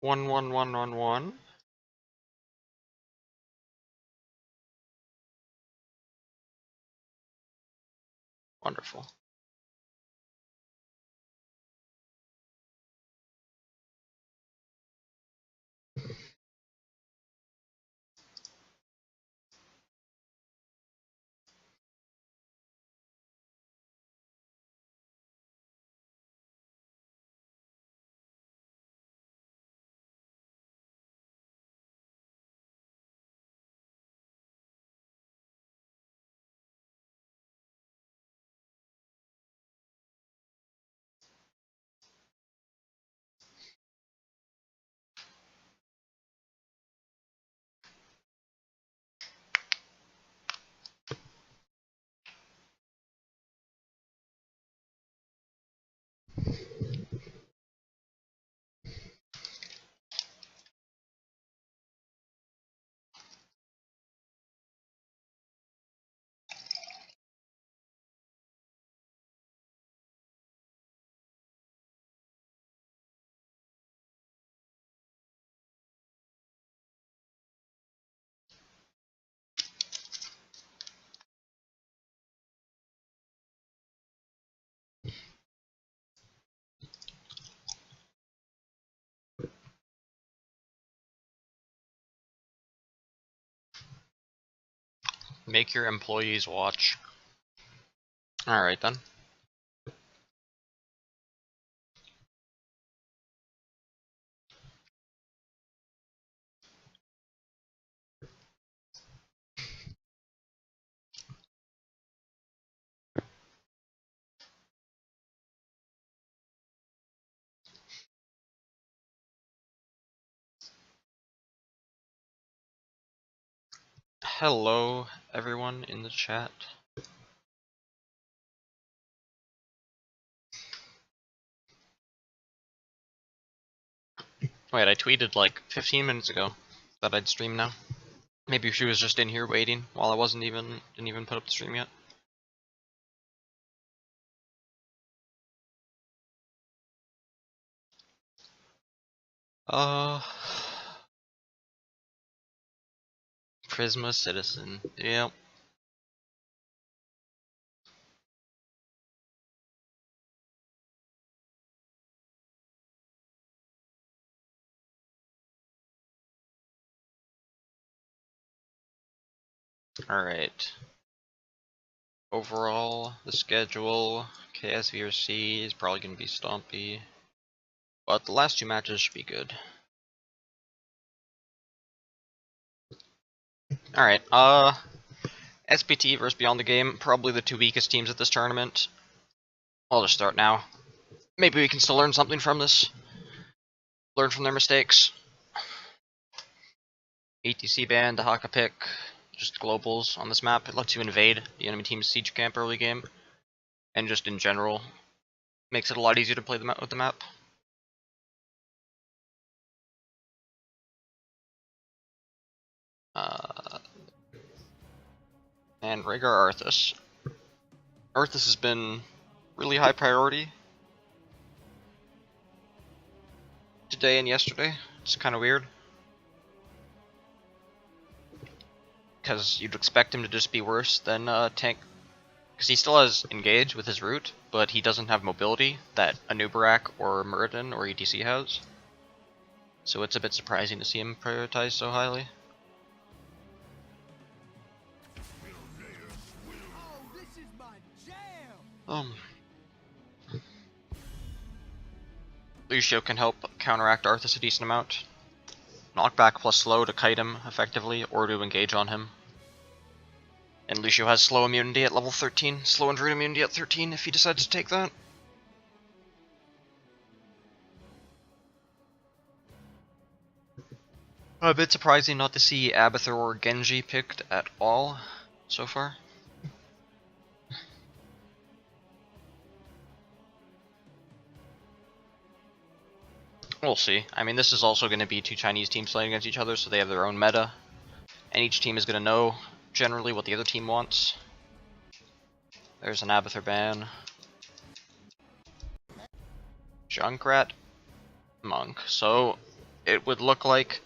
11111. Wonderful. Make your employees watch. Alright then. Hello, everyone in the chat. Wait, I tweeted like 15 minutes ago that I'd stream now. Maybe she was just in here waiting while I didn't even put up the stream yet. Prisma Citizen. Yep. Alright. Overall, the schedule, KSVRC is probably going to be stompy. But the last two matches should be good. Alright, SPT versus Beyond the Game, probably the two weakest teams at this tournament. I'll just start now. Maybe we can still learn something from this. Learn from their mistakes. ATC ban, Dahaka pick, just globals on this map. It lets you invade the enemy team's siege camp early game. And just in general, makes it a lot easier to play with the map. And Rhaegar Arthas. Arthas has been really high priority today and yesterday. It's kind of weird. Because you'd expect him to just be worse than tank. Because he still has engage with his root, but he doesn't have mobility that Anubarak or Muradin or ETC has. So it's a bit surprising to see him prioritized so highly. Lucio can help counteract Arthas a decent amount. Knockback plus slow to kite him effectively, or to engage on him. And Lucio has slow immunity at level 13, slow and root immunity at 13 if he decides to take that. A bit surprising not to see Abathur or Genji picked at all so far. We'll see. I mean, this is also going to be two Chinese teams playing against each other, so they have their own meta. And each team is going to know generally what the other team wants. There's an Abathur ban. Junkrat, Monk. So it would look like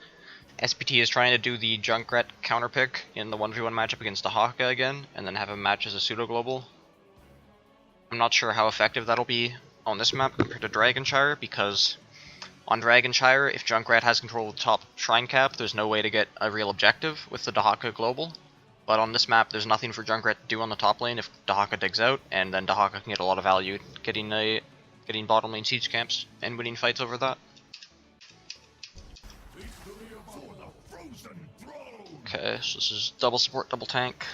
SPT is trying to do the Junkrat counterpick in the 1v1 matchup against Dahaka again, and then have him match as a pseudo-global. I'm not sure how effective that'll be on this map compared to Dragonshire, because on Dragonshire, if Junkrat has control of the top shrine cap, there's no way to get a real objective with the Dahaka global. But on this map, there's nothing for Junkrat to do on the top lane if Dahaka digs out, and then Dahaka can get a lot of value getting bottom lane siege camps and winning fights over that. Okay, so this is double support, double tank.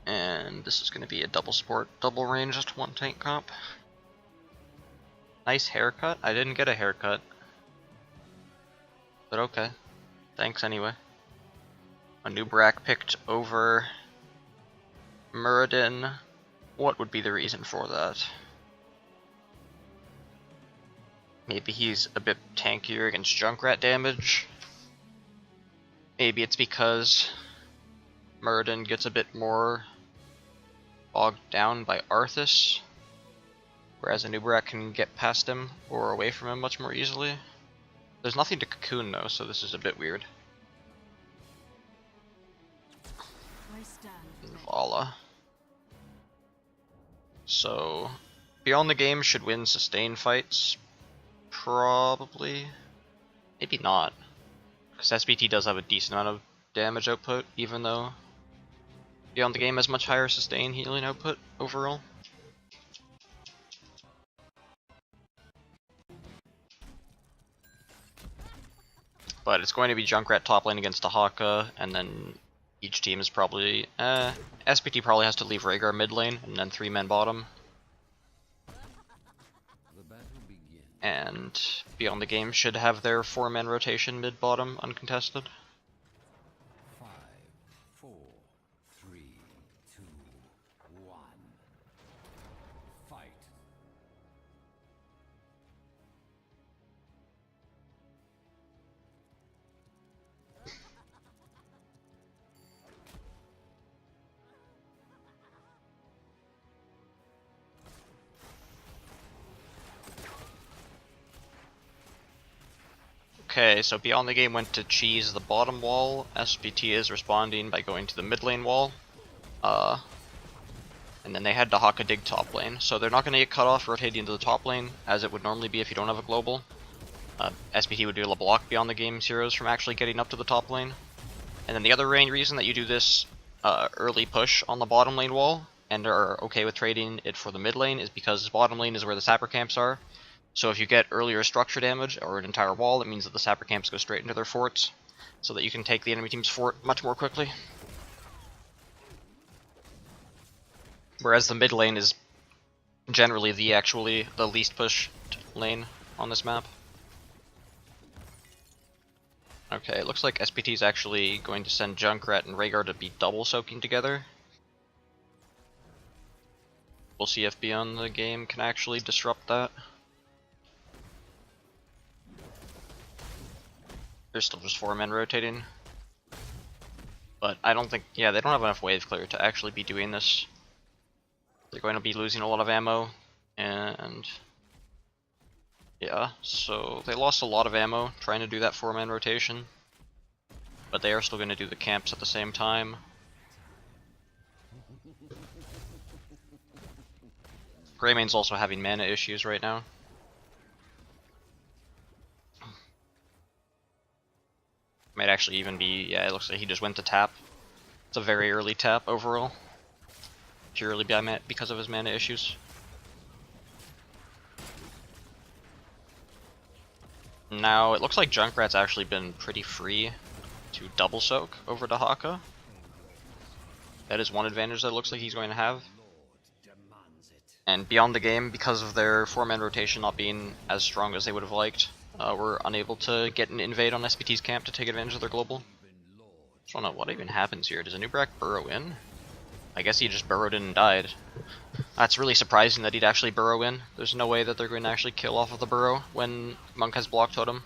And this is going to be a double support, double range, just one tank comp. Nice haircut. I didn't get a haircut. But okay. Thanks anyway. Anub'arak picked over Muradin. What would be the reason for that? Maybe he's a bit tankier against Junkrat damage. Maybe it's because Muradin gets a bit more bogged down by Arthas, whereas Anub'arak can get past him or away from him much more easily. There's nothing to cocoon though, so this is a bit weird. Vala. So, Beyond the Game should win sustain fights. Probably. Maybe not. Because SPT does have a decent amount of damage output, even though Beyond the Game has much higher sustain healing output overall. But it's going to be Junkrat top lane against Dahaka, and then each team is probably... SPT probably has to leave Rhaegar mid lane, and then 3-man bottom. And Beyond the Game should have their 4-man rotation mid-bottom uncontested. 5, 4, 3, 2, 1. Fight. Okay, so Beyond the Game went to cheese the bottom wall. SPT is responding by going to the mid lane wall. And then they had Dahaka dig top lane. So they're not going to get cut off rotating into the top lane, as it would normally be if you don't have a global. SPT would be able to block Beyond the Game's heroes from actually getting up to the top lane. And then the other main reason that you do this early push on the bottom lane wall, and are okay with trading it for the mid lane, is because bottom lane is where the sapper camps are. So if you get earlier structure damage, or an entire wall, it means that the sapper camps go straight into their forts, so that you can take the enemy team's fort much more quickly. Whereas the mid lane is generally the least pushed lane on this map. Okay, it looks like SPT is actually going to send Junkrat and Rhaegar to be double soaking together. We'll see if Beyond the Game can actually disrupt that. They're still just 4-men rotating. But I don't think, yeah, they don't have enough wave clear to actually be doing this. They're going to be losing a lot of ammo, and yeah, so they lost a lot of ammo trying to do that 4-man rotation. But they are still going to do the camps at the same time. Greymane's also having mana issues right now. Might actually even be, yeah, it looks like he just went to tap. It's a very early tap overall. Purely because of his mana issues. Now, it looks like Junkrat's actually been pretty free to double soak over Dahaka. That is one advantage that it looks like he's going to have. And Beyond the Game, because of their 4-man rotation not being as strong as they would have liked, were unable to get an invade on SPT's camp to take advantage of their global. I don't know what even happens here. Does Anub'arak burrow in? I guess he just burrowed in and died. That's really surprising that he'd actually burrow in. There's no way that they're going to actually kill off of the burrow when Monk has block totem.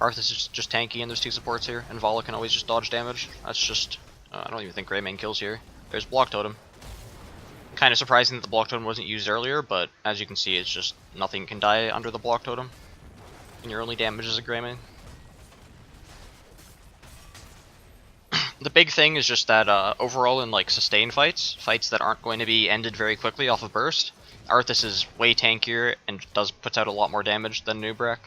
Arthas is just tanky and there's 2 supports here, and Vala can always just dodge damage. That's just... I don't even think Greymane kills here. There's block totem. Kind of surprising that the block totem wasn't used earlier, but as you can see, it's just nothing can die under the block totem. and your only damage is a Greymane. The big thing is just that overall in like sustained fights that aren't going to be ended very quickly off of burst, Arthas is way tankier and puts out a lot more damage than Nubrak.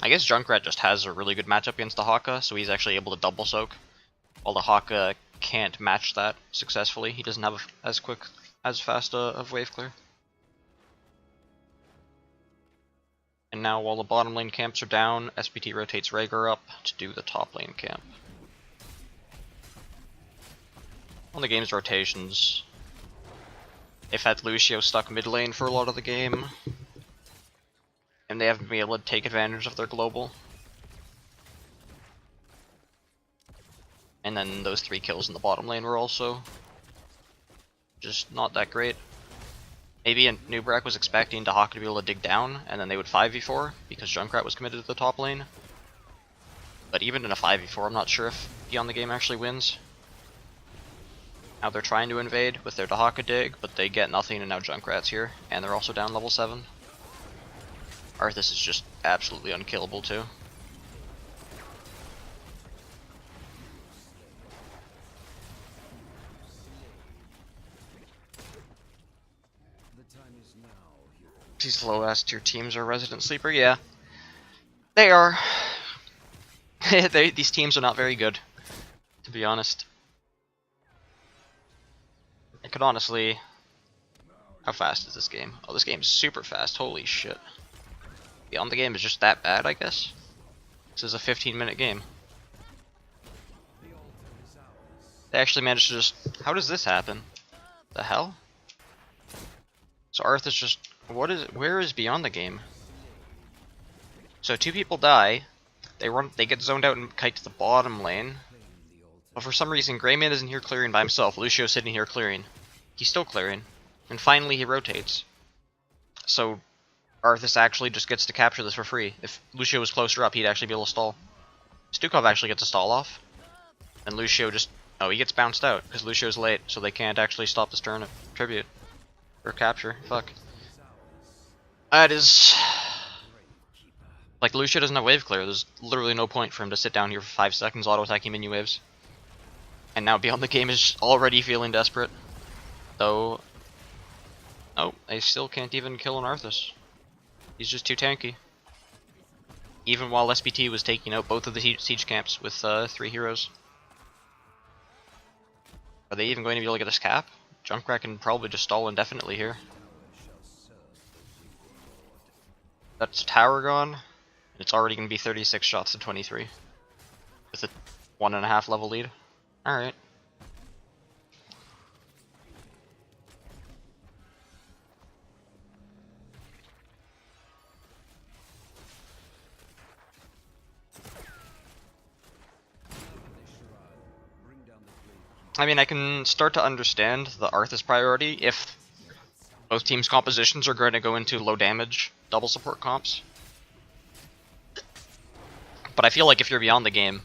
I guess Junkrat just has a really good matchup against the Haka, so he's actually able to double soak, while the Haka can't match that successfully. He doesn't have as fast of wave clear. And now while the bottom lane camps are down, SPT rotates Rhaegar up to do the top lane camp. On the game's rotations, they've had Lucio stuck mid lane for a lot of the game, and they haven't been able to take advantage of their global. And then those 3 kills in the bottom lane were also just not that great. Maybe Nubrak was expecting Dahaka to be able to dig down, and then they would 5v4 because Junkrat was committed to the top lane. But even in a 5v4, I'm not sure if Beyond the Game actually wins. Now they're trying to invade with their Dahaka dig, but they get nothing, and now Junkrat's here, and they're also down level 7. Arthas is just absolutely unkillable too. These low S tier teams are Resident Sleeper, yeah. They are. These teams are not very good, to be honest. I could honestly... How fast is this game? Oh, this game is super fast, holy shit. Beyond the Game is just that bad, I guess? This is a 15-minute game. They actually managed to just... How does this happen? The hell? So Arthas just... Where is Beyond the Game? So 2 people die, they get zoned out and kite to the bottom lane, but for some reason Greymane isn't here clearing by himself, Lucio's sitting here clearing. He's still clearing, and finally he rotates. So Arthas actually just gets to capture this for free. If Lucio was closer up, he'd actually be able to stall. Stukov actually gets a stall off, and Lucio just... Oh, he gets bounced out, because Lucio's late, so they can't actually stop this turn of tribute. Or capture, fuck. That is... Like, Lucio doesn't have wave clear, there's literally no point for him to sit down here for 5 seconds auto-attacking minion waves. And now Beyond the Game is already feeling desperate. Though... Oh, they still can't even kill an Arthas. He's just too tanky. Even while SPT was taking out both of the siege camps with 3 heroes. Are they even going to be able to get this cap? Junkrat can probably just stall indefinitely here. That's tower gone. It's already going to be 36 shots to 23. With a 1.5 level lead. Alright. I mean, I can start to understand the Arthas priority if both teams' compositions are going to go into low damage double support comps. But I feel like if you're Beyond the Game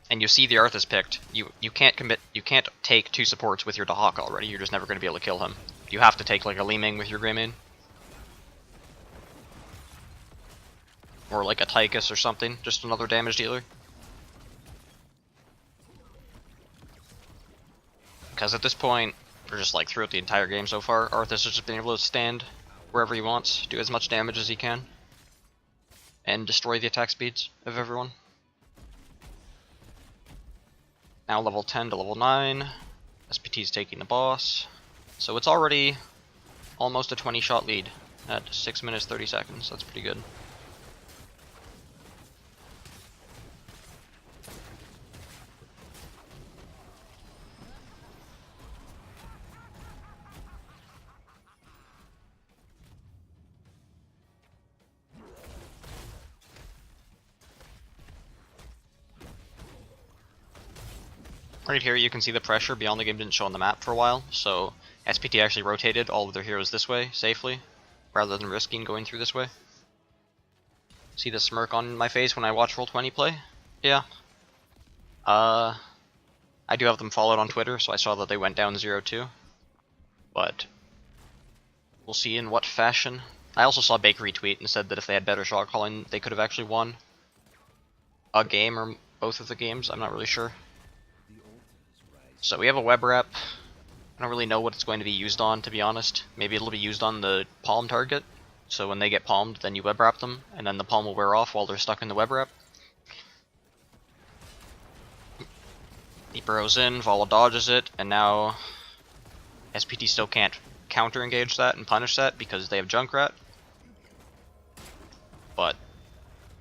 and you see the Arthas picked, you can't take 2 supports with your Dahaka already. You're just never going to be able to kill him. You have to take like a Li Ming with your Greymane. Or like a Tychus or something, just another damage dealer. Because at this point, or just like throughout the entire game so far, Arthas has just been able to stand wherever he wants, do as much damage as he can, and destroy the attack speeds of everyone. Now level 10 to level 9, SPT's taking the boss, so it's already almost a 20-shot lead at 6 minutes 30 seconds, that's pretty good. Right here you can see the pressure. Beyond the Game didn't show on the map for a while, so SPT actually rotated all of their heroes this way, safely, rather than risking going through this way. See the smirk on my face when I watch Roll20 play? Yeah. I do have them followed on Twitter, so I saw that they went down 0-2. But We'll see in what fashion. I also saw Bakery tweet and said that if they had better shot calling, they could have actually won a game or both of the games. I'm not really sure. So we have a web wrap. I don't really know what it's going to be used on, to be honest. Maybe it'll be used on the palm target. So when they get palmed, then you web wrap them, and then the palm will wear off while they're stuck in the web wrap. He burrows in, Vala dodges it, and now SPT still can't counter engage that and punish that because they have Junkrat. But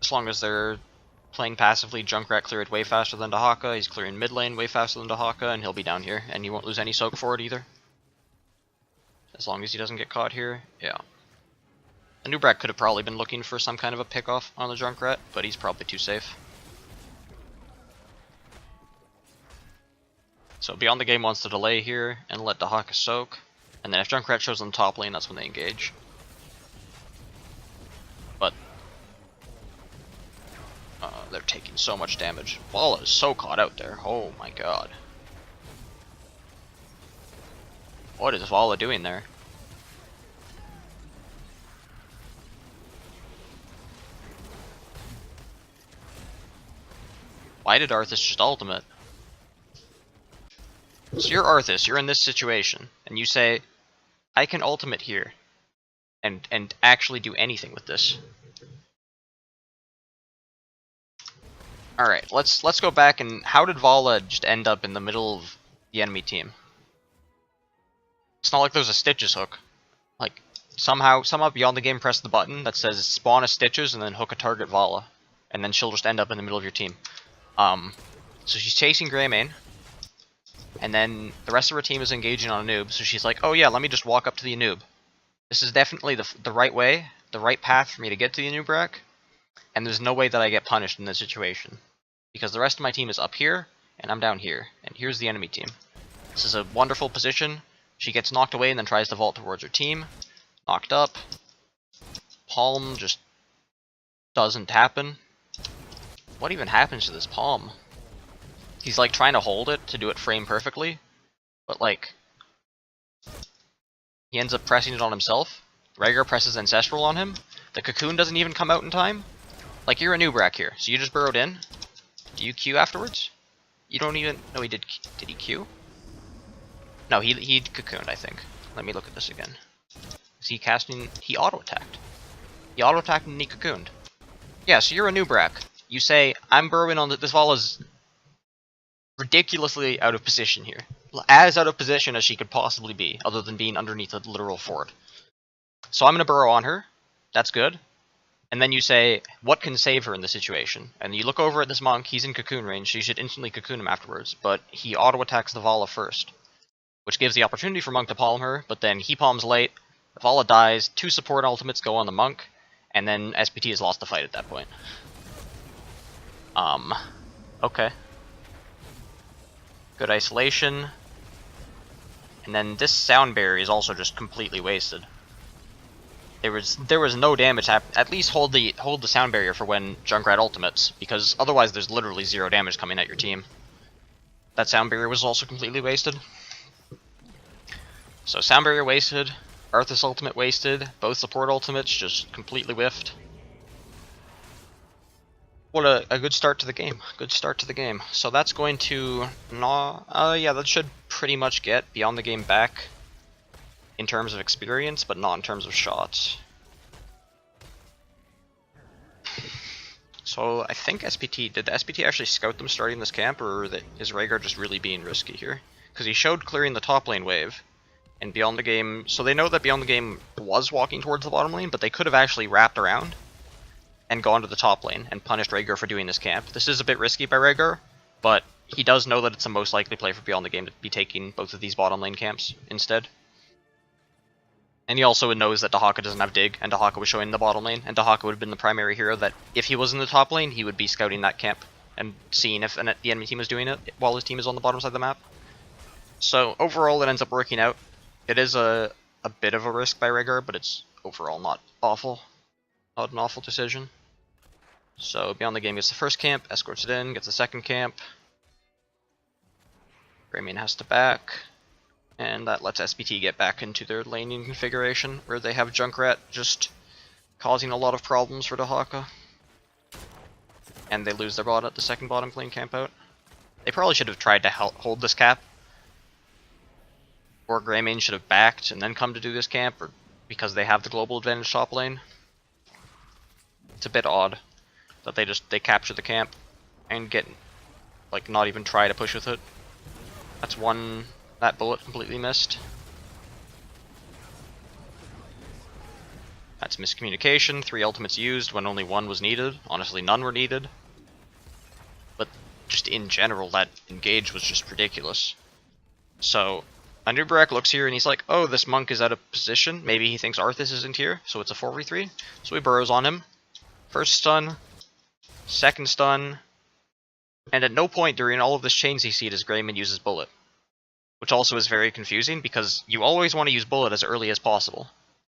as long as they're playing passively, Junkrat cleared way faster than Dahaka, he's clearing mid lane way faster than Dahaka, and he'll be down here, and he won't lose any soak for it either. As long as he doesn't get caught here, yeah. Anubrak could have probably been looking for some kind of a pick-off on the Junkrat, but he's probably too safe. So Beyond the Game wants to delay here and let Dahaka soak, and then if Junkrat shows on the top lane, that's when they engage. But they're taking so much damage. Vala is so caught out there. Oh my god. What is Vala doing there? Why did Arthas just ultimate? So you're Arthas, you're in this situation, and you say, I can ultimate here and actually do anything with this. Alright, let's go back and how did Vala just end up in the middle of the enemy team? It's not like there's a Stitches hook. Like, somehow Beyond the Game pressed the button that says spawn a Stitches and then hook a target Vala. And then she'll just end up in the middle of your team. So she's chasing Greymane. And then the rest of her team is engaging on a noob, so she's like, oh yeah, let me just walk up to the noob. This is definitely the right way, the right path for me to get to the Anubrak, and there's no way that I get punished in this situation. Because the rest of my team is up here, and I'm down here, and here's the enemy team. This is a wonderful position. She gets knocked away and then tries to vault towards her team. Knocked up. Palm just doesn't happen. What even happens to this palm? He's like trying to hold it to do it frame perfectly, but like he ends up pressing it on himself. Rhaegar presses Ancestral on him. The cocoon doesn't even come out in time. Like, you're a Nubrak here, so you just burrowed in. Do you Q afterwards? You don't even... No, he did... Did he Q? No, he cocooned, I think. Let me look at this again. Is he casting... He auto-attacked. He auto-attacked and he cocooned. Yeah, so you're a Nubrak. You say, I'm burrowing on this Vala's ridiculously out of position here. As out of position as she could possibly be, other than being underneath a literal fort. So I'm going to burrow on her. That's good. And then you say, what can save her in this situation? And you look over at this monk, he's in cocoon range, so you should instantly cocoon him afterwards. But he auto-attacks the Vala first, which gives the opportunity for monk to palm her, but then he palms late, the Vala dies, 2 support ultimates go on the monk, and then SPT has lost the fight at that point. Okay. Good isolation. And then this sound barrier is also just completely wasted. There was no damage at least hold the sound barrier for when Junkrat ultimates, because otherwise there's literally 0 damage coming at your team. That sound barrier was also completely wasted. So sound barrier wasted, Arthas ultimate wasted, both support ultimates just completely whiffed. What a good start to the game. Good start to the game. So that's going to yeah, that should pretty much get Beyond the Game back in terms of experience, but not in terms of shots. So I think SPT, did the SPT actually scout them starting this camp, or is Rhaegar just really being risky here? Because he showed clearing the top lane wave, and Beyond the Game, so they know that Beyond the Game was walking towards the bottom lane, but they could have actually wrapped around and gone to the top lane and punished Rhaegar for doing this camp. This is a bit risky by Rhaegar, but he does know that it's the most likely play for Beyond the Game to be taking both of these bottom lane camps instead. And he also knows that Dahaka doesn't have dig, and Dahaka was showing the bottom lane, and Dahaka would have been the primary hero that, if he was in the top lane, he would be scouting that camp and seeing if the enemy team is doing it while his team is on the bottom side of the map. So overall, it ends up working out. It is a bit of a risk by Rhaegar, but it's overall not awful. Not an awful decision. So Beyond the Game gets the first camp, escorts it in, gets the second camp. Greymane has to back. And that lets SPT get back into their laning configuration, where they have Junkrat just causing a lot of problems for Dahaka. And they lose their bot at the second bottom lane campout. They probably should have tried to hold this cap. Or Greymane should have backed and then come to do this camp, or because they have the global advantage top lane. It's a bit odd that they capture the camp and get, like, not even try to push with it. That's one, that bullet completely missed. That's miscommunication, 3 ultimates used when only 1 was needed. Honestly, none were needed. But just in general, that engage was just ridiculous. So, Anubarak looks here and he's like, oh, this monk is out of position. Maybe he thinks Arthas isn't here, so it's a 4v3. So he burrows on him. First stun, second stun, and at no point during all of this chain CC does Greymane use his bullet. Which also is very confusing, because you always want to use bullet as early as possible,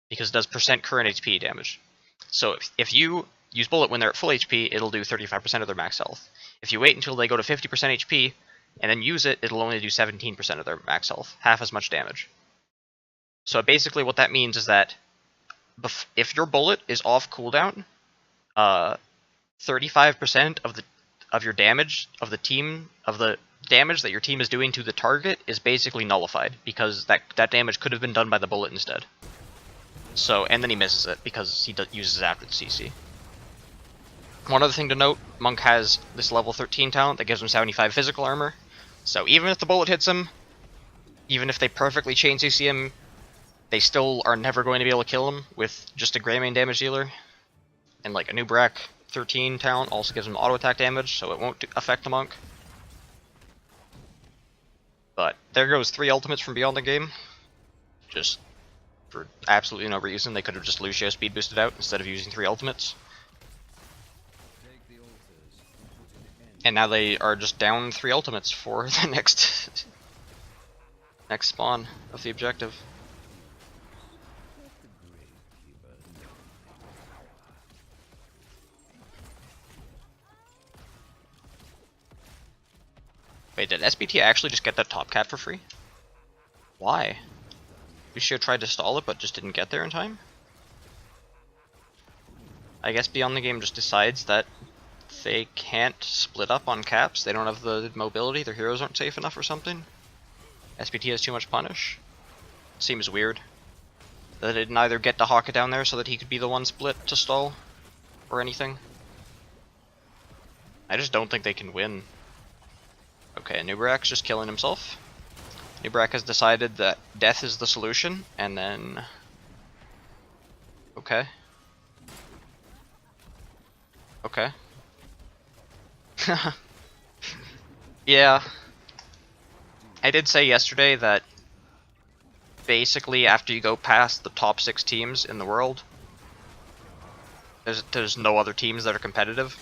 because it does percent current HP damage. So if you use bullet when they're at full HP, it'll do 35% of their max health. If you wait until they go to 50% HP, and then use it, it'll only do 17% of their max health, half as much damage. So basically what that means is that if your bullet is off cooldown, 35% of your damage of the damage that your team is doing to the target is basically nullified, because that damage could have been done by the bullet instead. So, and then he misses it because he uses it after the CC. One other thing to note, Monk has this level 13 talent that gives him 75 physical armor. So even if the bullet hits him, even if they perfectly chain CC him, they still are never going to be able to kill him with just a Greymane damage dealer. And like a Anubarak 13 talent also gives him auto attack damage, so it won't affect the Monk. But there goes 3 ultimates from beyond the game. Just for absolutely no reason. They could have just Lucio speed boosted out instead of using 3 ultimates. And now they are just down 3 ultimates for the next spawn of the objective. Wait, did SBT actually just get that top cap for free? Why? Lucio tried to stall it but just didn't get there in time? I guess Beyond the Game just decides that they can't split up on caps, they don't have the mobility, their heroes aren't safe enough or something. SBT has too much punish. Seems weird. That they didn't either get Dahaka down there so that he could be the one split to stall, or anything. I just don't think they can win. Okay, Anubarak's just killing himself. Anubarak has decided that death is the solution, and then... Okay. Okay. Yeah. I did say yesterday that basically after you go past the top 6 teams in the world, there's no other teams that are competitive.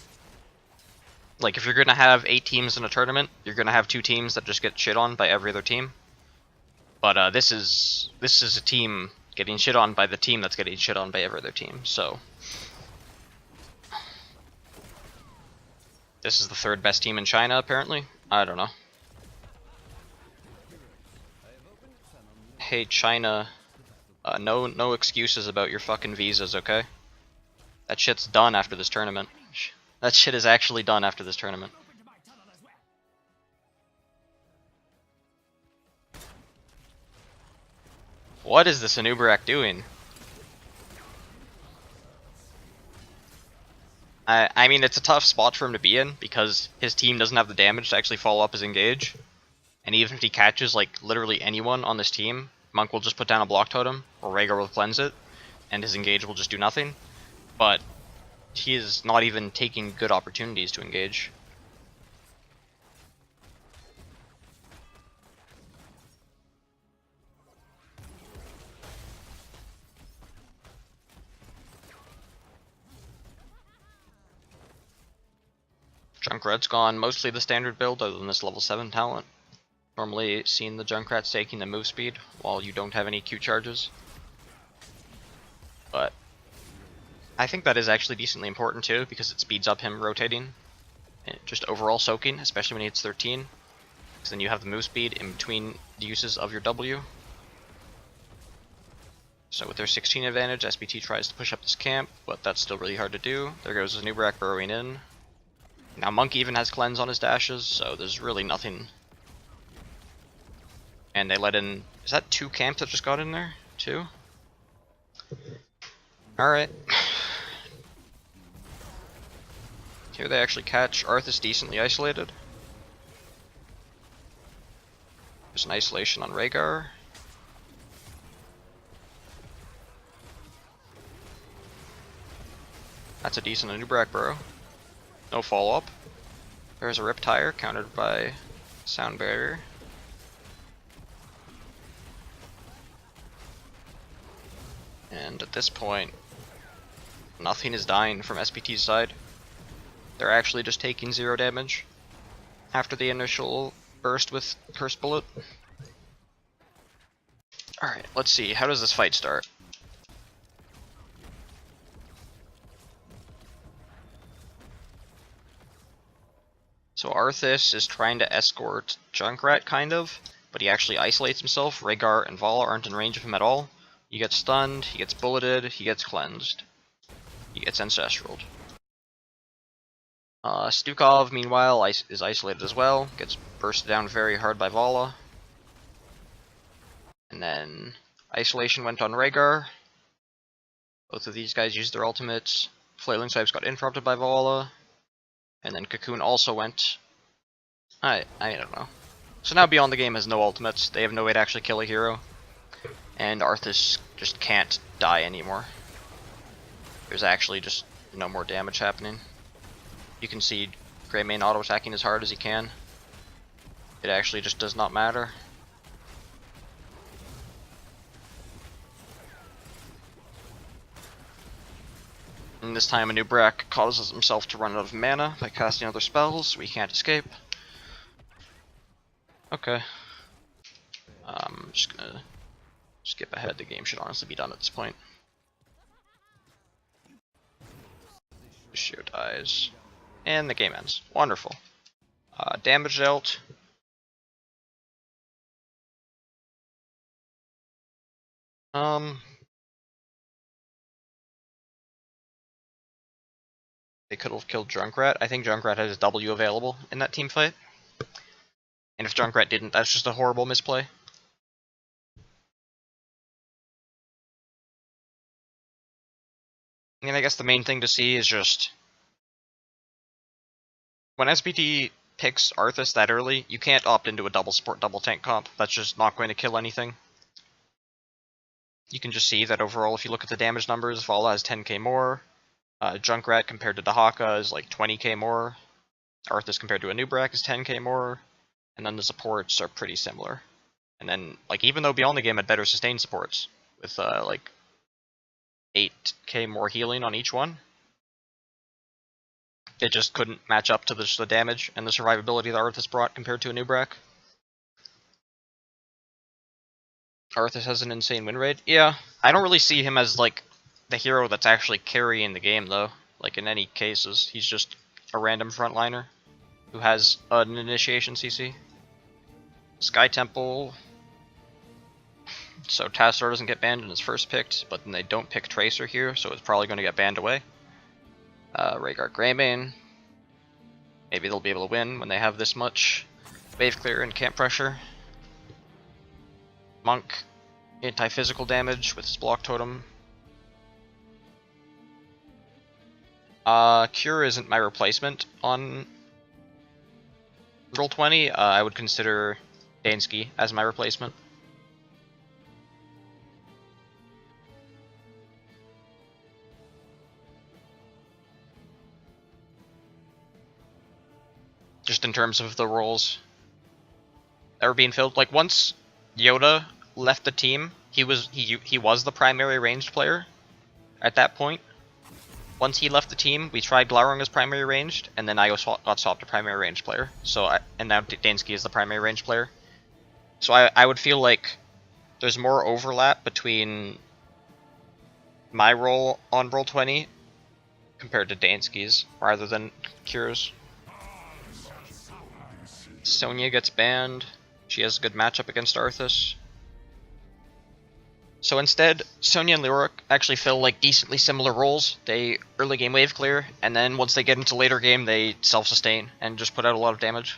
Like, if you're gonna have 8 teams in a tournament, you're gonna have 2 teams that just get shit on by every other team. But this is a team getting shit on by the team that's getting shit on by every other team, so... This is the 3rd best team in China, apparently? I don't know. Hey, China, no excuses about your fucking visas, okay? That shit's done after this tournament. That shit is actually done after this tournament. What is this Anubarak doing? I mean, it's a tough spot for him to be in, because his team doesn't have the damage to actually follow up his engage. And even if he catches, like, literally anyone on this team, Monk will just put down a block totem, or Rhaegar will cleanse it, and his engage will just do nothing. But he is not even taking good opportunities to engage. Junkrat's gone mostly the standard build other than this level 7 talent. Normally seen the Junkrat's taking the move speed while you don't have any Q charges. But I think that is actually decently important too, because it speeds up him rotating. And just overall soaking, especially when he hits 13. Because then you have the move speed in between the uses of your W. So with their 16 advantage, SBT tries to push up this camp, but that's still really hard to do. There goes his Nubrak burrowing in. Now Monk even has cleanse on his dashes, so there's really nothing. And they let in, is that 2 camps that just got in there? 2? Alright. Here they actually catch Arthas decently isolated. There's an isolation on Rhaegar. That's a decent Nubrak burrow. No follow-up. There's a Rip Tire countered by Sound Barrier. And at this point, nothing is dying from SPT's side. They're actually just taking 0 damage after the initial burst with Curse Bullet. Alright, let's see. How does this fight start? So Arthas is trying to escort Junkrat, kind of, but he actually isolates himself. Rhaegar and Vala aren't in range of him at all. He gets stunned, he gets bulleted, he gets cleansed. He gets ancestraled. Stukov, meanwhile, is isolated as well. Gets bursted down very hard by Vala. And then isolation went on Rhaegar. Both of these guys used their ultimates. Flailing Swipes got interrupted by Vala. And then Cocoon also went. I don't know. So now Beyond the Game has no ultimates. They have no way to actually kill a hero. And Arthas just can't die anymore. There's actually just no more damage happening. You can see Greymane auto-attacking as hard as he can. It actually just does not matter. And this time Nubrak causes himself to run out of mana by casting other spells, so he can't escape. Okay. I'm just gonna skip ahead. The game should honestly be done at this point. Shio dies. And the game ends. Wonderful. Damage dealt. They could have killed Junkrat. I think Junkrat has W available in that team fight. And if Junkrat didn't, that's just a horrible misplay. And I guess the main thing to see is just when SPT picks Arthas that early, you can't opt into a double support, double tank comp. That's just not going to kill anything. You can just see that overall, if you look at the damage numbers, Vala has 10k more. Junkrat compared to Dahaka is like 20k more. Arthas compared to a Nubrak is 10k more. And then the supports are pretty similar. And then, like, even though Beyond the Game had better sustained supports, with like 8k more healing on each one, it just couldn't match up to the damage and the survivability that Arthas brought compared to a Nubrak. Arthas has an insane win rate. Yeah, I don't really see him as, like, the hero that's actually carrying the game, though. Like, in any cases, he's just a random frontliner who has an initiation CC. Sky Temple. So Tassadar doesn't get banned in his first picked, but then they don't pick Tracer here, so it's probably going to get banned away. Rhaegar Greymane. Maybe they'll be able to win when they have this much wave clear and camp pressure. Monk, anti-physical damage with his block totem. Cure isn't my replacement on Roll20. I would consider Dansky as my replacement. Just in terms of the roles that were being filled. Like, once Yoda left the team, he was the primary ranged player at that point. Once he left the team, we tried Glaurung as primary ranged, and then I got swapped to primary ranged player. So and now Dansky is the primary ranged player. So I would feel like there's more overlap between my role on Roll20 compared to Dansky's, rather than Cure's. Sonya gets banned. She has a good matchup against Arthas. So instead, Sonya and Leoric actually fill like decently similar roles. They early game wave clear, and then once they get into later game, they self-sustain and just put out a lot of damage.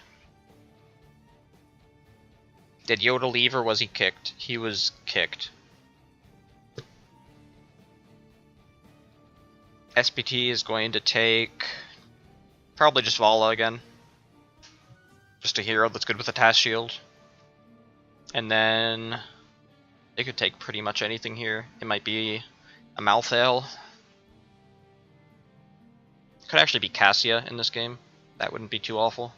Did Yoda leave or was he kicked? He was kicked. SPT is going to take probably just Vala again. Just a hero that's good with a task shield. And then they could take pretty much anything here. It might be a Malthael. Could actually be Cassia in this game. That wouldn't be too awful.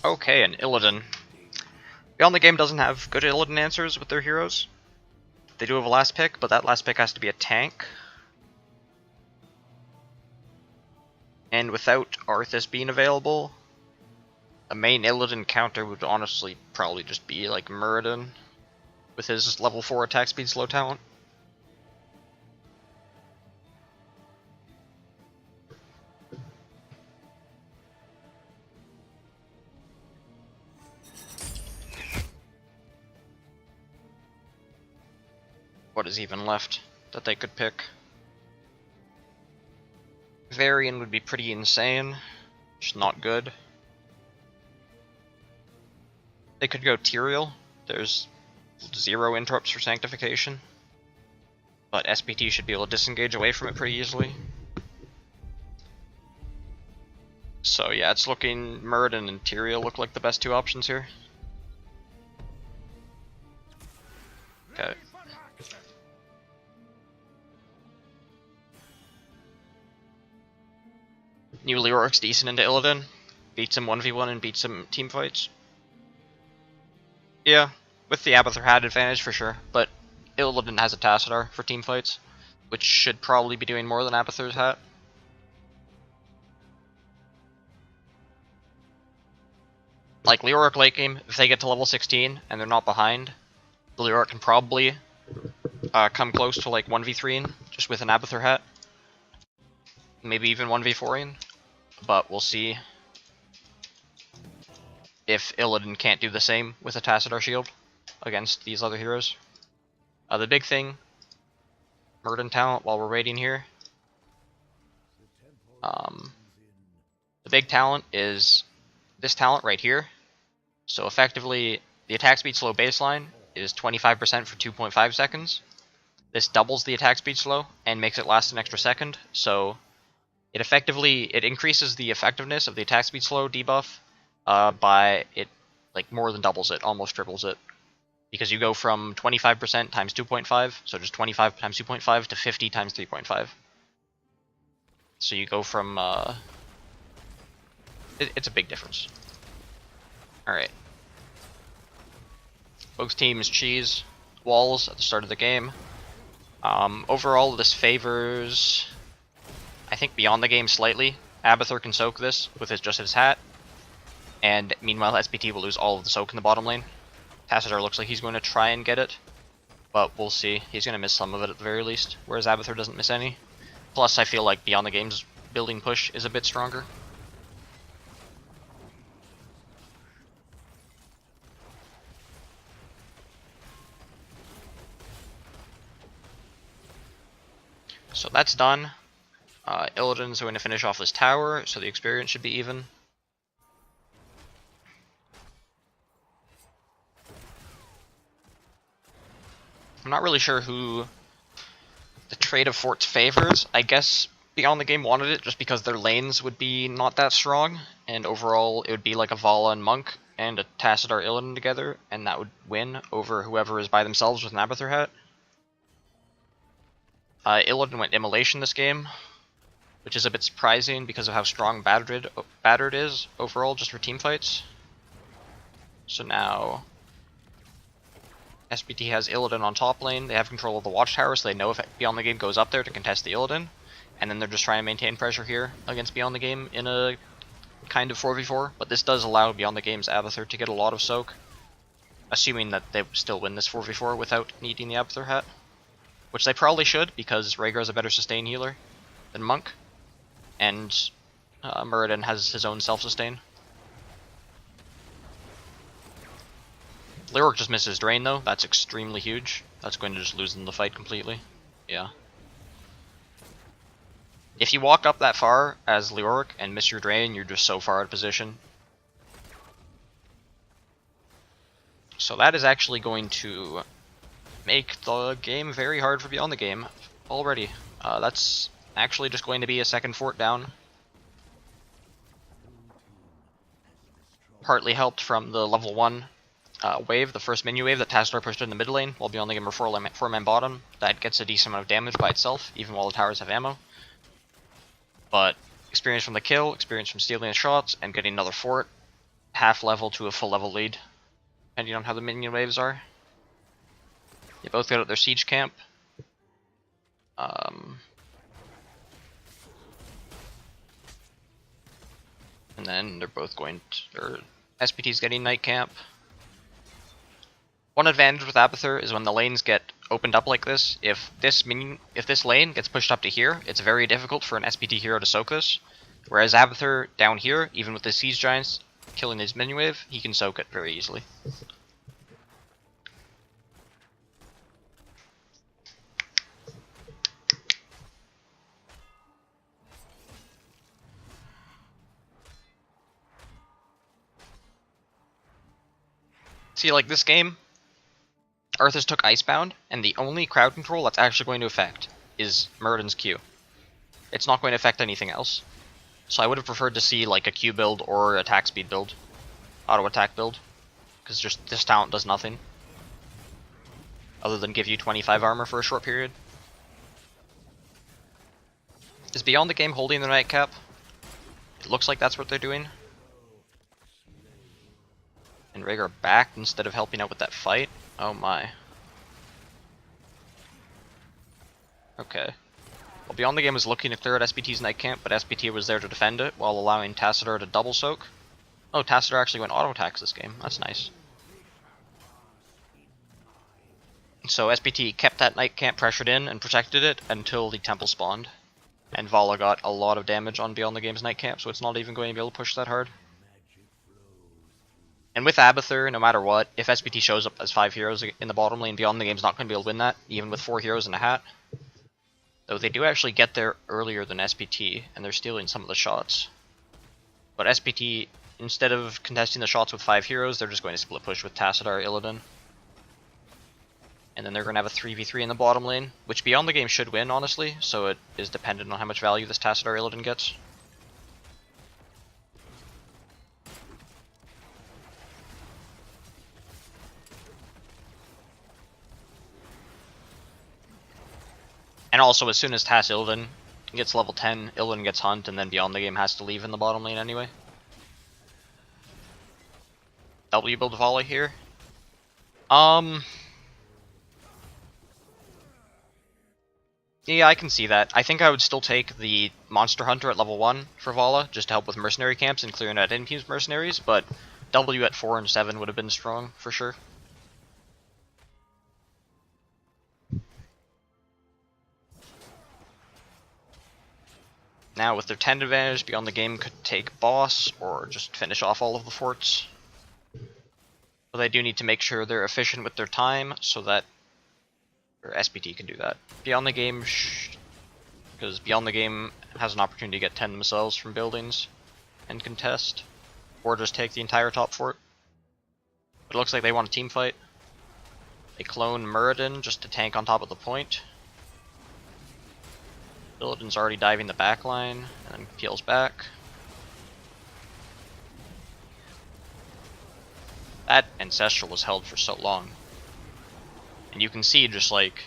Okay, an Illidan. Beyond the Game doesn't have good Illidan answers with their heroes. They do have a last pick, but that last pick has to be a tank. And without Arthas being available, a main Illidan counter would honestly probably just be like Muradin with his level 4 attack speed slow talent. What is even left that they could pick? Varian would be pretty insane, just not good. They could go Tyrael. There's 0 interrupts for Sanctification, but SPT should be able to disengage away from it pretty easily. So yeah, it's looking Muradin and Tyrael look like the best 2 options here. Okay. New Leoric's decent into Illidan. Beats him 1v1 and beats him team fights. Yeah, with the Abathur hat advantage for sure, but Illidan has a Tassadar for team fights, which should probably be doing more than Abathur's hat. Like Leoric late game, if they get to level 16 and they're not behind, the Leoric can probably come close to like 1v3ing just with an Abathur hat. Maybe even 1v4ing, but we'll see if Illidan can't do the same with a Tassadar shield against these other heroes. The big thing, Muradin talent while we're waiting here. The big talent is this talent right here. So effectively, the attack speed slow baseline is 25% for 2.5 seconds. This doubles the attack speed slow and makes it last an extra second, so it increases the effectiveness of the attack speed slow debuff by it like more than doubles it, almost triples it. Because you go from 25% times 2.5, so just 25 times 2.5 to 50 times 3.5. So you go from it's a big difference. Alright. Both teams cheese walls at the start of the game. Overall, this favors, I think, Beyond the Game slightly. Abathur can soak this with just his hat, and meanwhile SPT will lose all of the soak in the bottom lane. Tassadar looks like he's going to try and get it, but we'll see. He's going to miss some of it at the very least, whereas Abathur doesn't miss any. Plus, I feel like Beyond the Game's building push is a bit stronger. So that's done. Illidan's going to finish off this tower, so the experience should be even. I'm not really sure who the trade of forts favors. I guess Beyond the Game wanted it just because their lanes would be not that strong, and overall it would be like a Vala and Monk and a Tassadar Illidan together, and that would win over whoever is by themselves with an Abathur hat. Illidan went Immolation this game, which is a bit surprising because of how strong Battered is overall just for team fights. So now SPT has Illidan on top lane. They have control of the Watchtower, so they know if Beyond the Game goes up there to contest the Illidan, and then they're just trying to maintain pressure here against Beyond the Game in a kind of 4v4, but this does allow Beyond the Game's Abathur to get a lot of soak, assuming that they still win this 4v4 without needing the Abathur hat, which they probably should, because Rhaegar is a better sustain healer than Monk, and Muradin has his own self-sustain. Leoric just misses Drain though, that's extremely huge. That's going to just lose them the fight completely. Yeah. If you walk up that far as Leoric and miss your Drain, you're just so far out of position. So that is actually going to make the game very hard for Beyond the Game already. That's actually just going to be a second fort down. Partly helped from the level 1 wave, the first menu wave that Tassadar pushed in the mid lane, while Beyond the Game are 4-man bottom. That gets a decent amount of damage by itself, even while the towers have ammo. But experience from the kill, experience from stealing the shots, and getting another fort, half level to a full level lead, depending on how the minion waves are. They both got out their siege camp. And then they're both going to, SPT's getting night camp. One advantage with Abathur is when the lanes get opened up like this, if this lane gets pushed up to here, it's very difficult for an SPT hero to soak this. Whereas Abathur down here, even with the siege giants killing his minion wave, he can soak it very easily. See, like this game, Arthas took Icebound, and the only crowd control that's actually going to affect is Muradin's Q. It's not going to affect anything else. So I would have preferred to see like a Q build or attack speed build, auto attack build, because just this talent does nothing other than give you 25 armor for a short period. Is Beyond the Game holding the nightcap? It looks like that's what they're doing. And Rhaegar back instead of helping out with that fight. Oh my. Okay. Well, Beyond the Game was looking to clear out SPT's night camp, but SPT was there to defend it while allowing Tassadar to double soak. Oh, Tassadar actually went auto attacks this game. That's nice. So SPT kept that night camp pressured in and protected it until the temple spawned. And Vala got a lot of damage on Beyond the Game's night camp, so it's not even going to be able to push that hard. And with Abathur, no matter what, if SPT shows up as 5 heroes in the bottom lane, Beyond the Game's not going to be able to win that, even with 4 heroes in a hat. Though they do actually get there earlier than SPT, and they're stealing some of the shots. But SPT, instead of contesting the shots with 5 heroes, they're just going to split push with Tassadar, Illidan. And then they're going to have a 3v3 in the bottom lane, which Beyond the Game should win, honestly, so it is dependent on how much value this Tassadar Illidan gets. And also, as soon as Tass Illidan gets level 10, Illidan gets Hunt, and then Beyond the Game has to leave in the bottom lane anyway. W build volley here. Yeah, I can see that. I think I would still take the Monster Hunter at level 1 for Vala, just to help with mercenary camps and clearing out enemy team's mercenaries, but W at 4 and 7 would have been strong, for sure. Now with their 10 advantage, Beyond the Game could take boss, or just finish off all of the forts. But they do need to make sure they're efficient with their time, so that SPT can do that. Beyond the Game, because Beyond the Game has an opportunity to get 10 themselves from buildings and contest, or just take the entire top fort. But it looks like they want a team fight. They clone Muradin just to tank on top of the point. Illidan's already diving the back line, and then peels back. That Ancestral was held for so long. And you can see just like...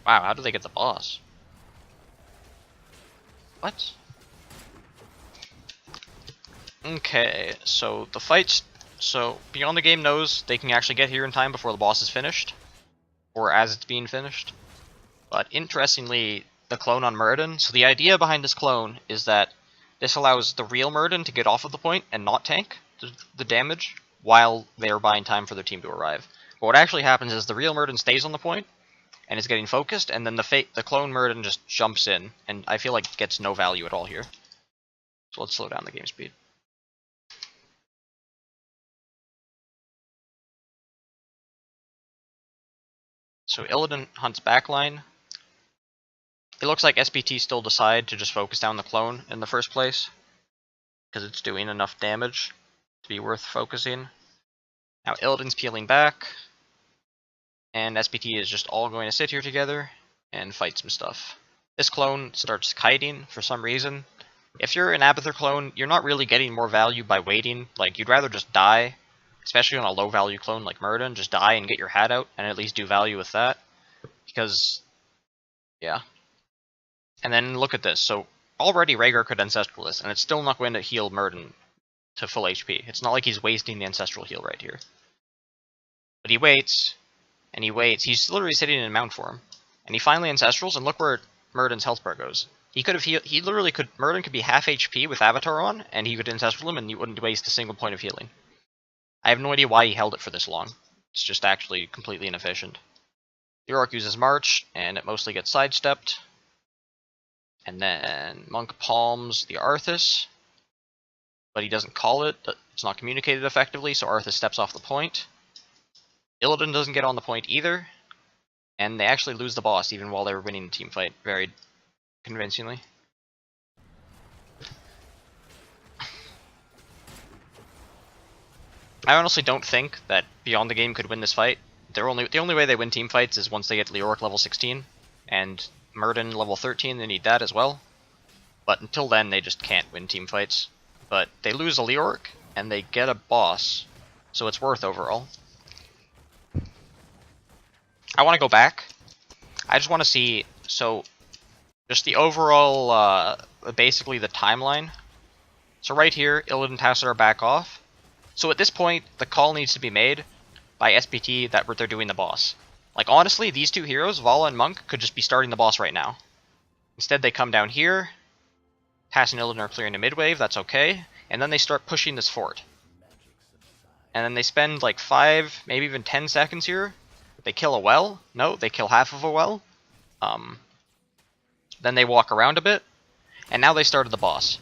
Wow, how do they get the boss? What? Okay, so the fights... So, Beyond the Game knows they can actually get here in time before the boss is finished. Or as it's being finished. But interestingly, the clone on Muradin, so the idea behind this clone is that This allows the real Murden to get off of the point and not tank the damage while they are buying time for their team to arrive. But what actually happens is the real Murden stays on the point and is getting focused, and then the clone Murden just jumps in, and I feel like gets no value at all here. So let's slow down the game speed. So Illidan hunts backline. It looks like SPT still decide to just focus down the clone in the first place, because it's doing enough damage to be worth focusing. Now Illidan's peeling back, and SPT is just all going to sit here together and fight some stuff. This clone starts kiting for some reason. If you're an Abathur clone, you're not really getting more value by waiting. Like, you'd rather just die, especially on a low value clone like Murden, just die and get your hat out and at least do value with that. Because, yeah. And then look at this. So already Rhaegar could Ancestral this, and it's still not going to heal Murden to full HP. It's not like he's wasting the Ancestral heal right here. But he waits, and he waits. He's literally sitting in mount form. And he finally Ancestrals, and look where Murden's health bar goes. He could have healed, Murden could be half HP with Avatar on, and he could Ancestral him, and he wouldn't waste a single point of healing. I have no idea why he held it for this long. It's just actually completely inefficient. Leoric uses March, and it mostly gets sidestepped. And then Monk palms the Arthas, but he doesn't call it. It's not communicated effectively, so Arthas steps off the point. Illidan doesn't get on the point either, and they actually lose the boss even while they were winning the team fight very convincingly. I honestly don't think that Beyond the Game could win this fight. The only way they win team fights is once they get Leoric level 16, and Murden level 13, they need that as well. But until then, they just can't win team fights. But they lose a Leoric, and they get a boss, so it's worth overall. I want to go back. I just want to see, so, just the overall, basically the timeline. So right here, Illidan and Tassadar back off. So at this point, the call needs to be made by SPT that they're doing the boss. Like, honestly, these two heroes, Vala and Monk, could just be starting the boss right now. Instead, they come down here. Tass and Illidan are clearing a mid-wave, that's okay. And then they start pushing this fort. And then they spend like 5, maybe even 10 seconds here. They kill a well. No, they kill half of a well. Then they walk around a bit. And now they started the boss.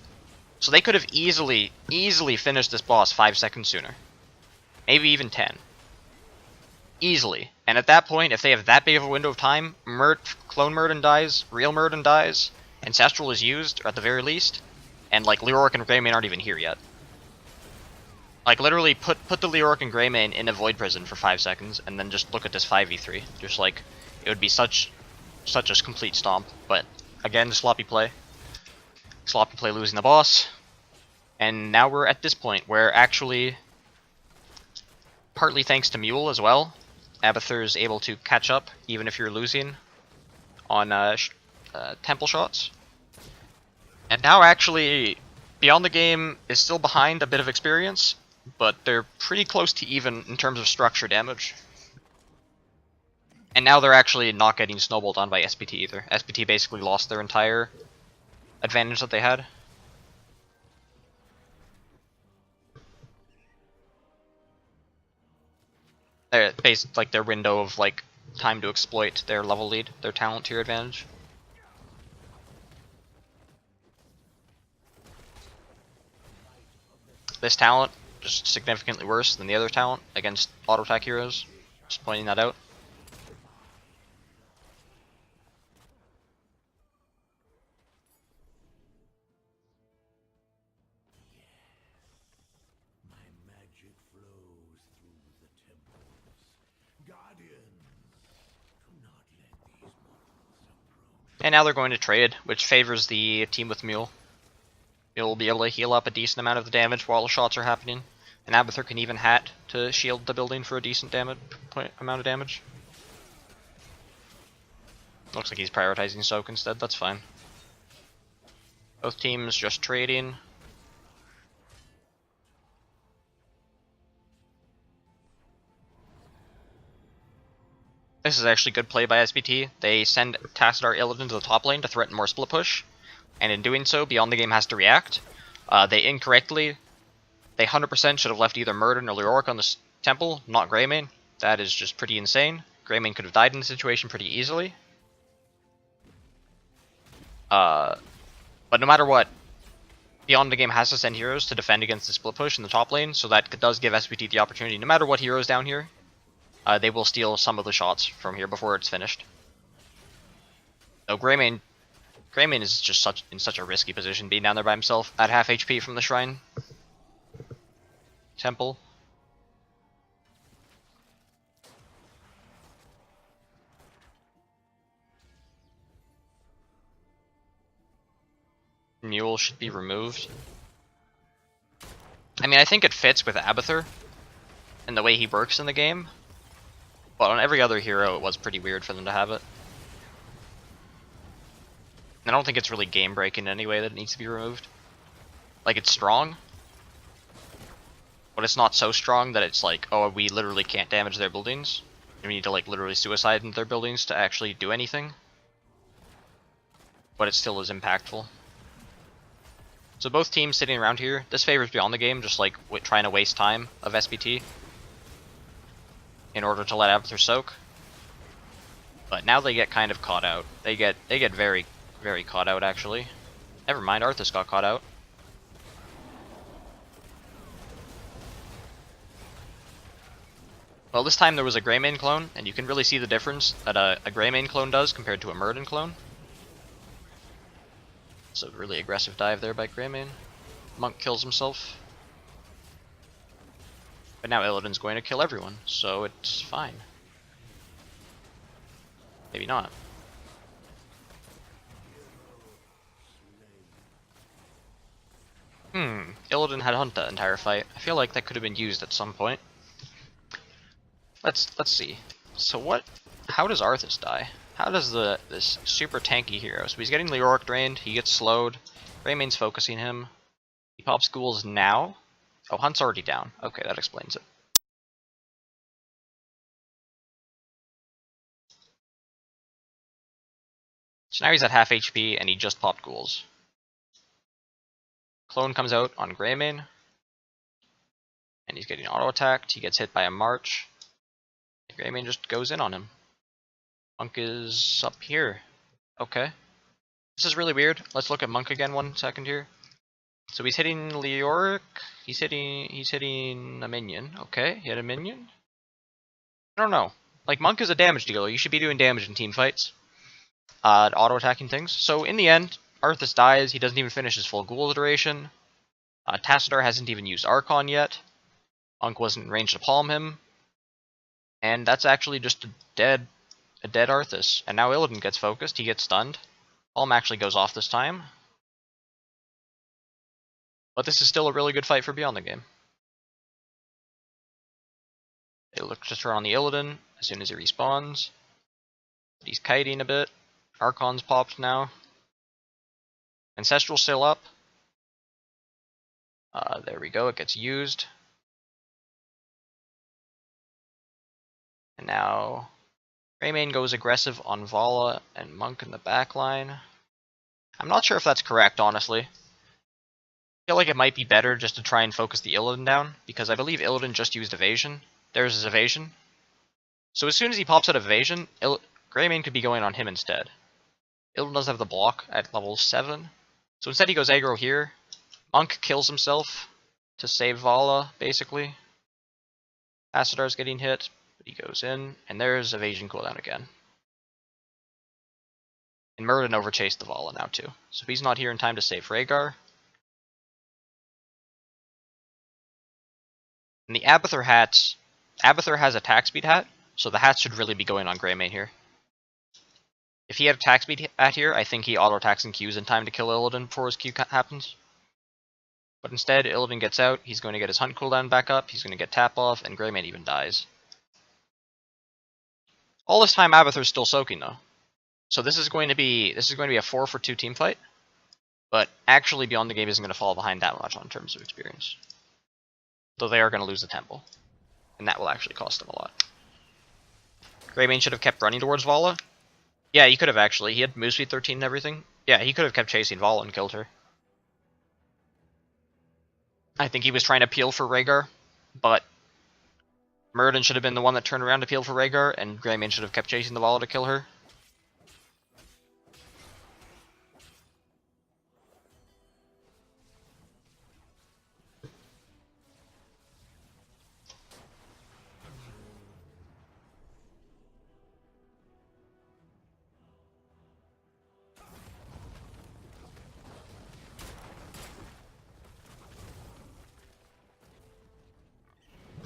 So they could have easily finished this boss 5 seconds sooner. Maybe even 10. Easily. And at that point, if they have that big of a window of time, Clone Murden dies, Real Murden dies, Ancestral is used, at the very least, and like Leoric and Greymane aren't even here yet. Like, literally put the Leoric and Greymane in a Void Prison for 5 seconds, and then just look at this 5v3. Just like, it would be such a complete stomp. But, again, sloppy play. Sloppy play losing the boss. And now we're at this point where actually, partly thanks to Mule as well, Abathur is able to catch up, even if you're losing, on temple shots. And now actually, Beyond the Game is still behind a bit of experience, but they're pretty close to even in terms of structure damage. And now they're actually not getting snowballed on by SPT either. SPT basically lost their entire advantage that they had. Like their window of like time to exploit their level lead, their talent tier advantage. This talent just significantly worse than the other talent against auto attack heroes. Just pointing that out. And now they're going to trade, which favors the team with Mule. Mule will be able to heal up a decent amount of the damage while the shots are happening. And Abathur can even hat to shield the building for a decent amount of damage. Looks like he's prioritizing Soak instead, that's fine. Both teams just trading. This is actually good play by SPT. They send Tassadar Illidan to the top lane to threaten more split push. and in doing so, Beyond the Game has to react. They 100% should have left either Murden or Leoric on the temple, not Greymane. That is just pretty insane. Greymane could have died in the situation pretty easily. But no matter what, Beyond the Game has to send heroes to defend against the split push in the top lane, so that does give SPT the opportunity. No matter what heroes down here, they will steal some of the shots from here before it's finished. So Greymane is just in such a risky position, being down there by himself at half HP from the Shrine Temple. Mule should be removed. I mean, I think it fits with Abathur and the way he works in the game, but on every other hero it was pretty weird for them to have it. I don't think it's really game breaking in any way that it needs to be removed. Like, it's strong, but it's not so strong that it's like, oh, we literally can't damage their buildings. We need to like literally suicide into their buildings to actually do anything. But it still is impactful. So both teams sitting around here, this favors Beyond the Game, just like trying to waste time of SPT in order to let Abathur soak. But now they get kind of caught out. They get very, very caught out actually. Never mind, Arthas got caught out. Well, this time there was a Greymane clone, and you can really see the difference that a Greymane clone does compared to a Murden clone. It's a really aggressive dive there by Greymane. Monk kills himself. But now Illidan's going to kill everyone, so it's fine. Maybe not. Illidan had Hunt that entire fight. I feel like that could have been used at some point. Let's see. So how does Arthas die? How does this super tanky hero? So he's getting Leoric drained, he gets slowed, Greymane's focusing him. He pops ghouls now. Oh, Hunt's already down. Okay, that explains it. So now he's at half HP and he just popped ghouls. Clone comes out on Greymane. And he's getting auto-attacked, he gets hit by a March. Greymane just goes in on him. Monk is up here. Okay. This is really weird. Let's look at Monk again 1 second here. So he's hitting Leoric. He's hitting a minion. Okay, he hit a minion. I don't know. Like, Monk is a damage dealer. You should be doing damage in team fights. Auto-attacking things. So in the end, Arthas dies. He doesn't even finish his full ghoul duration. Tassadar hasn't even used Archon yet. Monk wasn't in range to palm him. And that's actually just a dead Arthas. And now Illidan gets focused, he gets stunned. Palm actually goes off this time. But this is still a really good fight for Beyond the Game. They look to turn on the Illidan as soon as he respawns. He's kiting a bit. Archon's popped now. Ancestral's still up. There we go, it gets used. And now Greymane goes aggressive on Vala and Monk in the backline. I'm not sure if that's correct, honestly. I feel like it might be better just to try and focus the Illidan down, because I believe Illidan just used evasion. There's his evasion. So as soon as he pops out of evasion, Greymane could be going on him instead. Illidan does have the block at level 7. So instead he goes aggro here. Monk kills himself to save Vala, basically. Tassadar's getting hit. He goes in, and there's evasion cooldown again. And Murden overchased the Vala now too. So he's not here in time to save Rhaegar. And the Abathur hats, Abathur has attack speed hat, so the hats should really be going on Greymane here. If he had attack speed hat here, I think he auto-attacks and Qs in time to kill Illidan before his Q happens. But instead, Illidan gets out, he's going to get his Hunt cooldown back up, he's going to get tap off, and Greymane even dies. All this time Abathur's still soaking though. So this is going to be a 4-for-2 team fight. But actually Beyond the Game isn't going to fall behind that much on terms of experience. Though they are going to lose the temple. And that will actually cost them a lot. Greymane should have kept running towards Vala. Yeah, he could have actually. He had move speed 13 and everything. Yeah, he could have kept chasing Vala and killed her. I think he was trying to peel for Rhaegar, but Muradin should have been the one that turned around to peel for Rhaegar, and Greymane should have kept chasing the Vala to kill her.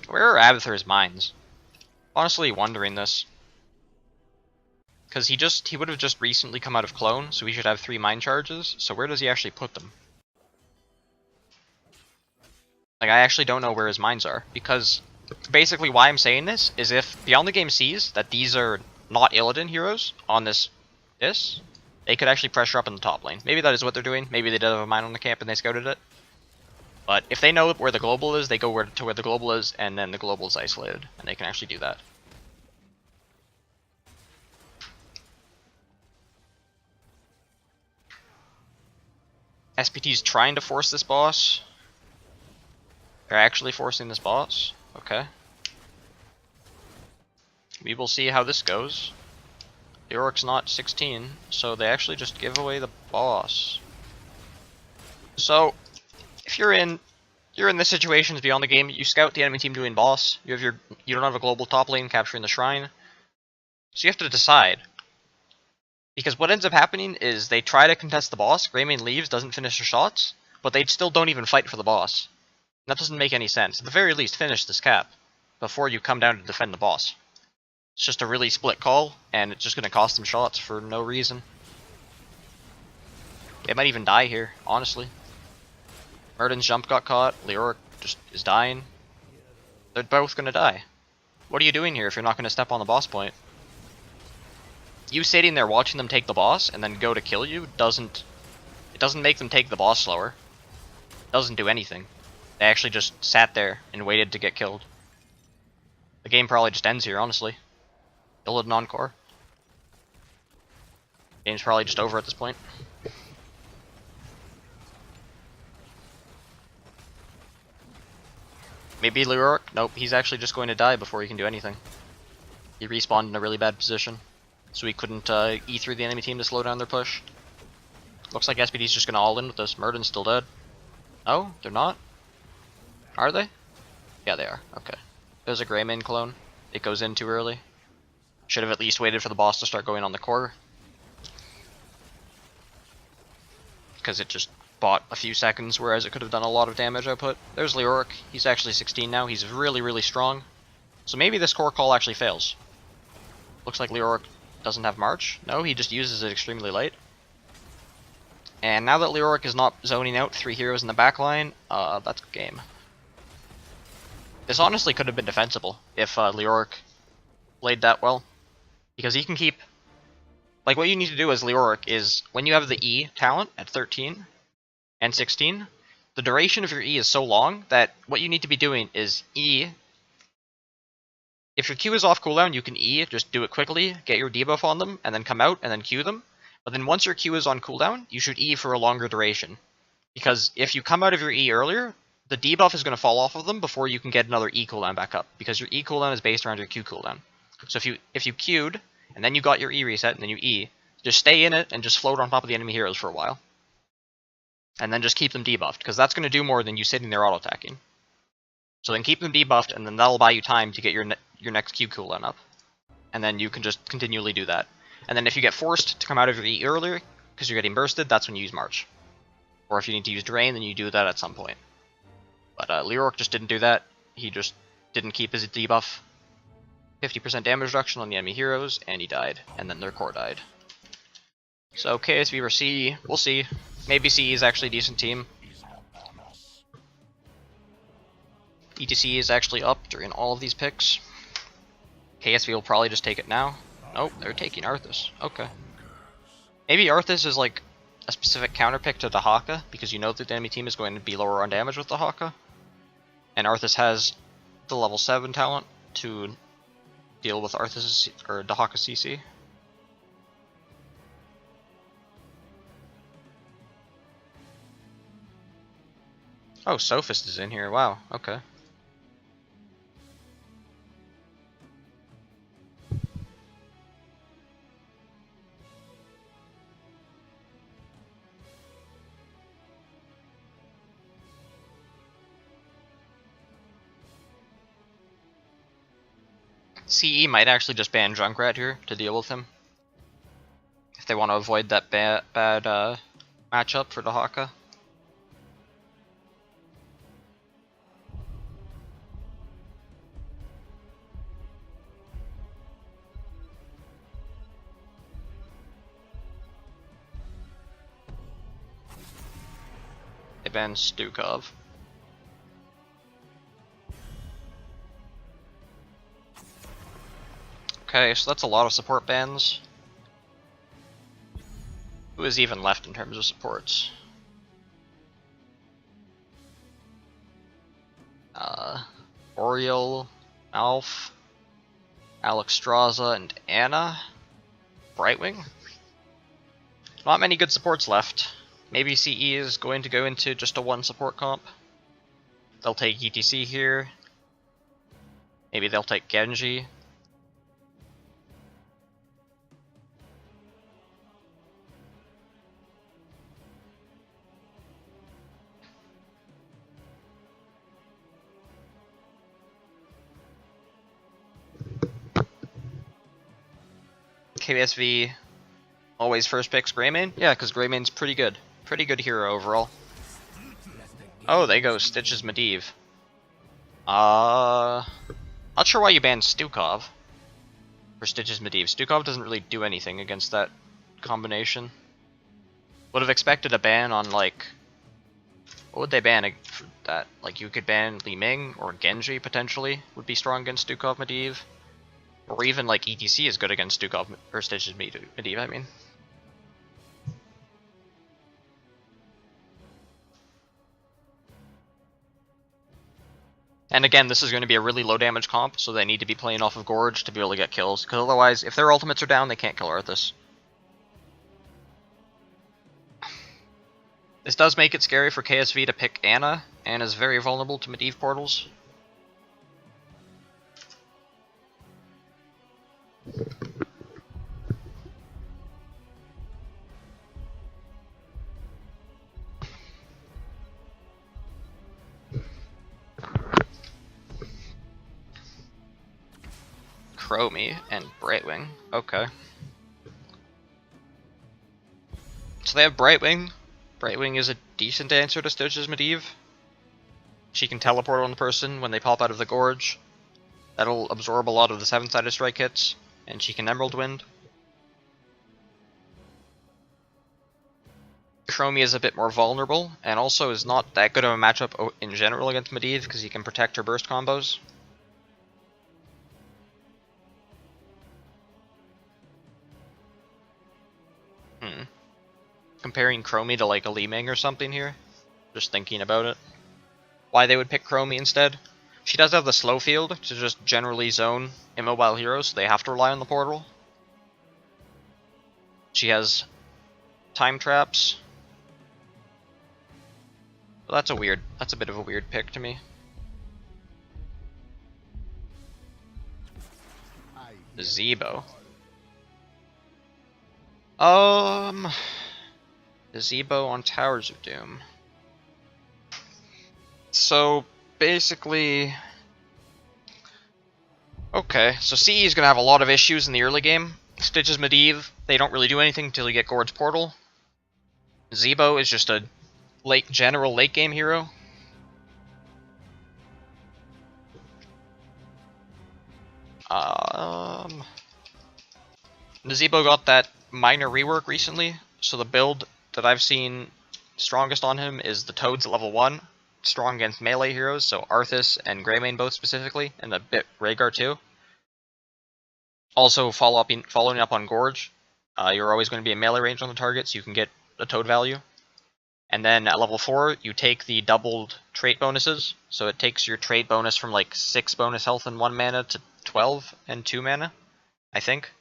Where are Abathur's mines? Honestly wondering this. Because he would have just recently come out of clone, so he should have 3 mine charges, so where does he actually put them? Like, I actually don't know where his mines are, because basically why I'm saying this is if Beyond the Game sees that these are not Illidan heroes on this, they could actually pressure up in the top lane. Maybe that is what they're doing, maybe they did have a mine on the camp and they scouted it. But if they know where the global is, they go to where the global is, and then the global is isolated, and they can actually do that. SPT's trying to force this boss. They're actually forcing this boss. Okay. We will see how this goes. The Orc's not 16, so they actually just give away the boss. So, if you're in this situation Beyond the Game, you scout the enemy team doing boss, you don't have a global top lane capturing the shrine. So you have to decide. Because what ends up happening is they try to contest the boss, Greymane leaves, doesn't finish her shots, but they still don't even fight for the boss. That doesn't make any sense. At the very least, finish this cap before you come down to defend the boss. It's just a really split call, and it's just going to cost them shots for no reason. They might even die here, honestly. Muradin's jump got caught, Leoric just is dying. They're both going to die. What are you doing here if you're not going to step on the boss point? You sitting there watching them take the boss and then go to kill you doesn't make them take the boss slower. It doesn't do anything. They actually just sat there and waited to get killed. The game probably just ends here, honestly. Illidan Encore. Game's probably just over at this point. Maybe Leoric? Nope, he's actually just going to die before he can do anything. He respawned in a really bad position, so he couldn't E through the enemy team to slow down their push. Looks like SPD's just going to all in with this. Muradin's still dead. Oh, they're not? Are they? Yeah, they are. Okay. There's a Greymane clone. It goes in too early. Should have at least waited for the boss to start going on the core. Because it just bought a few seconds, whereas it could have done a lot of damage output. There's Leoric. He's actually 16 now. He's really, really strong. So maybe this core call actually fails. Looks like Leoric doesn't have March. No, he just uses it extremely late. And now that Leoric is not zoning out 3 heroes in the backline, that's game. This honestly could have been defensible if Leoric played that well. Because he can keep... Like, what you need to do as Leoric is, when you have the E talent at 13 and 16, the duration of your E is so long that what you need to be doing is E. If your Q is off cooldown, you can E, just do it quickly, get your debuff on them, and then come out, and then Q them. But then once your Q is on cooldown, you should E for a longer duration. Because if you come out of your E earlier, the debuff is going to fall off of them before you can get another E cooldown back up. Because your E cooldown is based around your Q cooldown. So if you Q'd, and then you got your E reset, and then you E, just stay in it and just float on top of the enemy heroes for a while. And then just keep them debuffed, because that's going to do more than you sitting there auto-attacking. So then keep them debuffed, and then that'll buy you time to get your next Q cooldown up. And then you can just continually do that. And then if you get forced to come out of your E earlier, because you're getting bursted, that's when you use March. Or if you need to use Drain, then you do that at some point. But Leoric just didn't do that. He just didn't keep his debuff. 50% damage reduction on the enemy heroes, and he died. And then their core died. So KSV or C, we'll see. Maybe C is actually a decent team. ETC is actually up during all of these picks. KSV will probably just take it now. Nope, they're taking Arthas. Okay. Maybe Arthas is like a specific counter pick to Dahaka, because you know that the enemy team is going to be lower on damage with Dahaka. And Arthas has the level 7 talent to deal with Arthas or Dahaka CC. Oh, Sophist is in here. Wow. Okay. CE might actually just ban Junkrat here to deal with him, if they want to avoid that bad matchup for the Haka. They ban Stukov. Okay, so that's a lot of support bans. Who is even left in terms of supports? Oriel, Alf, Alexstrasza, and Anna. Brightwing? Not many good supports left. Maybe CE is going to go into just a one support comp. They'll take ETC here. Maybe they'll take Genji. KSV always first picks Greymane? Yeah, because Greymane's pretty good. Pretty good hero overall. Oh, they go Stitches Medivh. Not sure why you banned Stukov for Stitches Medivh. Stukov doesn't really do anything against that combination. Would have expected a ban on, like... What would they ban for that? Like, you could ban Li Ming or Genji, potentially, would be strong against Stukov Medivh. Or even, like, ETC is good against Stukov, or Stitches Medivh, I mean. And again, this is going to be a really low damage comp, so they need to be playing off of Gorge to be able to get kills, because otherwise, if their ultimates are down, they can't kill Arthas. This does make it scary for KSV to pick Anna. Anna's very vulnerable to Medivh portals. Chromie and Brightwing. Okay. So they have Brightwing. Brightwing is a decent answer to Stitches Medivh. She can teleport on the person when they pop out of the Gorge. That'll absorb a lot of the 7-sided strike hits. And she can Emerald Wind. Chromie is a bit more vulnerable, and also is not that good of a matchup in general against Medivh, because he can protect her burst combos. Comparing Chromie to like a Li Ming or something here. Just thinking about it. Why they would pick Chromie instead. She does have the slow field to just generally zone immobile heroes, so they have to rely on the portal. She has time traps. Well, that's a bit of a weird pick to me. The Zebo. The Zebo on Towers of Doom. So, basically... Okay, so CE is going to have a lot of issues in the early game. Stitches Medivh, they don't really do anything until you get Gorge Portal. Zebo is just a general late game hero. Zebo got that minor rework recently, so the build that I've seen strongest on him is the Toads at level 1, strong against melee heroes, so Arthas and Greymane both specifically, and a bit Rhaegar too. Also, following up on Gorge, you're always going to be in melee range on the target, so you can get a Toad value. And then at level 4, you take the doubled trait bonuses, so it takes your trait bonus from like 6 bonus health and 1 mana to 12 and 2 mana, I think.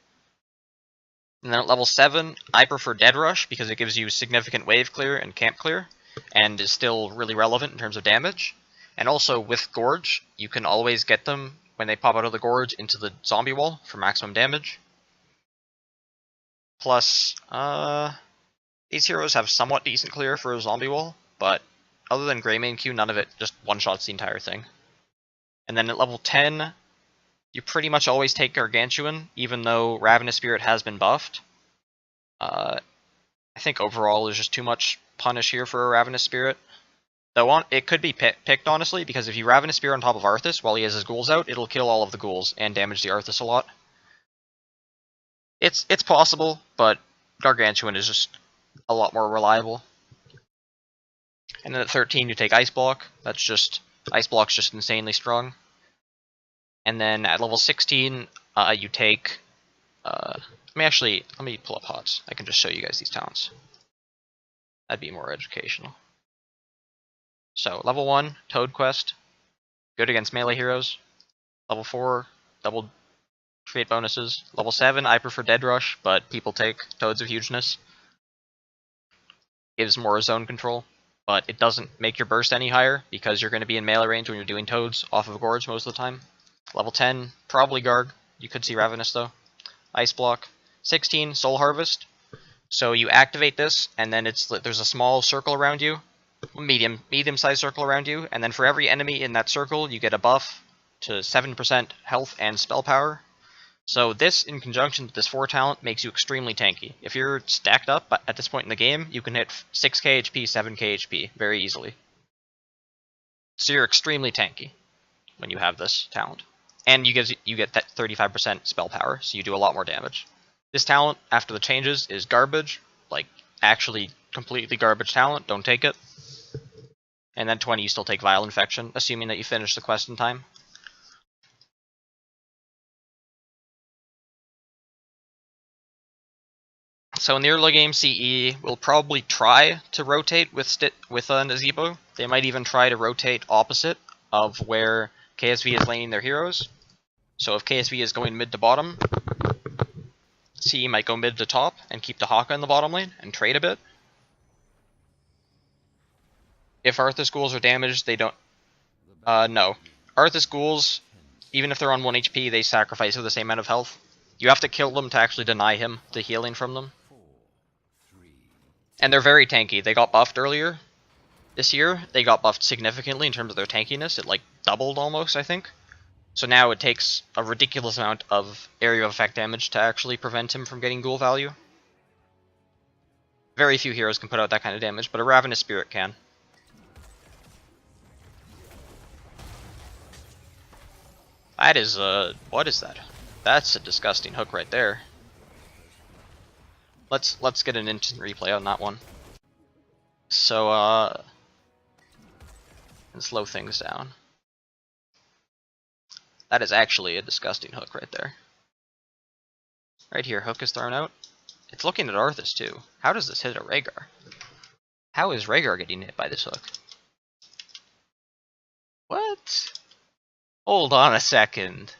And then at level 7, I prefer Dead Rush because it gives you significant wave clear and camp clear. and is still really relevant in terms of damage. And also with Gorge, you can always get them when they pop out of the Gorge into the zombie wall for maximum damage. Plus, these heroes have somewhat decent clear for a zombie wall, but other than Greymane Q, none of it just one-shots the entire thing. And then at level 10, you pretty much always take Gargantuan, even though Ravenous Spirit has been buffed. I think overall there's just too much punish here for a Ravenous Spirit. Though it could be picked, honestly, because if you Ravenous Spirit on top of Arthas while he has his ghouls out, it'll kill all of the ghouls and damage the Arthas a lot. It's possible, but Gargantuan is just a lot more reliable. And then at 13 you take Ice Block. Ice Block's just insanely strong. And then at level 16 you take let me pull up HOTS. I can just show you guys these talents. That'd be more educational. So level 1, Toad Quest, good against melee heroes. Level 4, double create bonuses. Level 7, I prefer Dead Rush, but people take Toads of Hugeness. Gives more zone control, but it doesn't make your burst any higher because you're going to be in melee range when you're doing Toads off of Gorge most of the time. Level 10, probably Garg. You could see Ravenous though. Ice Block. 16, Soul Harvest. So you activate this, and then there's a small circle around you, medium-sized circle around you, and then for every enemy in that circle, you get a buff to 7% health and spell power. So this, in conjunction with this 4 talent, makes you extremely tanky. If you're stacked up at this point in the game, you can hit 6k HP, 7k HP very easily. So you're extremely tanky when you have this talent. And you get that 35% spell power, so you do a lot more damage. This talent, after the changes, is garbage. Like, actually completely garbage talent, don't take it. And then 20, you still take Vile Infection, assuming that you finish the quest in time. So in the early game CE, we'll probably try to rotate with Nazeebo. They might even try to rotate opposite of where KSV is laning their heroes. So if KSV is going mid to bottom, CE might go mid to top and keep the Haka in the bottom lane and trade a bit. If Arthas ghouls are damaged, they don't... no. Arthas ghouls, even if they're on 1 HP, they sacrifice for the same amount of health. You have to kill them to actually deny him the healing from them. And they're very tanky. They got buffed earlier this year. They got buffed significantly in terms of their tankiness. It like doubled almost, I think. So now it takes a ridiculous amount of area of effect damage to actually prevent him from getting ghoul value. Very few heroes can put out that kind of damage, but a Ravenous Spirit can. That is what is that? That's a disgusting hook right there. Let's get an instant replay on that one. So and slow things down. That is actually a disgusting hook right there. Right here, hook is thrown out. It's looking at Arthas too. How does this hit a Rhaegar? How is Rhaegar getting hit by this hook? What? Hold on a second.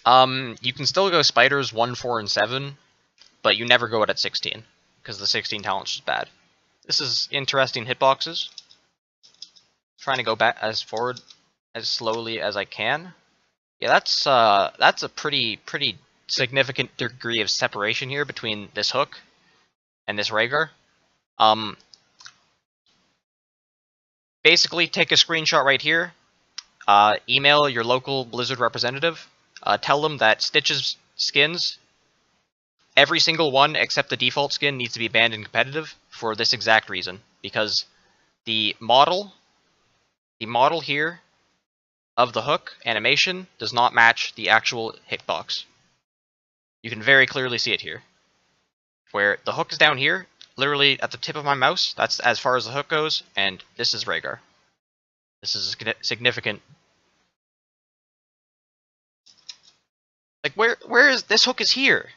You can still go spiders 1, 4, and 7, but you never go it at 16, because the 16 talent's just bad. This is interesting hitboxes. Trying to go back as forward as slowly as I can. Yeah, that's a pretty significant degree of separation here between this hook and this Rhaegar. Basically, take a screenshot right here. Email your local Blizzard representative. Tell them that Stitch's skins, every single one except the default skin, needs to be banned in competitive for this exact reason. Because the model here of the hook animation does not match the actual hitbox. You can very clearly see it here. Where the hook is down here, literally at the tip of my mouse, that's as far as the hook goes, and this is Rhaegar. This is significant. Like, where is... This hook is here.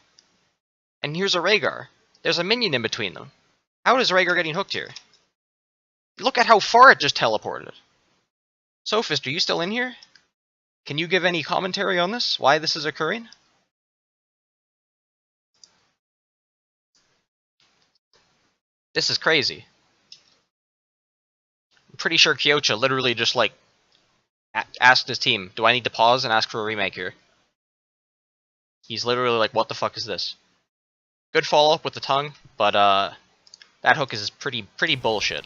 And here's a Rhaegar. There's a minion in between them. How is Rhaegar getting hooked here? Look at how far it just teleported. Sophist, are you still in here? Can you give any commentary on this? Why this is occurring? This is crazy. I'm pretty sure Kyocha literally just, like, asked his team, do I need to pause and ask for a remake here? He's literally like, what the fuck is this? Good follow-up with the tongue, but that hook is pretty bullshit.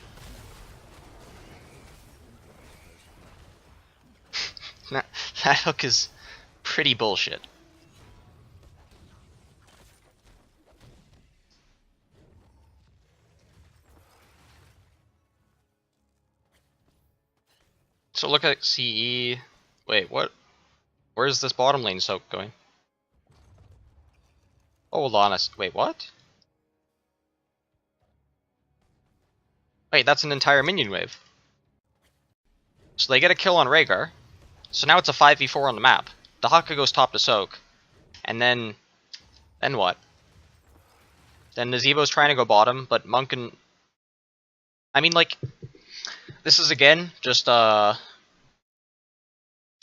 that hook is pretty bullshit. So look at CE. Wait, what? Where's this bottom lane soak going? Hold on wait, what? Wait, that's an entire minion wave. So they get a kill on Rhaegar. So now it's a 5v4 on the map. The Haka goes top to soak. And then what? Then Nazebo's trying to go bottom, but Monk and... I mean, like, this is again just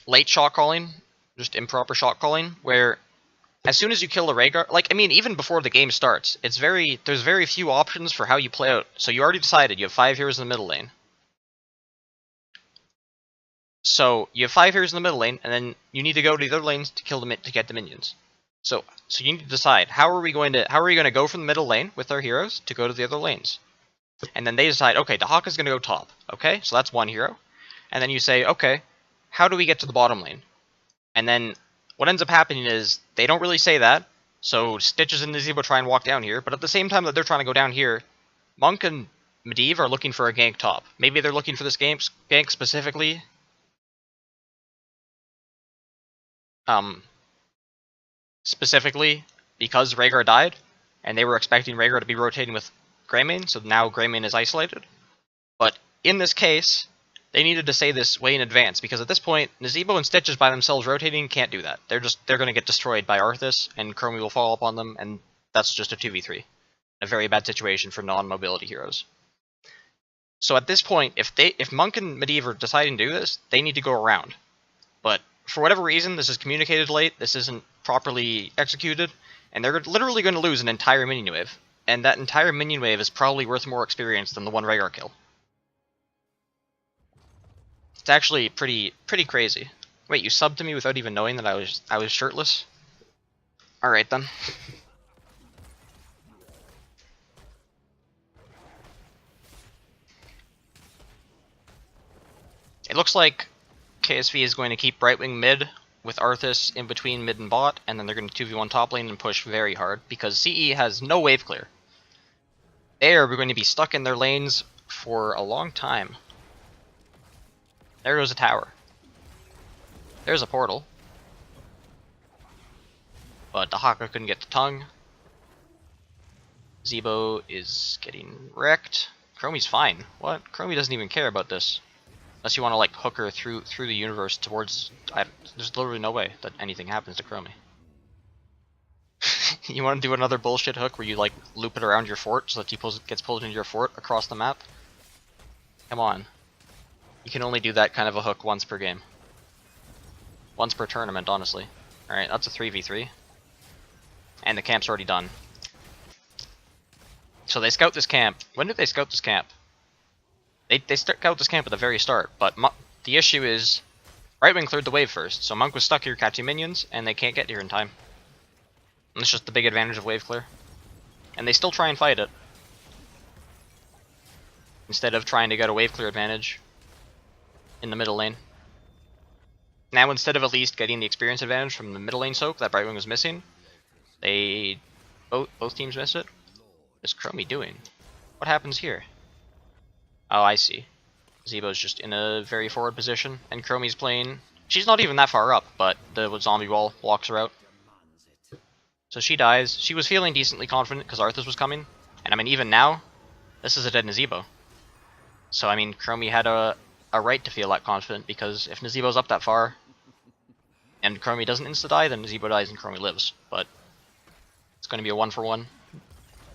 late shot calling, just improper shot calling, where as soon as you kill a Rhaegar, like, I mean, even before the game starts, there's very few options for how you play out. So you already decided you have 5 heroes in the middle lane. So you have 5 heroes in the middle lane, and then you need to go to the other lanes to kill to get the minions. So you need to decide how are we going to go from the middle lane with our heroes to go to the other lanes. And then they decide, okay, Dahaka's going to go top. Okay, so that's one hero. And then you say, okay, how do we get to the bottom lane? And then what ends up happening is they don't really say that. So Stitches and Nazebo try and walk down here, but at the same time that they're trying to go down here, Monk and Medivh are looking for a gank top. Maybe they're looking for this gank specifically. Specifically because Rhaegar died, and they were expecting Rhaegar to be rotating with Greymane, so now Greymane is isolated. But in this case, they needed to say this way in advance, because at this point, Nazebo and Stitches by themselves rotating can't do that. They're going to get destroyed by Arthas, and Chromie will follow up on them, and that's just a 2v3. A very bad situation for non-mobility heroes. So at this point, if Monk and Medivh are deciding to do this, they need to go around. But for whatever reason, this is communicated late, this isn't properly executed, and they're literally going to lose an entire minion wave. And that entire minion wave is probably worth more experience than the one Rhaegar kill. It's actually pretty crazy. Wait, you subbed to me without even knowing that I was shirtless? Alright then. It looks like KSV is going to keep Brightwing mid with Arthas in between mid and bot, and then they're going to 2v1 top lane and push very hard, because CE has no wave clear. They are going to be stuck in their lanes for a long time. There goes a tower. There's a portal. But Dahaka couldn't get the tongue. Zebo is getting wrecked. Chromie's fine. What? Chromie doesn't even care about this. Unless you want to like hook her through the universe towards... there's literally no way that anything happens to Chromie. You want to do another bullshit hook where you like loop it around your fort so that he gets pulled into your fort across the map? Come on. You can only do that kind of a hook once per game. Once per tournament, honestly. Alright, that's a 3v3. And the camp's already done. So they scout this camp. When did they scout this camp? They scout this camp at the very start, but the issue is Brightwing cleared the wave first, so Monk was stuck here catching minions, and they can't get here in time. And that's just the big advantage of wave clear. And they still try and fight it. Instead of trying to get a wave clear advantage in the middle lane. Now instead of at least getting the experience advantage from the middle lane soak that Brightwing was missing, they both teams miss it. What is Chromie doing? What happens here? Oh, I see. Zebo's just in a very forward position, and Chromie's playing... She's not even that far up, but the zombie wall blocks her out. So she dies. She was feeling decently confident because Arthas was coming, and I mean, even now, this is a dead Nazebo. So I mean, Chromie had a right to feel that confident, because if Nazebo's up that far, and Chromie doesn't insta-die, then Nazebo dies and Chromie lives. But it's going to be a 1-for-1.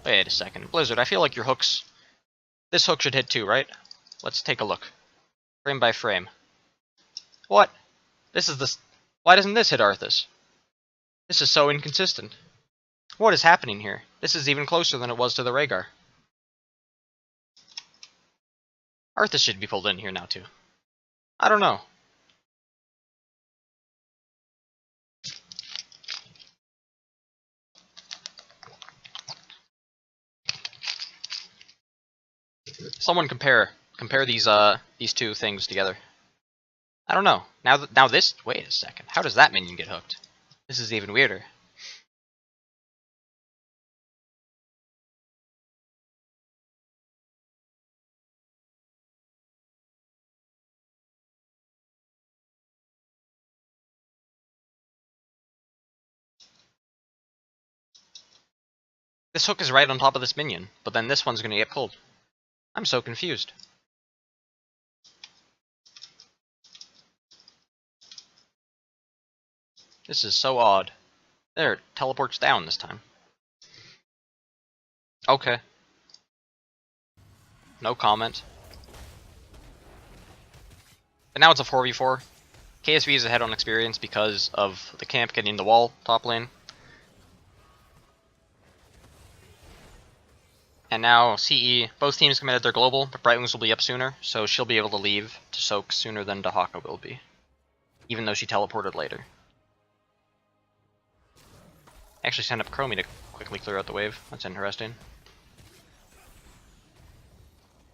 Wait a second. Blizzard, I feel like your hooks... This hook should hit too, right? Let's take a look. Frame by frame. What? This is the... Why doesn't this hit Arthas? This is so inconsistent. What is happening here? This is even closer than it was to the Rhaegar. Arthas should be pulled in here now too. I don't know. Someone compare these two things together. I don't know. Now this. Wait a second. How does that minion get hooked? This is even weirder. This hook is right on top of this minion, but then this one's gonna get pulled. I'm so confused. This is so odd. There, it teleports down this time. Okay. No comment. But now it's a 4v4. KSV is ahead on experience because of the camp getting the wall top lane. And now CE, both teams committed their global, but Brightwings will be up sooner, so she'll be able to leave to soak sooner than Dahaka will be. Even though she teleported later. Actually send up Chromie to quickly clear out the wave. That's interesting.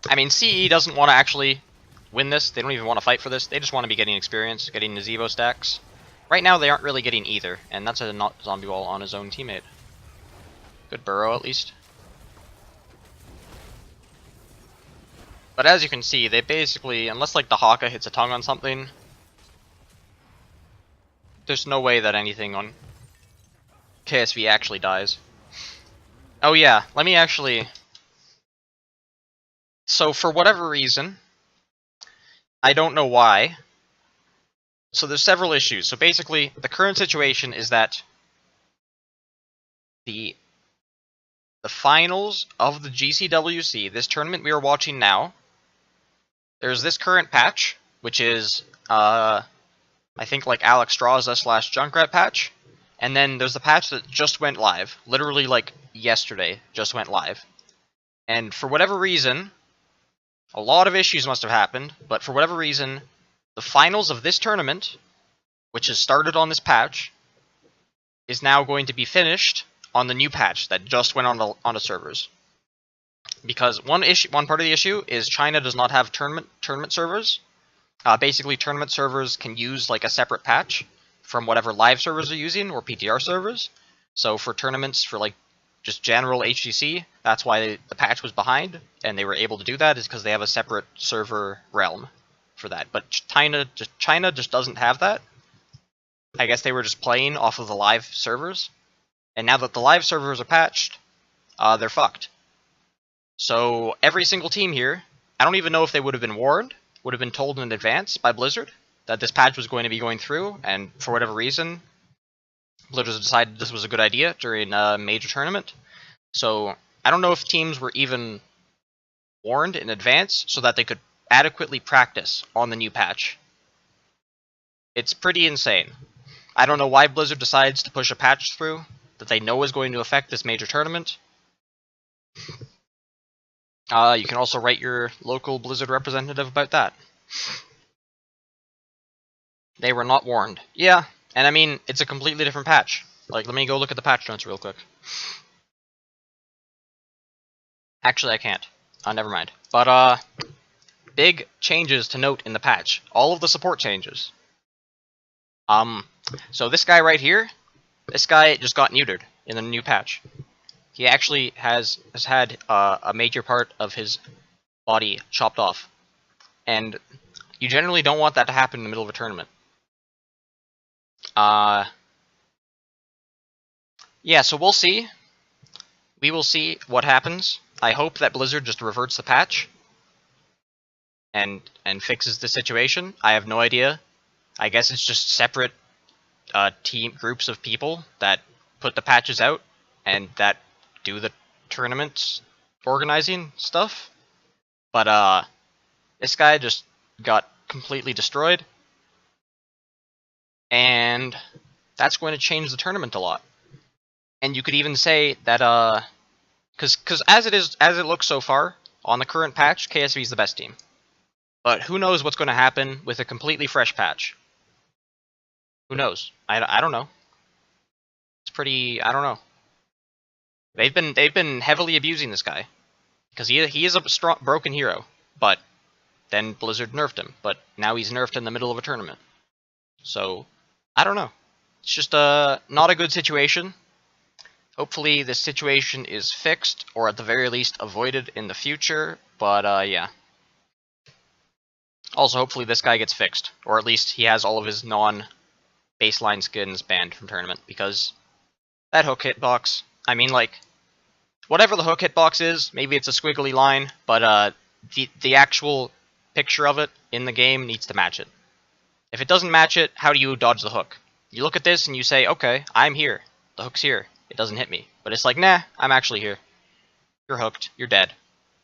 I mean, CE doesn't want to actually win this. They don't even want to fight for this. They just want to be getting experience, getting the Zevo stacks. Right now they aren't really getting either, and that's a not zombie wall on his own teammate. Good burrow at least. But as you can see, they basically, unless like the Haka hits a tongue on something, there's no way that anything on KSV actually dies. Oh yeah, let me actually... So for whatever reason, I don't know why, so there's several issues. So basically, the current situation is that the finals of the GCWC, this tournament we are watching now, there's this current patch, which is, I think like Alex Strawza / Junkrat patch, and then there's the patch that just went live, literally like yesterday, just went live. And for whatever reason, a lot of issues must have happened, but for whatever reason, the finals of this tournament, which has started on this patch, is now going to be finished on the new patch that just went onto servers. Because one part of the issue is China does not have tournament servers. Basically, tournament servers can use like a separate patch from whatever live servers are using or PTR servers. So for tournaments for like just general HGC, that's why the patch was behind, and they were able to do that is because they have a separate server realm for that. But China just doesn't have that. I guess they were just playing off of the live servers, and now that the live servers are patched, they're fucked. So every single team here, I don't even know if they would have been warned, would have been told in advance by Blizzard that this patch was going to be going through, and for whatever reason, Blizzard decided this was a good idea during a major tournament. So I don't know if teams were even warned in advance so that they could adequately practice on the new patch. It's pretty insane. I don't know why Blizzard decides to push a patch through that they know is going to affect this major tournament. You can also write your local Blizzard representative about that. They were not warned. Yeah, and I mean, it's a completely different patch. Like, let me go look at the patch notes real quick. Actually, I can't. Never mind. But, big changes to note in the patch. All of the support changes. So this guy right here, this guy just got neutered in the new patch. He actually has had a major part of his body chopped off. And you generally don't want that to happen in the middle of a tournament. Yeah, so we'll see. We will see what happens. I hope that Blizzard just reverts the patch and fixes the situation. I have no idea. I guess it's just separate team groups of people that put the patches out and that do the tournaments organizing stuff. But this guy just got completely destroyed, and that's going to change the tournament a lot. And you could even say that because as it looks so far on the current patch, KSV is the best team. But who knows what's going to happen with a completely fresh patch? Who knows? I don't know. It's pretty. I don't know. They've been heavily abusing this guy because he is a strong broken hero, but then Blizzard nerfed him. But now he's nerfed in the middle of a tournament. So I don't know. It's just not a good situation. Hopefully this situation is fixed, or at the very least avoided in the future. But yeah. Also, hopefully this guy gets fixed, or at least he has all of his non-baseline skins banned from tournament, because that hook hitbox, I mean, like, whatever the hook hitbox is, maybe it's a squiggly line, but the actual picture of it in the game needs to match it. If it doesn't match it, how do you dodge the hook? You look at this and you say, okay, I'm here. The hook's here. It doesn't hit me. But it's like, nah, I'm actually here. You're hooked. You're dead.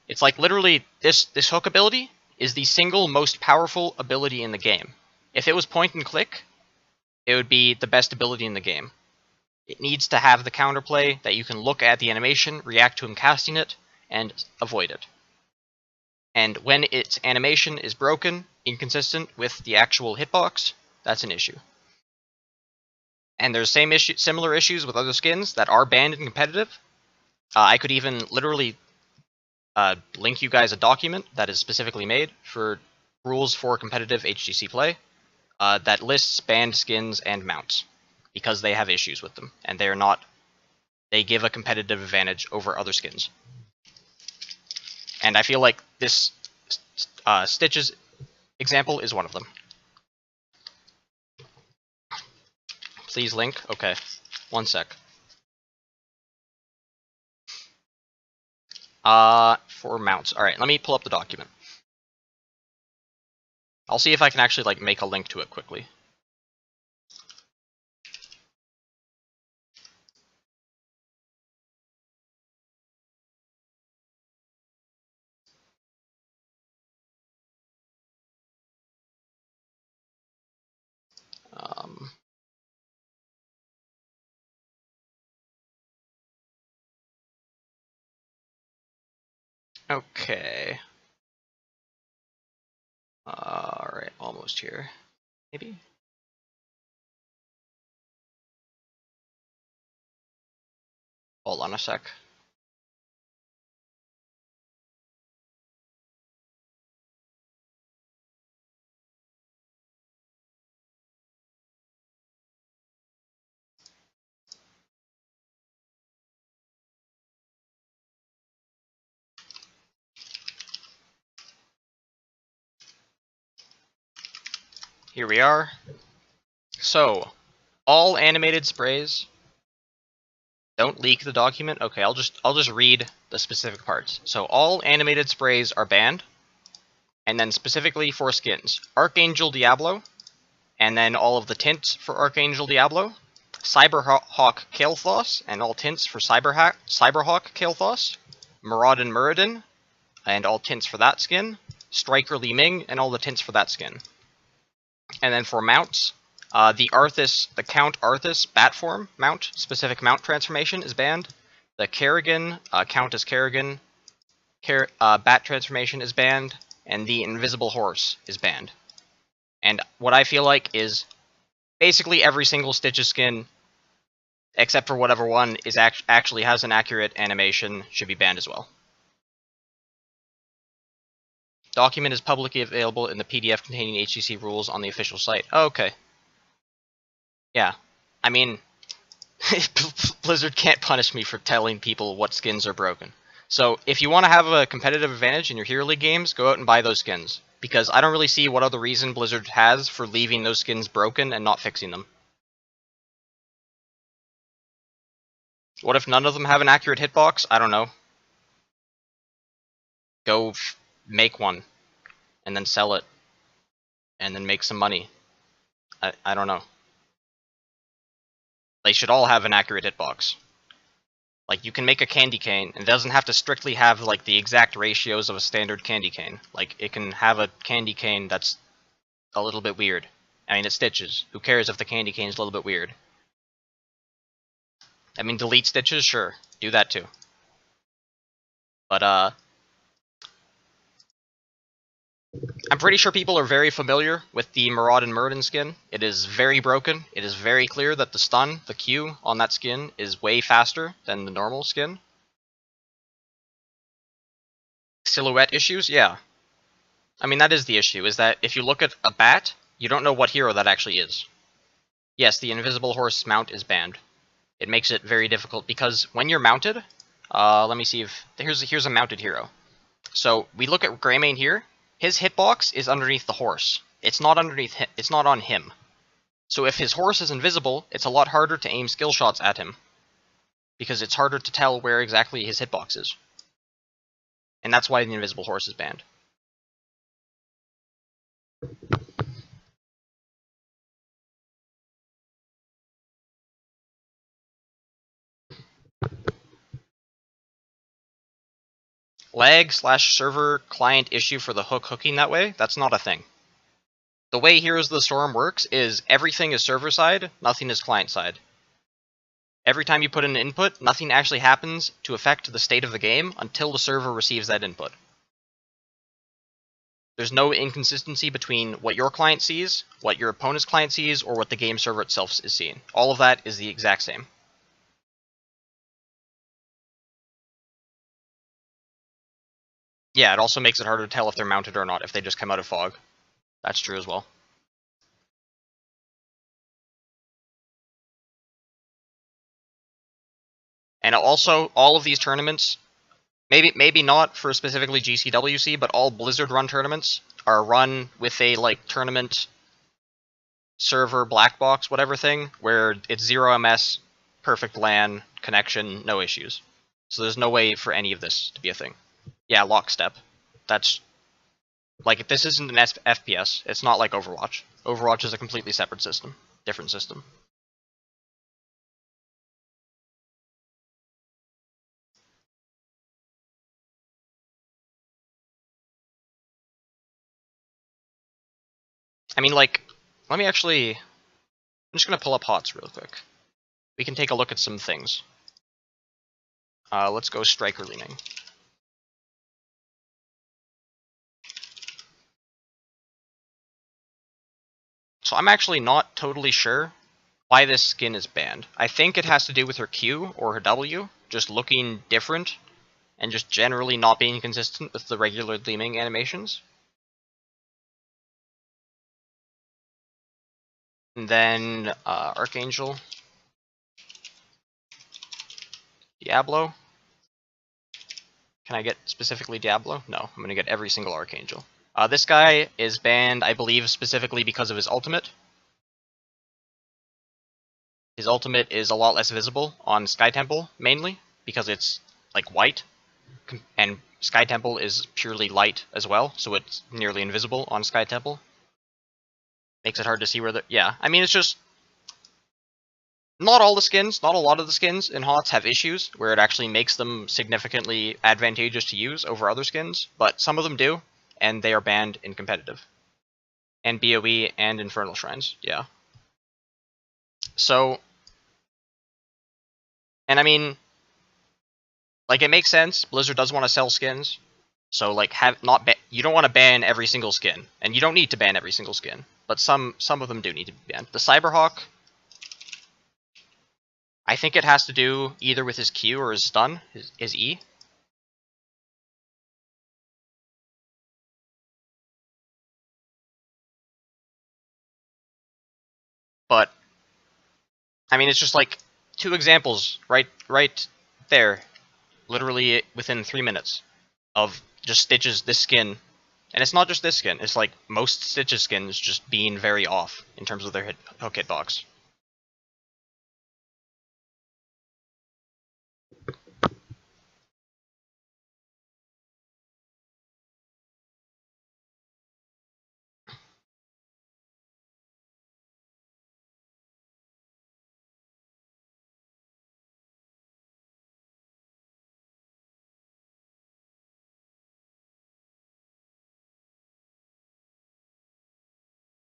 It's like literally this hook ability is the single most powerful ability in the game. If it was point and click, it would be the best ability in the game. It needs to have the counterplay that you can look at the animation, react to him casting it, and avoid it. And when its animation is broken, inconsistent with the actual hitbox, that's an issue. And there's similar issues with other skins that are banned in competitive. I could even literally link you guys a document that is specifically made for rules for competitive HGC play that lists banned skins and mounts because they have issues with them and they give a competitive advantage over other skins. And I feel like this Stitch's example is one of them. Please link. Okay, one sec. For mounts. Alright, let me pull up the document. I'll see if I can actually like make a link to it quickly. Okay. Alright, almost here. Maybe? Hold on a sec. Here we are. So, all animated sprays. Don't leak the document. Okay, I'll just read the specific parts. So all animated sprays are banned, and then specifically for skins, Archangel Diablo, and then all of the tints for Archangel Diablo, Cyberhawk Kael'thas, and all tints for Cyberhawk Kael'thas, Maraudin Muradin, and all tints for that skin, Striker Li Ming, and all the tints for that skin. And then for mounts, the Count Arthas bat form mount, specific mount transformation is banned. The Kerrigan, Countess Kerrigan bat transformation is banned, and the Invisible Horse is banned. And what I feel like is basically every single Stitches skin, except for whatever one is actually has an accurate animation, should be banned as well. Document is publicly available in the PDF containing HGC rules on the official site. Oh, okay. Yeah. I mean, Blizzard can't punish me for telling people what skins are broken. So, if you want to have a competitive advantage in your Hero League games, go out and buy those skins. Because I don't really see what other reason Blizzard has for leaving those skins broken and not fixing them. What if none of them have an accurate hitbox? I don't know. Go make one. And then sell it. And then make some money. I don't know. They should all have an accurate hitbox. Like, you can make a candy cane, and it doesn't have to strictly have, like, the exact ratios of a standard candy cane. Like, it can have a candy cane that's a little bit weird. I mean, it's Stitches. Who cares if the candy cane is a little bit weird? I mean, delete Stitches? Sure. Do that too. But, I'm pretty sure people are very familiar with the Maraud and Muradin skin. It is very broken. It is very clear that the stun, the Q on that skin, is way faster than the normal skin. Silhouette issues? Yeah. I mean, that is the issue, is that if you look at a bat, you don't know what hero that actually is. Yes, the invisible horse mount is banned. It makes it very difficult, because when you're mounted, let me see if... Here's a mounted hero. So, we look at Greymane here. His hitbox is underneath the horse. It's not underneath him. It's not on him. So if his horse is invisible, it's a lot harder to aim skill shots at him. Because it's harder to tell where exactly his hitbox is. And that's why the invisible horse is banned. Lag/server client issue for the hook hooking that way, that's not a thing. The way Heroes of the Storm works is everything is server side, nothing is client side. Every time you put in an input, nothing actually happens to affect the state of the game until the server receives that input. There's no inconsistency between what your client sees, what your opponent's client sees, or what the game server itself is seeing. All of that is the exact same. Yeah, it also makes it harder to tell if they're mounted or not if they just come out of fog. That's true as well. And also, all of these tournaments, maybe not for specifically GCWC, but all Blizzard run tournaments are run with a tournament server black box whatever thing where it's 0 MS, perfect LAN connection, no issues. So there's no way for any of this to be a thing. Yeah, lockstep. That's this isn't an FPS. It's not like Overwatch. Overwatch is a completely separate system, different system. I mean, let me actually... I'm just going to pull up HOTS real quick. We can take a look at some things. Let's go striker leaning. So I'm actually not totally sure why this skin is banned. I think it has to do with her Q or her W, just looking different, and just generally not being consistent with the regular gleaming animations. And then Archangel. Diablo. Can I get specifically Diablo? No, I'm going to get every single Archangel. This guy is banned, I believe, specifically because of his ultimate. His ultimate is a lot less visible on Sky Temple, mainly, because it's, white. And Sky Temple is purely light as well, so it's nearly invisible on Sky Temple. Makes it hard to see where the... Yeah, I mean, it's just... Not all the skins, not a lot of the skins in HOTS have issues where it actually makes them significantly advantageous to use over other skins, but some of them do, and they are banned in competitive. And BOE and Infernal Shrines, yeah. So... And I mean... it makes sense, Blizzard does want to sell skins, so, you don't want to ban every single skin, and you don't need to ban every single skin, but some of them do need to be banned. The Cyberhawk, I think it has to do either with his Q or his stun, his E. But, I mean, it's just two examples right there, literally within 3 minutes, of just Stitch's, this skin. And it's not just this skin, it's most Stitch's skins just being very off in terms of their hook hitbox.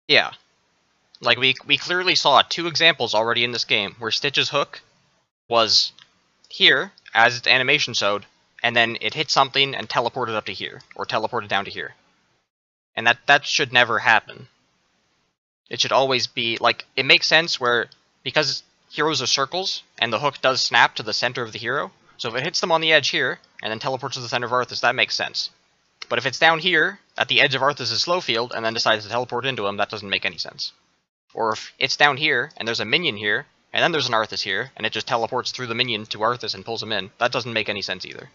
Yeah. We clearly saw 2 examples already in this game where Stitch's hook was here, as its animation showed, and then it hit something and teleported up to here, or teleported down to here. And that should never happen. It should always be, like, it makes sense where, because heroes are circles, and the hook does snap to the center of the hero, so if it hits them on the edge here, and then teleports to the center of Arthas, that makes sense. But if it's down here, at the edge of Arthas' slow field, and then decides to teleport into him, that doesn't make any sense. Or if it's down here, and there's a minion here, and then there's an Arthas here, and it just teleports through the minion to Arthas and pulls him in, that doesn't make any sense either.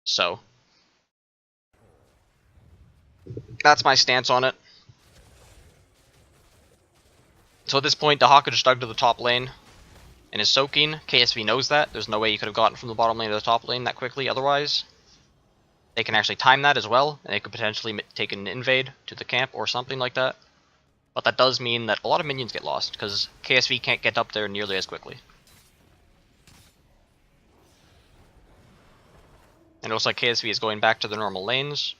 So, that's my stance on it. So at this point, Dahaka just dug to the top lane and is soaking. KSV knows that. There's no way you could have gotten from the bottom lane to the top lane that quickly otherwise. They can actually time that as well, and they could potentially take an invade to the camp or something like that. But that does mean that a lot of minions get lost, because KSV can't get up there nearly as quickly. And it looks like KSV is going back to the normal lanes.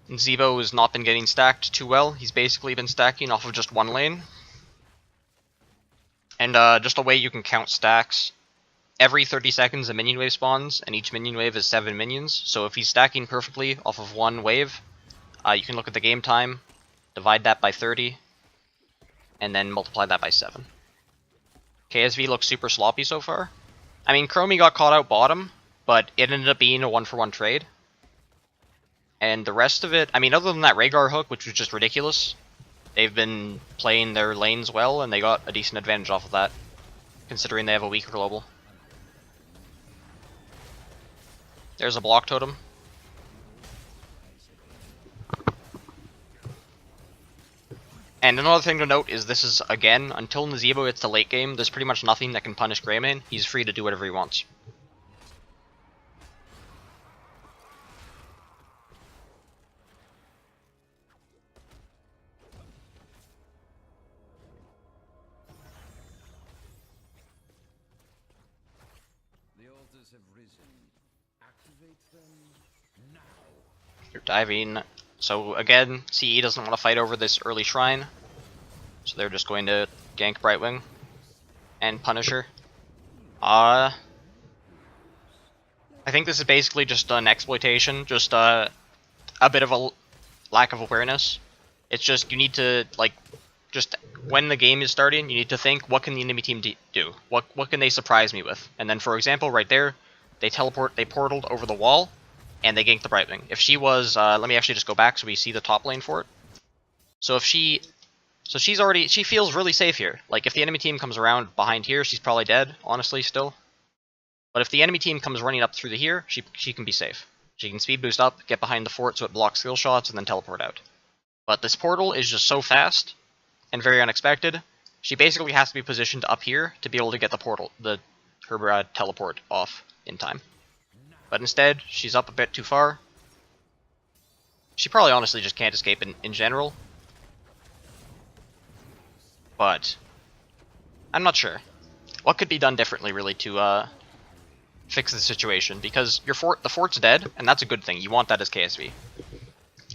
And Zebo has not been getting stacked too well. He's basically been stacking off of just one lane. And just a way you can count stacks. Every 30 seconds a minion wave spawns, and each minion wave is 7 minions. So if he's stacking perfectly off of one wave, you can look at the game time, divide that by 30, and then multiply that by 7. KSV looks super sloppy so far. I mean, Chromie got caught out bottom, but it ended up being a 1-for-1 trade. And the rest of it, I mean, other than that Rhaegar hook, which was just ridiculous, they've been playing their lanes well, and they got a decent advantage off of that, considering they have a weaker global. There's a block totem. And another thing to note is this is, again, until Nazeebo gets to late game, there's pretty much nothing that can punish Greymane. He's free to do whatever he wants. You're diving. So again, CE doesn't want to fight over this early shrine. So they're just going to gank Brightwing and Punisher. I think this is basically just an exploitation, just a bit of a lack of awareness. It's just you need to, like, just when the game is starting, you need to think, what can the enemy team do? What can they surprise me with? And then, for example, right there, they portaled over the wall, and they ganked the Brightwing. If she was, let me actually just go back so we see the top lane for it. So if she feels really safe here. Like, if the enemy team comes around behind here, she's probably dead, honestly, still. But if the enemy team comes running up through the here, she can be safe. She can speed boost up, get behind the fort so it blocks skill shots, and then teleport out. But this portal is just so fast and very unexpected. She basically has to be positioned up here to be able to get her teleport off in time. But instead, she's up a bit too far. She probably honestly just can't escape in general. But I'm not sure. What could be done differently, really, to fix the situation? Because the fort's dead, and that's a good thing. You want that as KSV.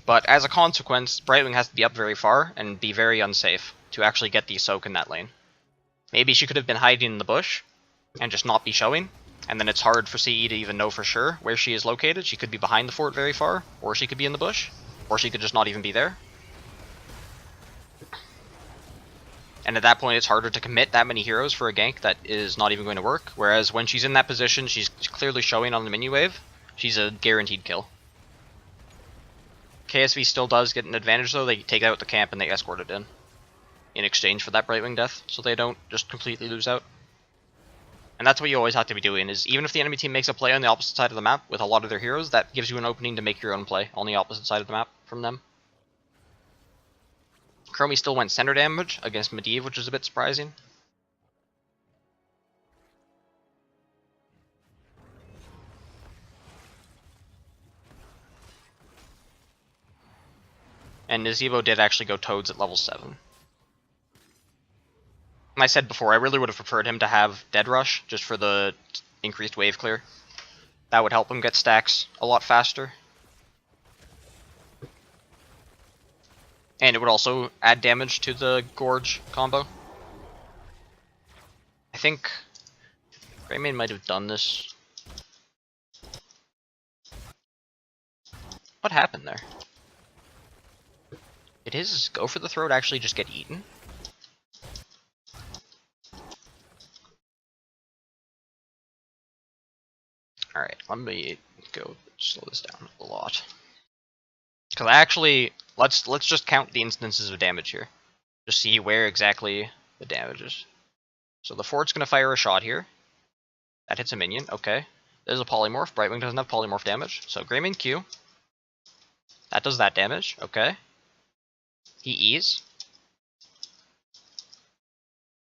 But as a consequence, Brightwing has to be up very far and be very unsafe to actually get the soak in that lane. Maybe she could have been hiding in the bush and just not be showing, and then it's hard for CE to even know for sure where she is located. She could be behind the fort very far, or she could be in the bush, or she could just not even be there. And at that point, it's harder to commit that many heroes for a gank that is not even going to work. Whereas when she's in that position, she's clearly showing on the mini wave. She's a guaranteed kill. KSV still does get an advantage though. They take out the camp and they escort it in exchange for that Brightwing death, so they don't just completely lose out. And that's what you always have to be doing, is even if the enemy team makes a play on the opposite side of the map with a lot of their heroes, that gives you an opening to make your own play on the opposite side of the map from them. Chromie still went center damage against Medivh, which is a bit surprising. And Nazeebo did actually go Toads at level 7. I said before, I really would have preferred him to have Dead Rush, just for the increased wave clear. That would help him get stacks a lot faster. And it would also add damage to the Gorge combo. I think Greymane might have done this. What happened there? Did his go for the throat actually just get eaten? Alright, let me go slow this down a lot. Because actually, let's just count the instances of damage here. Just see where exactly the damage is. So the fort's gonna fire a shot here. That hits a minion, okay. There's a polymorph. Brightwing doesn't have polymorph damage. So Greymane Q. That does that damage, okay. He E's.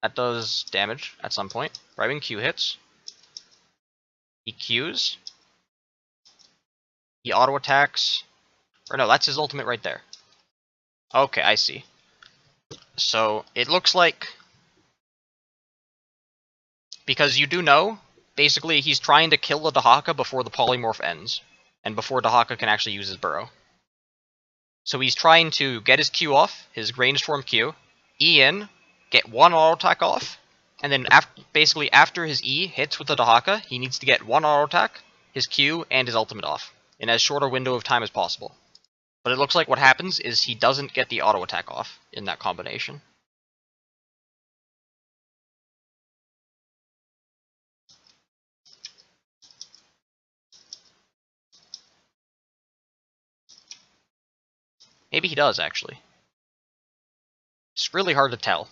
That does damage at some point. Brightwing Q hits. He Qs. He auto attacks. Or no, that's his ultimate right there. Okay, I see. So it looks like, because you do know, basically he's trying to kill the Dahaka before the polymorph ends, and before Dahaka can actually use his burrow. So he's trying to get his Q off, his ranged form Q, E in, get one auto attack off, and then basically after his E hits with the Dahaka, he needs to get one auto attack, his Q, and his ultimate off, in as short a window of time as possible. But it looks like what happens is he doesn't get the auto attack off in that combination. Maybe he does, actually. It's really hard to tell,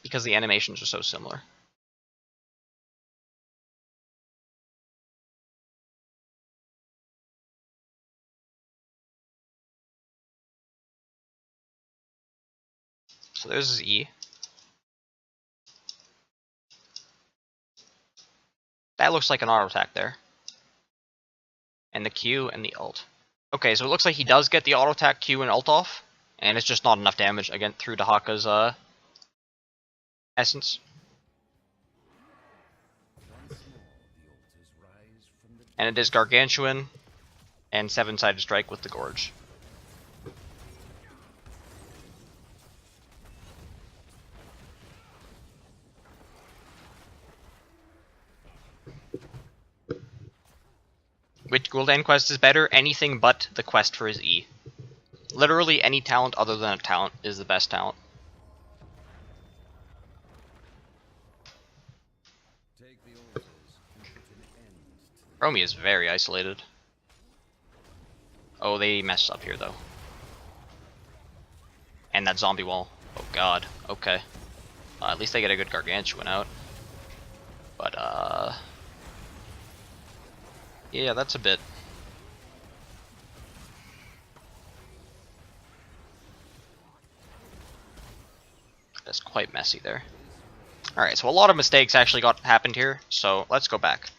because the animations are so similar. So there's his E. That looks like an auto attack there. And the Q and the ult. Okay, so it looks like he does get the auto attack Q and ult off, and it's just not enough damage again through Dahaka's essence. And it is Gargantuan and 7-sided strike with the Gorge. Which Gul'dan quest is better? Anything but the quest for his E. Literally any talent other than a talent is the best talent. Chromie is very isolated. Oh, they messed up here though. And that zombie wall. Oh god, okay. At least they get a good Gargantuan out. But yeah, that's a bit. That's quite messy there. Alright, so a lot of mistakes actually happened here, so let's go back.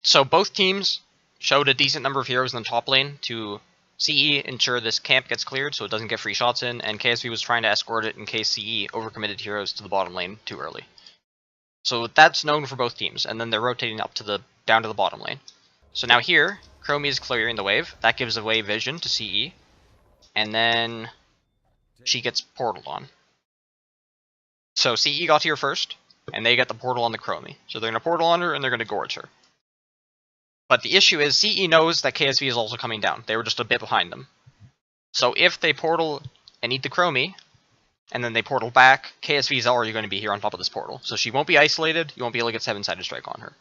So both teams showed a decent number of heroes in the top lane to CE ensure this camp gets cleared so it doesn't get free shots in, and KSV was trying to escort it in case CE overcommitted heroes to the bottom lane too early. So that's known for both teams, and then they're rotating up to down to the bottom lane. So now here, Chromie is clearing the wave. That gives away vision to CE, and then she gets portaled on. So CE got here first, and they get the portal on the Chromie. So they're going to portal on her, and they're going to gorge her. But the issue is, CE knows that KSV is also coming down. They were just a bit behind them. So if they portal and eat the Chromie, and then they portal back, KSV is already going to be here on top of this portal. So she won't be isolated, you won't be able to get 7-sided strike on her.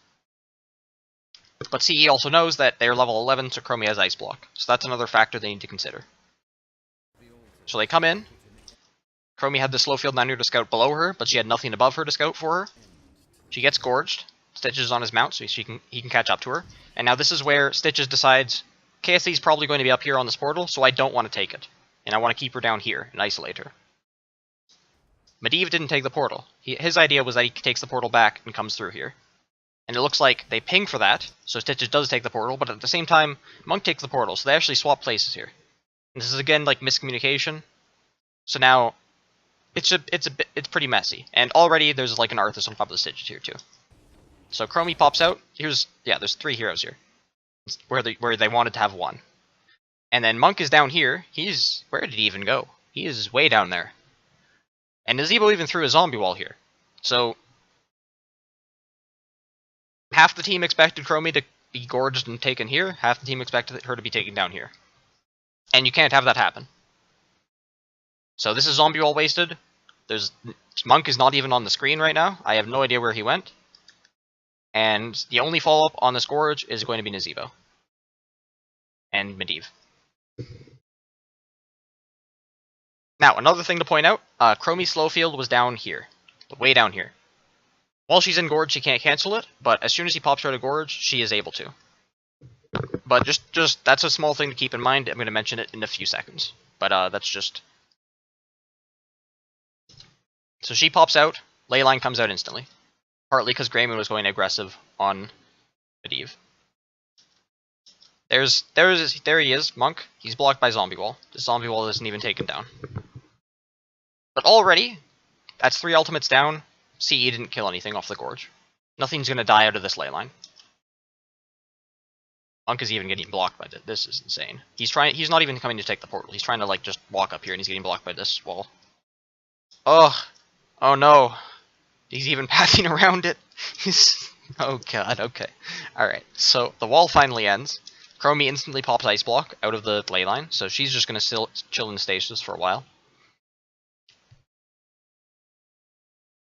But CE also knows that they're level 11, so Chromie has Ice Block. So that's another factor they need to consider. So they come in. Chromie had the slow field 9er to scout below her, but she had nothing above her to scout for her. She gets gorged. Stitches is on his mount, so he can catch up to her. And now this is where Stitches decides, KSV is probably going to be up here on this portal, so I don't want to take it. And I want to keep her down here and isolate her. Medivh didn't take the portal. His idea was that he takes the portal back and comes through here. And it looks like they ping for that, so Stitches does take the portal, but at the same time, Monk takes the portal, so they actually swap places here. And this is again like miscommunication. So now, it's pretty messy. And already there's like an Arthas on top of the Stitches here too. So Chromie pops out. There's 3 heroes here, where they wanted to have one. And then Monk is down here. Where did he even go? He is way down there. And Nazebo even threw a zombie wall here. So half the team expected Chromie to be gorged and taken here, half the team expected her to be taken down here. And you can't have that happen. So this is zombie wall wasted. Monk is not even on the screen right now. I have no idea where he went. And the only follow-up on this gorge is going to be Nazebo. And Medivh. Now, another thing to point out, Chromie's slow field was down here. Way down here. While she's in Gorge, she can't cancel it, but as soon as he pops her out of Gorge, she is able to. But just that's a small thing to keep in mind. I'm going to mention it in a few seconds. But that's just... So she pops out, Leyline comes out instantly. Partly because Greymon was going aggressive on Medivh. There he is, Monk. He's blocked by Zombie Wall. The Zombie Wall isn't even taken down. But already, that's 3 ultimates down. CE didn't kill anything off the Gorge. Nothing's going to die out of this Leyline. Monk is even getting blocked by this. This is insane. He's not even coming to take the portal. He's trying to like just walk up here and he's getting blocked by this wall. Oh no. He's even passing around it. Oh god, okay. Alright, so the wall finally ends. Chromie instantly pops Ice Block out of the Leyline, so she's just going to chill in stasis for a while.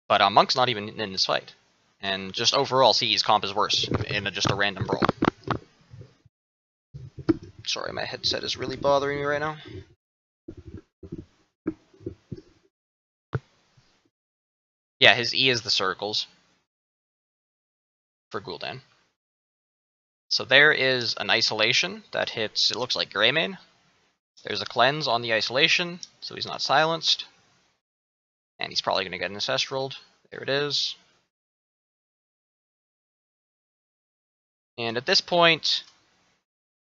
But Monk's not even in this fight. And just overall, CE's comp is worse in just a random brawl. Sorry, my headset is really bothering me right now. Yeah, his E is the circles for Gul'dan. So there is an isolation that hits, it looks like Greymane. There's a cleanse on the isolation, so he's not silenced. And he's probably going to get an Ancestraled. There it is. And at this point,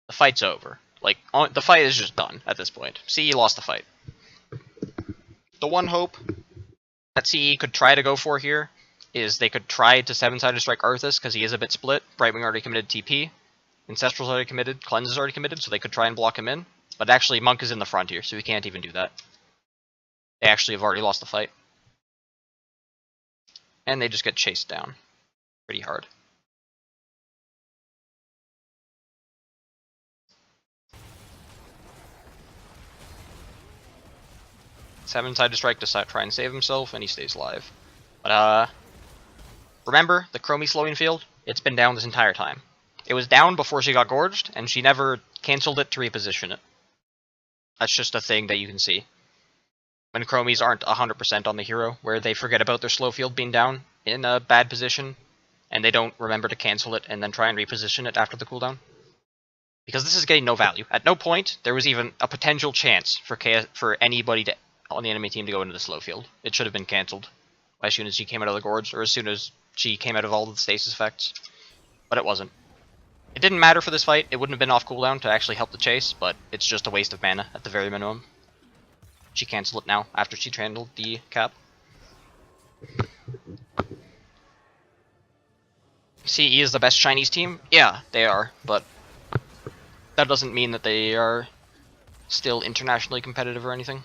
the fight's over. Like, the fight is just done at this point. CE lost the fight. The one hope that CE could try to go for here is they could try to 7-sided strike Arthas, because he is a bit split. Brightwing already committed TP. Ancestral's already committed. Cleanse is already committed, so they could try and block him in. But actually, Monk is in the front here, so he can't even do that. They actually have already lost the fight. And they just get chased down. Pretty hard. Seven-sided strike to try and save himself, and he stays alive. But, remember, the Chromie slowing field? It's been down this entire time. It was down before she got gorged, and she never cancelled it to reposition it. That's just a thing that you can see. When Chromies aren't 100% on the hero, where they forget about their slow field being down in a bad position, and they don't remember to cancel it and then try and reposition it after the cooldown. Because this is getting no value. At no point, there was even a potential chance for anybody on the enemy team to go into the slow field. It should have been cancelled as soon as she came out of the Gorge, or as soon as she came out of all of the stasis effects. But it wasn't. It didn't matter for this fight. It wouldn't have been off cooldown to actually help the chase, but it's just a waste of mana at the very minimum. She cancelled it now, after she handled the cap. CE is the best Chinese team? Yeah, they are, but that doesn't mean that they are still internationally competitive or anything.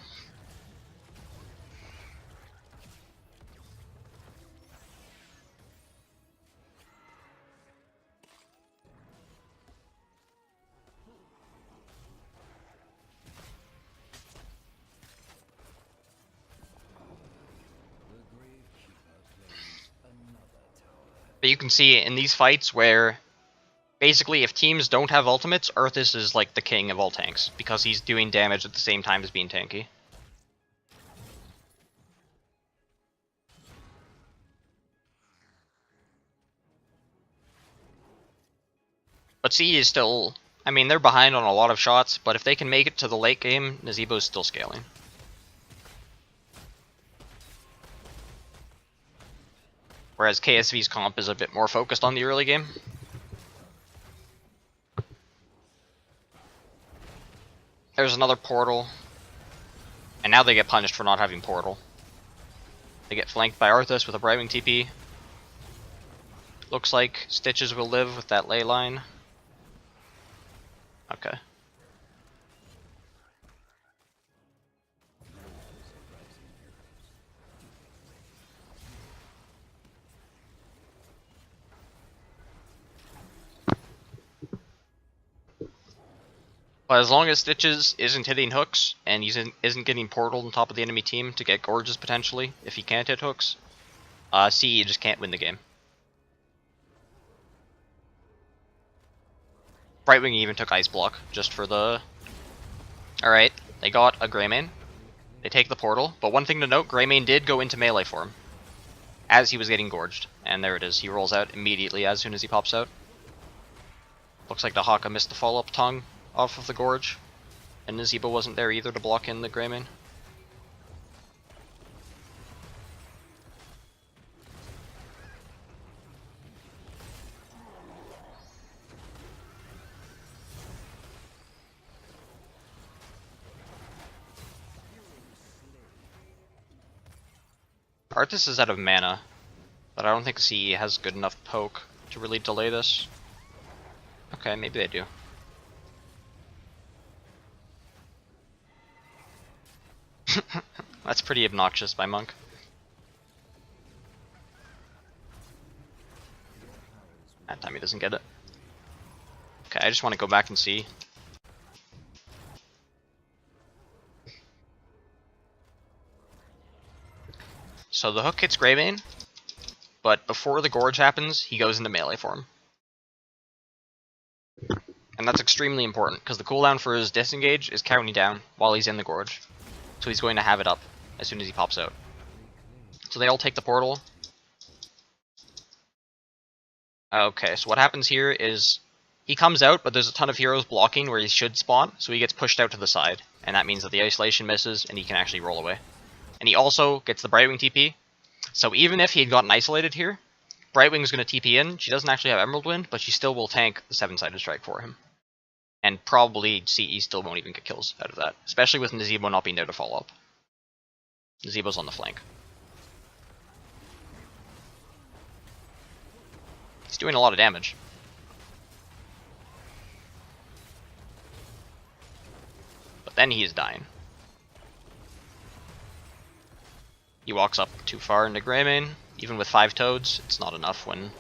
But you can see in these fights where basically if teams don't have ultimates, Arthas is like the king of all tanks, because he's doing damage at the same time as being tanky. But CE is still, I mean, they're behind on a lot of shots, but if they can make it to the late game, Nazebo's still scaling. Whereas KSV's comp is a bit more focused on the early game. There's another portal. And now they get punished for not having portal. They get flanked by Arthas with a Brightwing TP. Looks like Stitches will live with that ley line. Okay. But as long as Stitches isn't hitting hooks, and he isn't getting portaled on top of the enemy team to get gorges potentially, if he can't hit hooks, CE just can't win the game. Brightwing even took Ice Block, just for the... Alright, they got a Greymane. They take the portal, but one thing to note, Greymane did go into melee form as he was getting gorged. And there it is, he rolls out immediately as soon as he pops out. Looks like the Haka missed the follow-up tongue off of the gorge, and Nazeebo wasn't there either to block in the Greymane. Arthas is out of mana, but I don't think CE has good enough poke to really delay this. Okay, maybe they do. That's pretty obnoxious by Monk. That time he doesn't get it. Okay, I just want to go back and see. So the hook hits Greymane, but before the gorge happens, he goes into melee form. And that's extremely important, because the cooldown for his disengage is counting down while he's in the gorge. So he's going to have it up as soon as he pops out. So they all take the portal. Okay, so what happens here is he comes out, but there's a ton of heroes blocking where he should spawn, so he gets pushed out to the side. And that means that the isolation misses, and he can actually roll away. And he also gets the Brightwing TP. So even if he had gotten isolated here, Brightwing's going to TP in. She doesn't actually have Emerald Wind, but she still will tank the 7-sided strike for him. And probably CE still won't even get kills out of that, especially with Nazeebo not being there to follow up. Nazeebo's on the flank. He's doing a lot of damage. But then he is dying. He walks up too far into Greymane. Even with 5 toads, it's not enough when...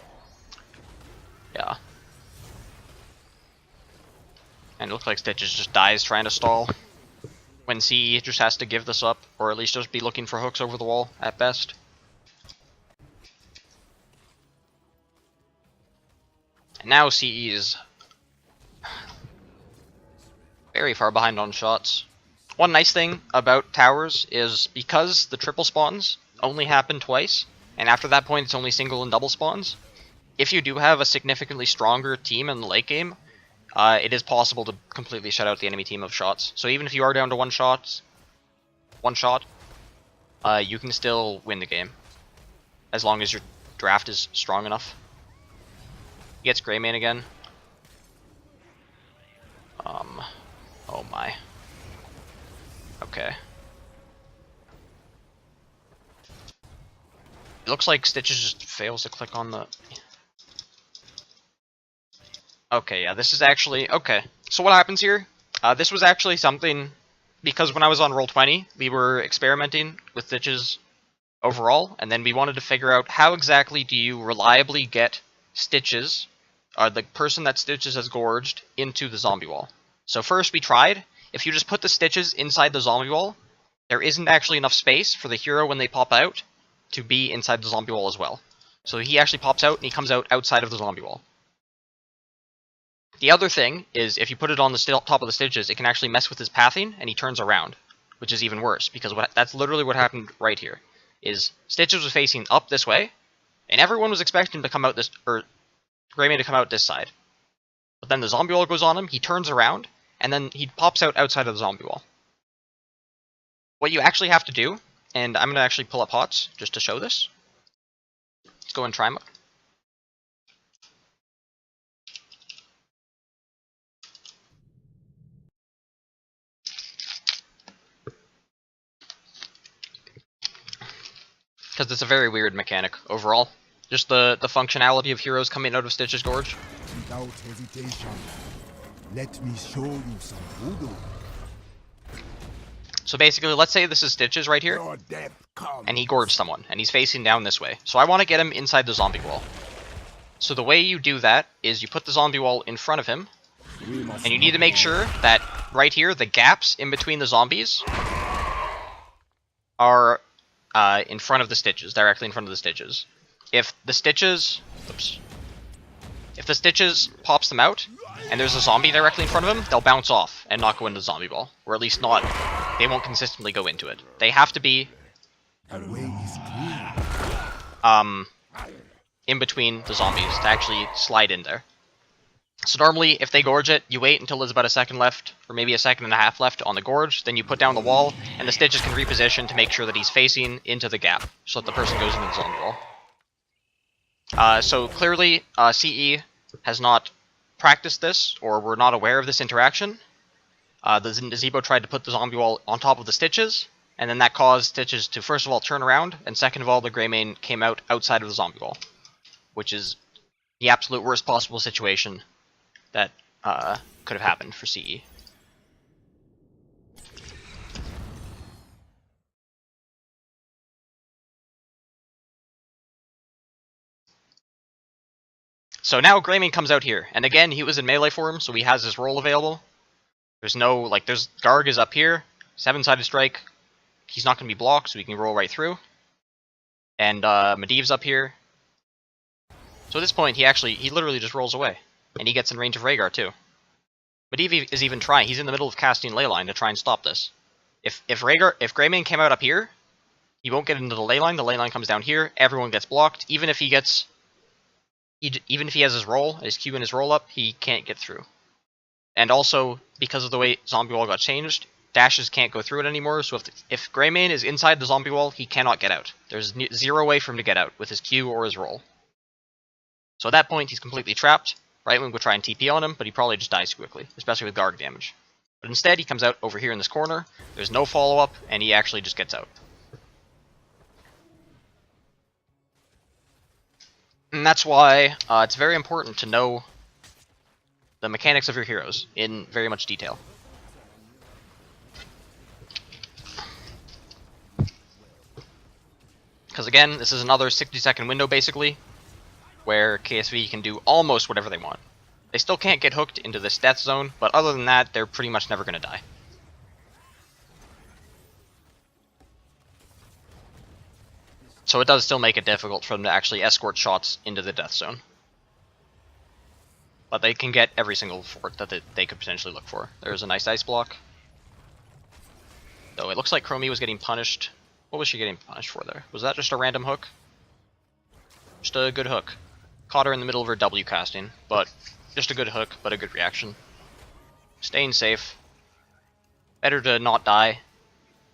Yeah. And it looks like Stitches just dies trying to stall. When CE just has to give this up, or at least just be looking for hooks over the wall, at best. And now CE is very far behind on shots. One nice thing about towers is because the triple spawns only happen twice, and after that point it's only single and double spawns, if you do have a significantly stronger team in the late game, it is possible to completely shut out the enemy team of shots. So even if you are down to one shot, you can still win the game, as long as your draft is strong enough. He gets Greymane again. Oh my. Okay. It looks like Stitches just fails to click on the... Okay, yeah, this is actually... Okay, so what happens here? This was actually something... Because when I was on Roll20, we were experimenting with Stitches overall, and then we wanted to figure out how exactly do you reliably get Stitches, the person that Stitches has gorged, into the zombie wall. So first we tried, if you just put the Stitches inside the zombie wall, there isn't actually enough space for the hero when they pop out to be inside the zombie wall as well. So he actually pops out and he comes out outside of the zombie wall. The other thing is if you put it on the top of the Stitches, it can actually mess with his pathing and he turns around, which is even worse because that's literally what happened right here. Is Stitches was facing up this way, and everyone was expecting to come out this, or Greymane to come out this side. But then the zombie wall goes on him, he turns around, and then he pops out outside of the zombie wall. What you actually have to do, and I'm going to actually pull up HOTS just to show this. Let's go in try mode. Because it's a very weird mechanic overall. Just the functionality of heroes coming out of Stitch's Gorge. Without hesitation, let me show you some voodoo. So basically, let's say this is Stitches right here, Your death comes. and he gorged someone, and he's facing down this way. So I want to get him inside the zombie wall. So the way you do that is you put the zombie wall in front of him, And you need to make sure that right here, the gaps in between the zombies are in front of the stitches, directly in front of the stitches. If the stitches pops them out, and there's a zombie directly in front of them, they'll bounce off and not go into the zombie ball. Or at least not, they won't consistently go into it. They have to be A way is clear. in between the zombies to actually slide in there. So normally, if they gorge it, you wait until there's about a second left, or maybe a second and a half left on the gorge, then you put down the wall, and the stitches can reposition to make sure that he's facing into the gap, so that the person goes into the zombie wall. So clearly, CE has not practiced this, or were not aware of this interaction. The Zebo tried to put the zombie wall on top of the stitches, and then that caused stitches to first of all turn around, and second of all, the Greymane came out outside of the zombie wall, which is the absolute worst possible situation that could have happened for CE. So now Greymane comes out here, and again, he was in melee form, so he has his roll available. There's no, like, there's Garg is up here, 7-sided strike, he's not going to be blocked, so he can roll right through. And Medivh's up here. So at this point, he literally just rolls away, and he gets in range of Rhaegar too. Medivh is even trying, he's in the middle of casting Leyline to try and stop this. If Greymane came out up here, he won't get into the Leyline comes down here, everyone gets blocked, even if he has his roll, his Q and his roll up, he can't get through. And also, because of the way zombie wall got changed, dashes can't go through it anymore, so if Greymane is inside the zombie wall, he cannot get out. There's zero way for him to get out with his Q or his roll. So at that point, he's completely trapped. Brightwing would try and TP on him, but he probably just dies quickly, especially with Garg damage. But instead, he comes out over here in this corner, there's no follow-up, and he actually just gets out. And that's why it's very important to know the mechanics of your heroes in very much detail. Because again, this is another 60-second window basically, where KSV can do almost whatever they want. They still can't get hooked into this death zone, but other than that, they're pretty much never going to die. So it does still make it difficult for them to actually escort shots into the death zone. But they can get every single fort that they could potentially look for. There's a nice ice block. Though it looks like Chromie was getting punished. What was she getting punished for there? Was that just a random hook? Just a good hook. Caught her in the middle of her W casting, but just a good hook, but a good reaction. Staying safe. Better to not die,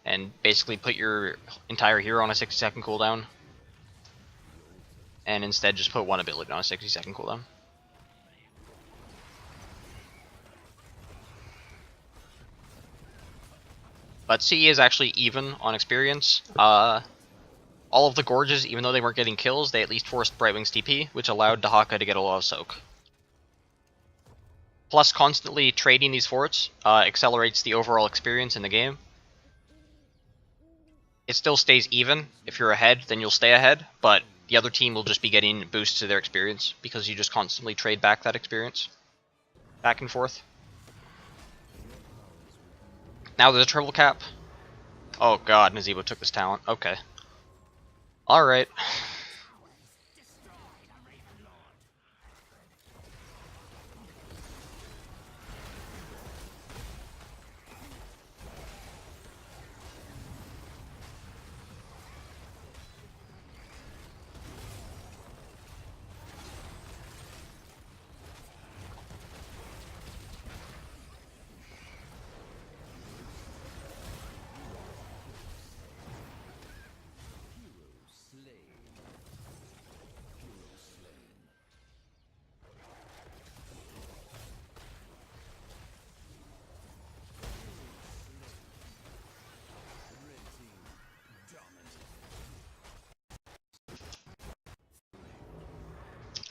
and basically put your entire hero on a 60-second cooldown. And instead just put one ability on a 60-second cooldown. But CE is actually even on experience. All of the Gorges, even though they weren't getting kills, they at least forced Brightwing's TP, which allowed Dahaka to get a lot of soak. Plus, constantly trading these forts accelerates the overall experience in the game. It still stays even. If you're ahead, then you'll stay ahead, but the other team will just be getting boosts to their experience, because you just constantly trade back that experience. Back and forth. Now there's a triple cap. Oh god, Nazebo took this talent. Okay. Alright.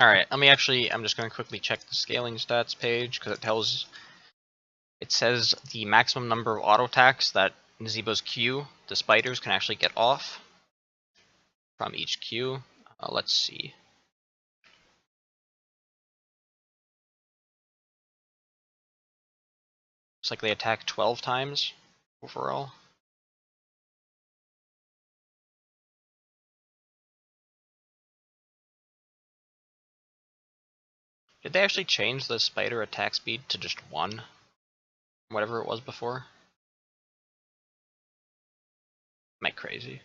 Alright, I'm just going to quickly check the scaling stats page, because it says the maximum number of auto attacks that Nazebo's Q, the spiders, can actually get off from each Q. Let's see. Looks like they attack 12 times overall. Did they actually change the spider attack speed to just 1? Whatever it was before? Am I crazy?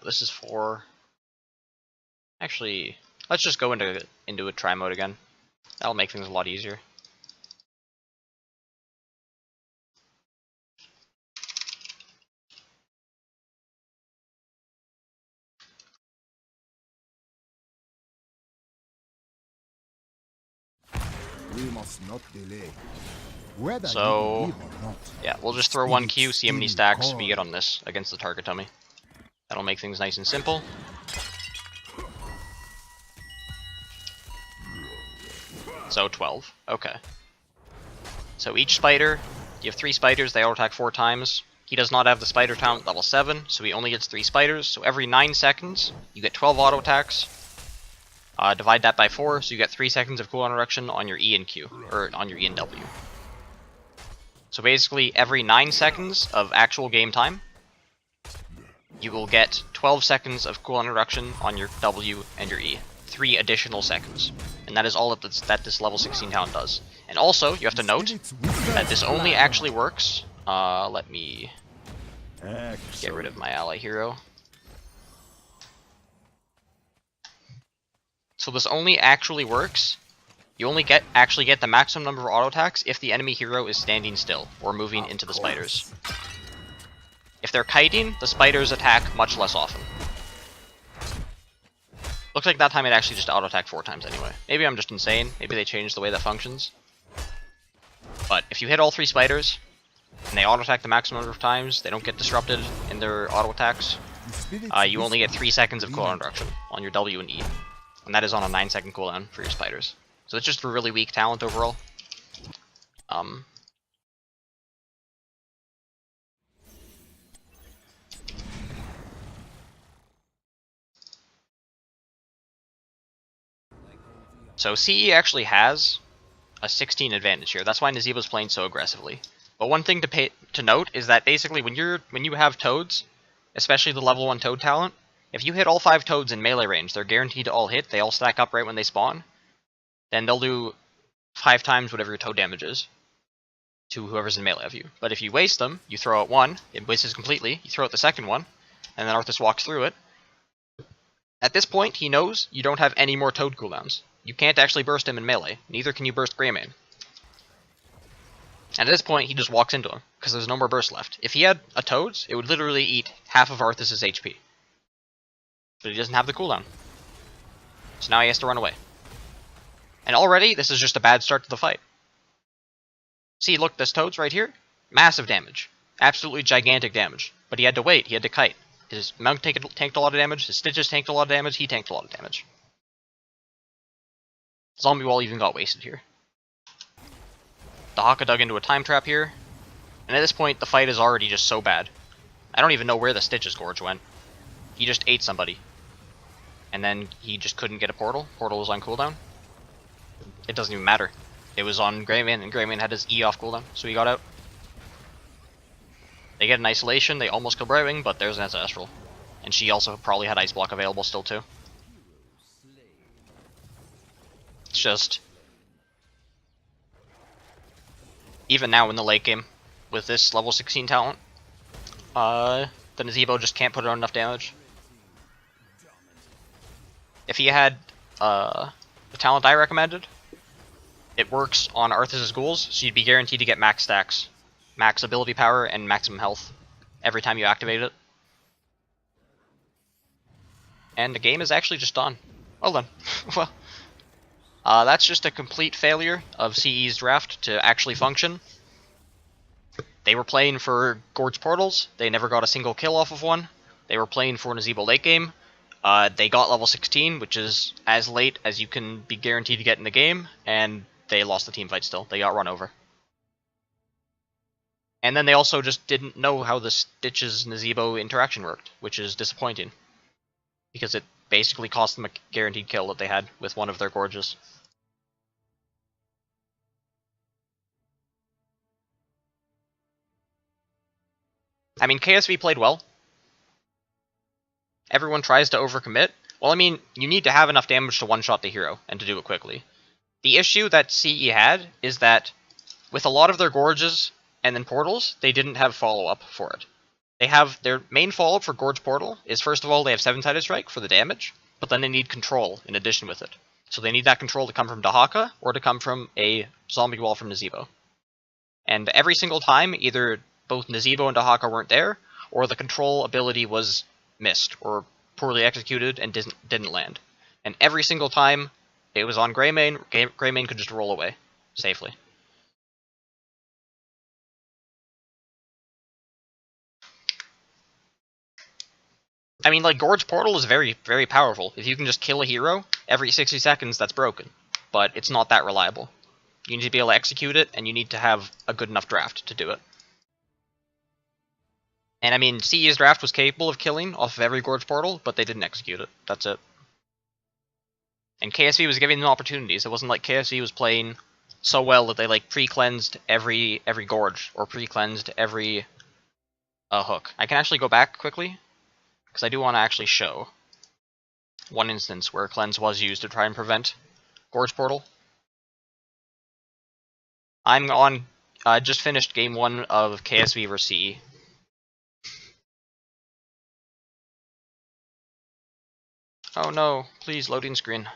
This is 4. Actually, let's just go into a try mode again. That'll make things a lot easier. We must not delay. Whether So, you believe or not, yeah, we'll just throw 1 Q, see how many stacks still we get on this against the target dummy. That'll make things nice and simple. So 12. Okay. So each spider, you have 3 spiders, they all attack 4 times. He does not have the spider talent level 7, so he only gets 3 spiders. So every 9 seconds, you get 12 auto attacks. Divide that by 4, so you get 3 seconds of cooldown reduction on your E and Q, or on your E and W. So basically, every 9 seconds of actual game time, you will get 12 seconds of cooldown reduction on your W and your E. 3 additional seconds. And that is all that this level 16 talent does. And also, you have to note that this only actually works. Let me get rid of my ally hero. So this only actually works. You only actually get the maximum number of auto attacks if the enemy hero is standing still or moving into the spiders. If they're kiting, the spiders attack much less often. Looks like that time it actually just auto attacked 4 times anyway. Maybe I'm just insane. Maybe they changed the way that functions. But if you hit all 3 spiders and they auto attack the maximum number of times, they don't get disrupted in their auto attacks. You only get 3 seconds of cooldown reduction on your W and E. And that is on a 9-second cooldown for your spiders. So it's just a really weak talent overall. So CE actually has a 16 advantage here. That's why Nazeebo's playing so aggressively. But one thing to note is that basically when you have toads, especially the level 1 toad talent, if you hit all 5 toads in melee range, they're guaranteed to all hit, they all stack up right when they spawn, then they'll do 5 times whatever your toad damage is to whoever's in melee of you. But if you waste them, you throw out 1, it wastes completely, you throw out the second one, and then Arthas walks through it. At this point, he knows you don't have any more toad cooldowns. You can't actually burst him in melee, neither can you burst Greymane. And at this point, he just walks into him, because there's no more burst left. If he had a Toads, it would literally eat half of Arthas' HP. But he doesn't have the cooldown. So now he has to run away. And already, this is just a bad start to the fight. See, look, this Toads right here? Massive damage. Absolutely gigantic damage. But he had to wait, he had to kite. His Monk tanked a lot of damage, his Stitches tanked a lot of damage, he tanked a lot of damage. Zombie Wall even got wasted here. The Haka dug into a time trap here, and at this point the fight is already just so bad. I don't even know where the Stitches Gorge went. He just ate somebody. And then he just couldn't get a portal. Portal was on cooldown. It doesn't even matter. It was on Greymane, and Greymane had his E off cooldown, so he got out. They get an isolation, they almost kill Brightwing, but there's an Ancestral. And she also probably had Ice Block available still too. It's just... even now in the late game, with this level 16 talent, the Nazeebo just can't put on enough damage. If he had the talent I recommended, it works on Arthas' ghouls, so you'd be guaranteed to get max stacks, max ability power, and maximum health every time you activate it. And the game is actually just done. Well then. Well, that's just a complete failure of CE's draft to actually function. They were playing for Gorge Portals, they never got a single kill off of one. They were playing for Nazeebo late game. They got level 16, which is as late as you can be guaranteed to get in the game, and they lost the team fight still. They got run over. And then they also just didn't know how the Stitches Nazeebo interaction worked, which is disappointing. Because it basically cost them a guaranteed kill that they had with one of their Gorges. I mean, KSV played well. Everyone tries to overcommit. Well, I mean, you need to have enough damage to one-shot the hero, and to do it quickly. The issue that CE had is that with a lot of their Gorges and then Portals, they didn't have follow-up for it. They have their main follow-up for Gorge Portal is, first of all, they have 7-sided strike for the damage, but then they need control in addition with it. So they need that control to come from Dahaka, or to come from a zombie wall from Nazeebo. And every single time, either both Nazeebo and Dahaka weren't there, or the control ability was missed, or poorly executed and didn't land. And every single time it was on Greymane, Greymane could just roll away safely. I mean, like, Gorge Portal is very, very powerful. If you can just kill a hero, every 60 seconds that's broken. But it's not that reliable. You need to be able to execute it, and you need to have a good enough draft to do it. And I mean, CE's draft was capable of killing off of every Gorge Portal, but they didn't execute it. That's it. And KSV was giving them opportunities. It wasn't like KSV was playing so well that they, like, pre-cleansed every Gorge, or pre-cleansed every hook. I can actually go back quickly, because I do want to actually show one instance where Cleanse was used to try and prevent Gorge Portal. I'm on, just finished game 1 of KSV vs CE. Oh no, please, loading screen.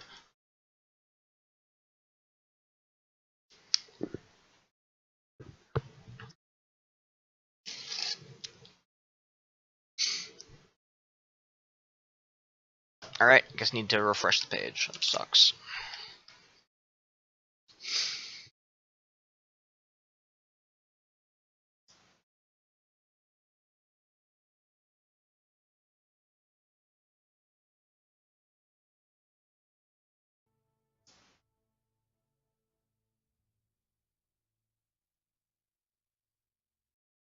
Alright, guess need to refresh the page. That sucks.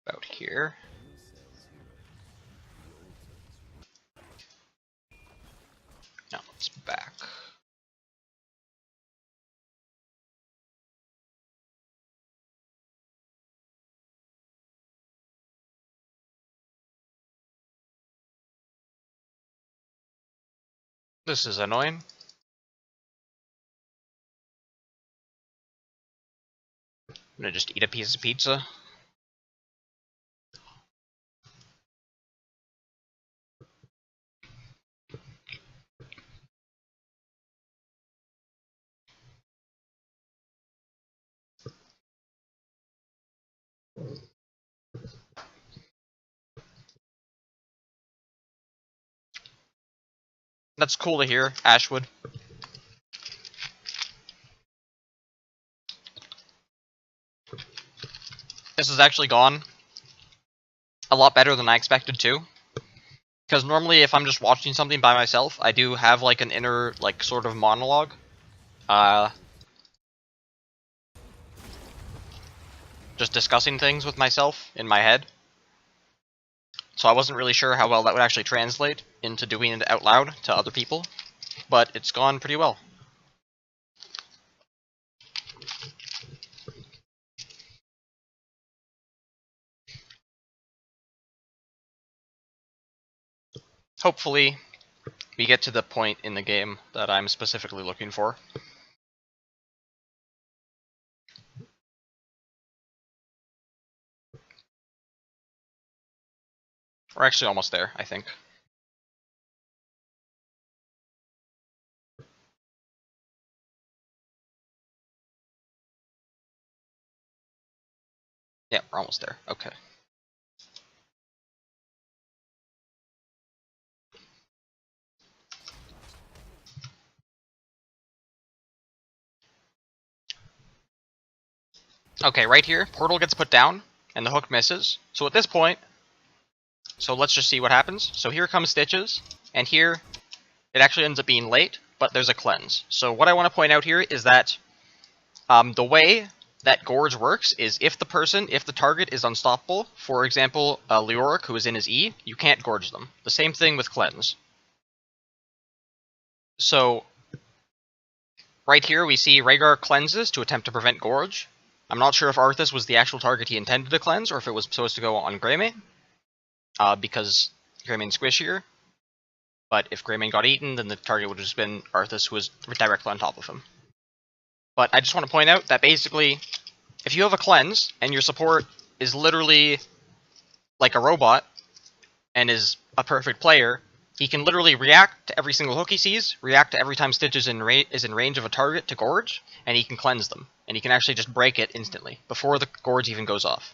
About here. Now it's back. This is annoying. I'm gonna just eat a piece of pizza. That's cool to hear, Ashwood. This has actually gone a lot better than I expected to. Because normally if I'm just watching something by myself, I do have like an inner, like, sort of monologue. Just discussing things with myself in my head. So I wasn't really sure how well that would actually translate into doing it out loud to other people. But it's gone pretty well. Hopefully, we get to the point in the game that I'm specifically looking for. We're actually almost there, I think. Yeah, we're almost there. Okay. Okay, right here, Portal gets put down, and the hook misses. So at this point, so let's just see what happens. So here comes Stitches, and here, it actually ends up being late, but there's a cleanse. So what I want to point out here is that the way that Gorge works is if the target is unstoppable, for example, Leoric, who is in his E, you can't Gorge them. The same thing with Cleanse. So, right here we see Rhaegar cleanses to attempt to prevent Gorge. I'm not sure if Arthas was the actual target he intended to cleanse, or if it was supposed to go on Greymane. because Greymane's squishier. But if Greymane got eaten, then the target would have just been Arthas, who was directly on top of him. But I just want to point out that basically, if you have a cleanse, and your support is literally like a robot, and is a perfect player, he can literally react to every single hook he sees, react to every time Stitch is in range of a target to Gorge, and he can cleanse them. And he can actually just break it instantly, before the Gorge even goes off.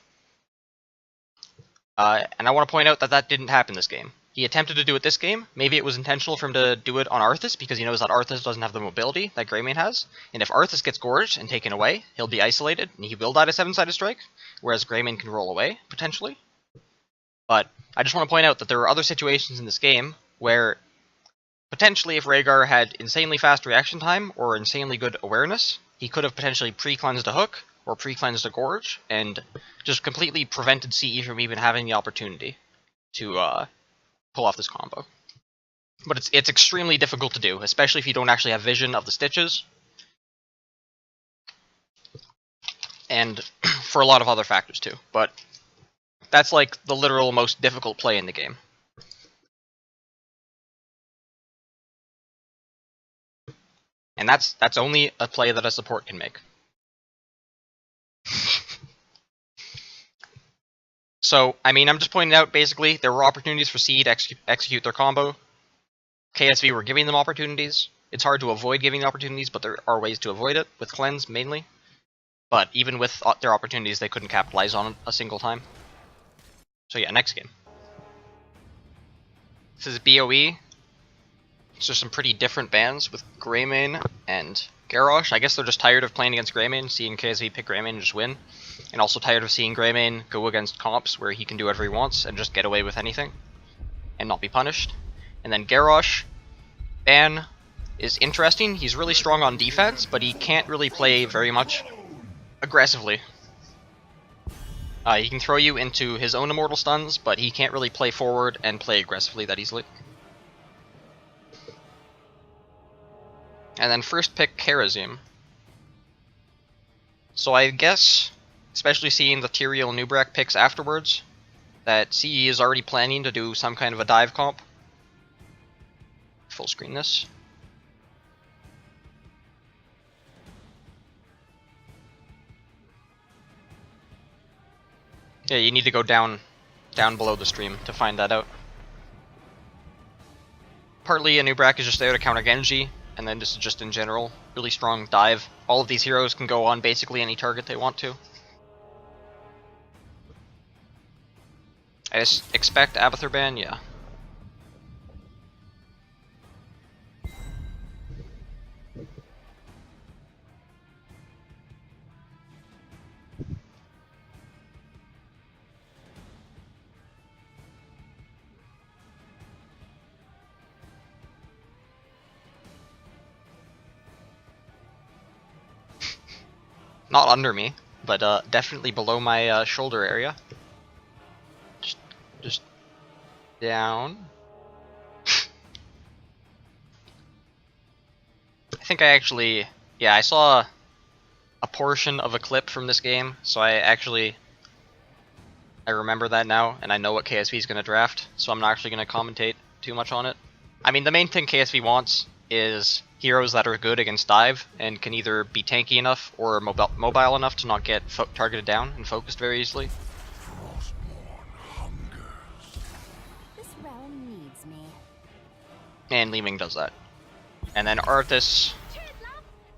And I want to point out that that didn't happen this game. He attempted to do it this game. Maybe it was intentional for him to do it on Arthas, because he knows that Arthas doesn't have the mobility that Greymane has. And if Arthas gets gorged and taken away, he'll be isolated, and he will die to 7-sided strike, whereas Greymane can roll away, potentially. But I just want to point out that there are other situations in this game where, potentially if Rhaegar had insanely fast reaction time, or insanely good awareness, he could have potentially pre-cleansed a hook, or pre-cleansed a gorge, and just completely prevented CE from even having the opportunity to pull off this combo. But it's extremely difficult to do, especially if you don't actually have vision of the stitches, and for a lot of other factors too. But that's like the literal most difficult play in the game. And that's only a play that a support can make. So, I mean, I'm just pointing out, basically, there were opportunities for CE to execute their combo. KSV were giving them opportunities. It's hard to avoid giving opportunities, but there are ways to avoid it, with cleanse, mainly. But even with their opportunities, they couldn't capitalize on it a single time. So yeah, next game. This is BOE. So some pretty different bans with Greymane and Garrosh. I guess they're just tired of playing against Greymane, seeing KSV pick Greymane and just win. And also tired of seeing Greymane go against comps where he can do whatever he wants and just get away with anything and not be punished. And then Garrosh ban is interesting. He's really strong on defense, but he can't really play very much aggressively. He can throw you into his own immortal stuns, but he can't really play forward and play aggressively that easily. And then first pick Kharazim. So I guess, especially seeing the Tyrael and Nubrak picks afterwards, that CE is already planning to do some kind of a dive comp. Full screen this. Yeah, you need to go down below the stream to find that out. Partly Nubrak is just there to counter Genji, and then this is just in general, really strong dive. All of these heroes can go on basically any target they want to. I just expect Abathur ban, yeah. Not under me, but definitely below my shoulder area. Just down. I think I actually, yeah, I saw a portion of a clip from this game, so I remember that now, and I know what KSV is going to draft, so I'm not actually going to commentate too much on it. I mean, the main thing KSV wants is heroes that are good against dive and can either be tanky enough or mobile enough to not get targeted down and focused very easily. This realm needs me. And Li Ming does that. And then Arthas.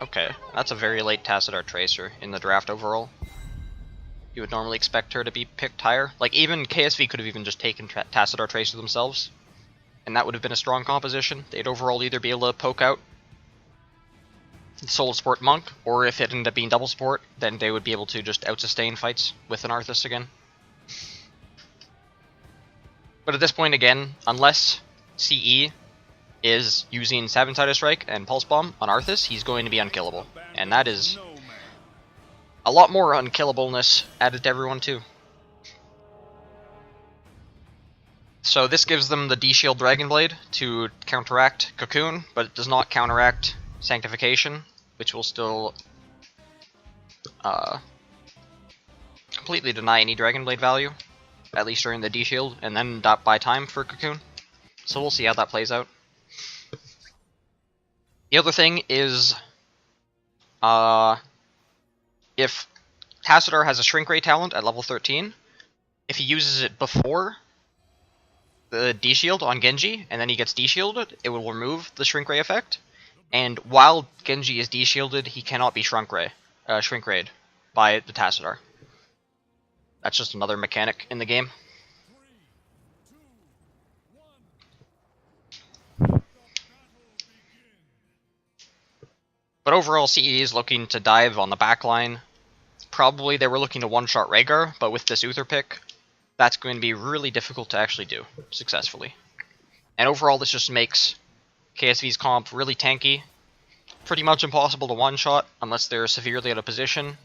Okay, that's a very late Tassadar Tracer in the draft overall. You would normally expect her to be picked higher. Like, even KSV could have even just taken Tassadar Tracer themselves, and that would have been a strong composition. They'd overall either be able to poke out solo support Monk, or if it ended up being double support, then they would be able to just out-sustain fights with an Arthas again. But at this point, again, unless CE is using 7-sided strike and pulse bomb on Arthas, he's going to be unkillable. And that is a lot more unkillableness added to everyone too. So this gives them the D-Shield Dragonblade to counteract Cocoon, but it does not counteract Sanctification, which will still completely deny any Dragonblade value. at least during the D shield, and then buy time for Cocoon. So we'll see how that plays out. The other thing is, if Tassadar has a Shrink Ray talent at level 13, if he uses it before the D shield on Genji, and then he gets D shielded, it will remove the Shrink Ray effect. And while Genji is D shielded, he cannot be Shrink Rayed by the Tassadar. That's just another mechanic in the game. But overall, CE is looking to dive on the backline. Probably they were looking to one-shot Rhaegar, but with this Uther pick, that's going to be really difficult to actually do successfully. And overall, this just makes KSV's comp really tanky. Pretty much impossible to one-shot unless they're severely out of position.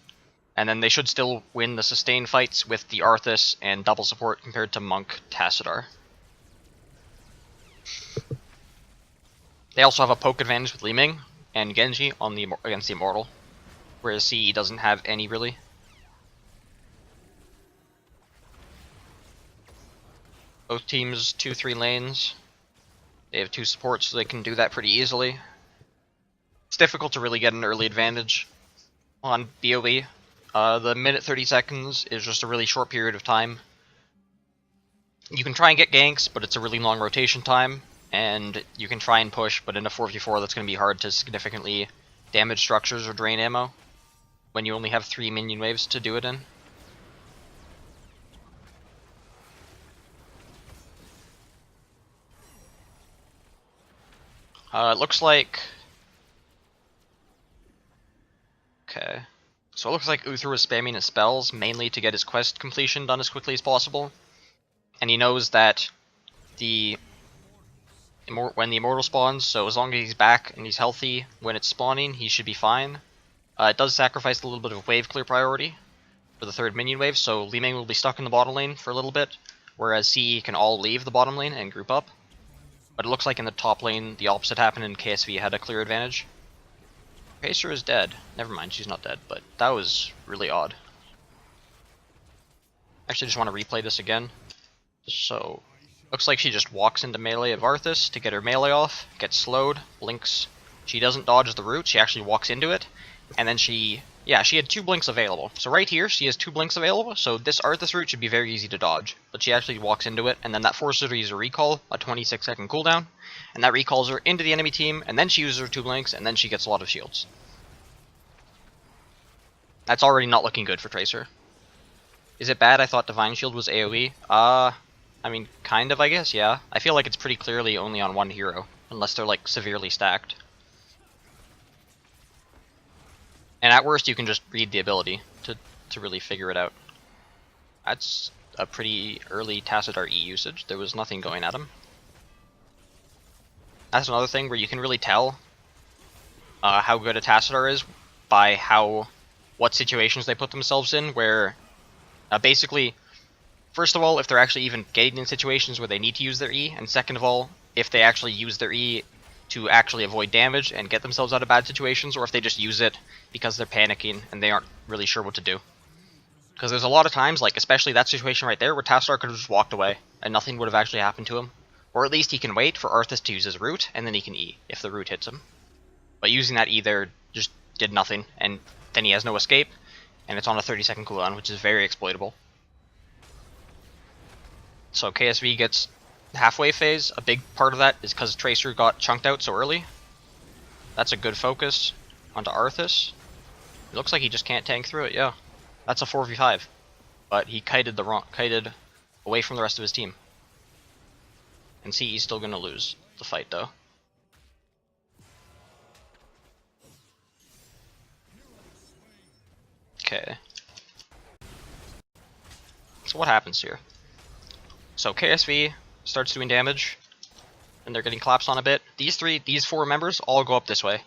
And then they should still win the sustained fights with the Arthas and double support compared to Monk Tassadar. They also have a poke advantage with Li Ming and Genji on against the Immortal, whereas CE doesn't have any really. Both teams 2-3 lanes. They have 2 supports, so they can do that pretty easily. It's difficult to really get an early advantage on BOE. The minute 30 seconds is just a really short period of time. You can try and get ganks, but it's a really long rotation time, and you can try and push, but in a 4v4 that's going to be hard to significantly damage structures or drain ammo when you only have 3 minion waves to do it in. It looks like... Okay. So it looks like Uther was spamming his spells, mainly to get his quest completion done as quickly as possible. And he knows that when the Immortal spawns, so as long as he's back and he's healthy when it's spawning, he should be fine. It does sacrifice a little bit of wave clear priority for the 3rd minion wave, so Li Ming will be stuck in the bottom lane for a little bit, whereas CE can all leave the bottom lane and group up. But it looks like in the top lane, the opposite happened and KSV had a clear advantage. Tracer is dead. Never mind, she's not dead, but that was really odd. Actually, just want to replay this again. So, looks like she just walks into melee of Arthas to get her melee off, gets slowed, blinks. She doesn't dodge the root, she actually walks into it, and then she had 2 blinks available. So right here, she has 2 blinks available, so this Arthas root should be very easy to dodge. But she actually walks into it, and then that forces her to use a recall, a 26-second cooldown, and that recalls her into the enemy team, and then she uses her 2 blinks, and then she gets a lot of shields. That's already not looking good for Tracer. Is it bad I thought Divine Shield was AoE? I mean, kind of, I guess, yeah. I feel like it's pretty clearly only on one hero, unless they're, like, severely stacked. And at worst, you can just read the ability to really figure it out. That's a pretty early Tassadar E usage. There was nothing going at him. That's another thing where you can really tell how good a Tassadar is by what situations they put themselves in, where basically, first of all, if they're actually even getting in situations where they need to use their E, and second of all, if they actually use their E to actually avoid damage and get themselves out of bad situations, or if they just use it because they're panicking and they aren't really sure what to do. Because there's a lot of times, like especially that situation right there, where Tassadar could have just walked away and nothing would have actually happened to him. Or at least he can wait for Arthas to use his root, and then he can E, if the root hits him. But using that E there just did nothing, and then he has no escape, and it's on a 30-second cooldown, which is very exploitable. So KSV gets halfway phase. A big part of that is because Tracer got chunked out so early. That's a good focus onto Arthas. It looks like he just can't tank through it, yeah. That's a 4v5. But he kited away from the rest of his team. And CE's still gonna lose the fight though. Okay. So what happens here? So KSV starts doing damage, and they're getting collapsed on a bit. These 4 members all go up this way.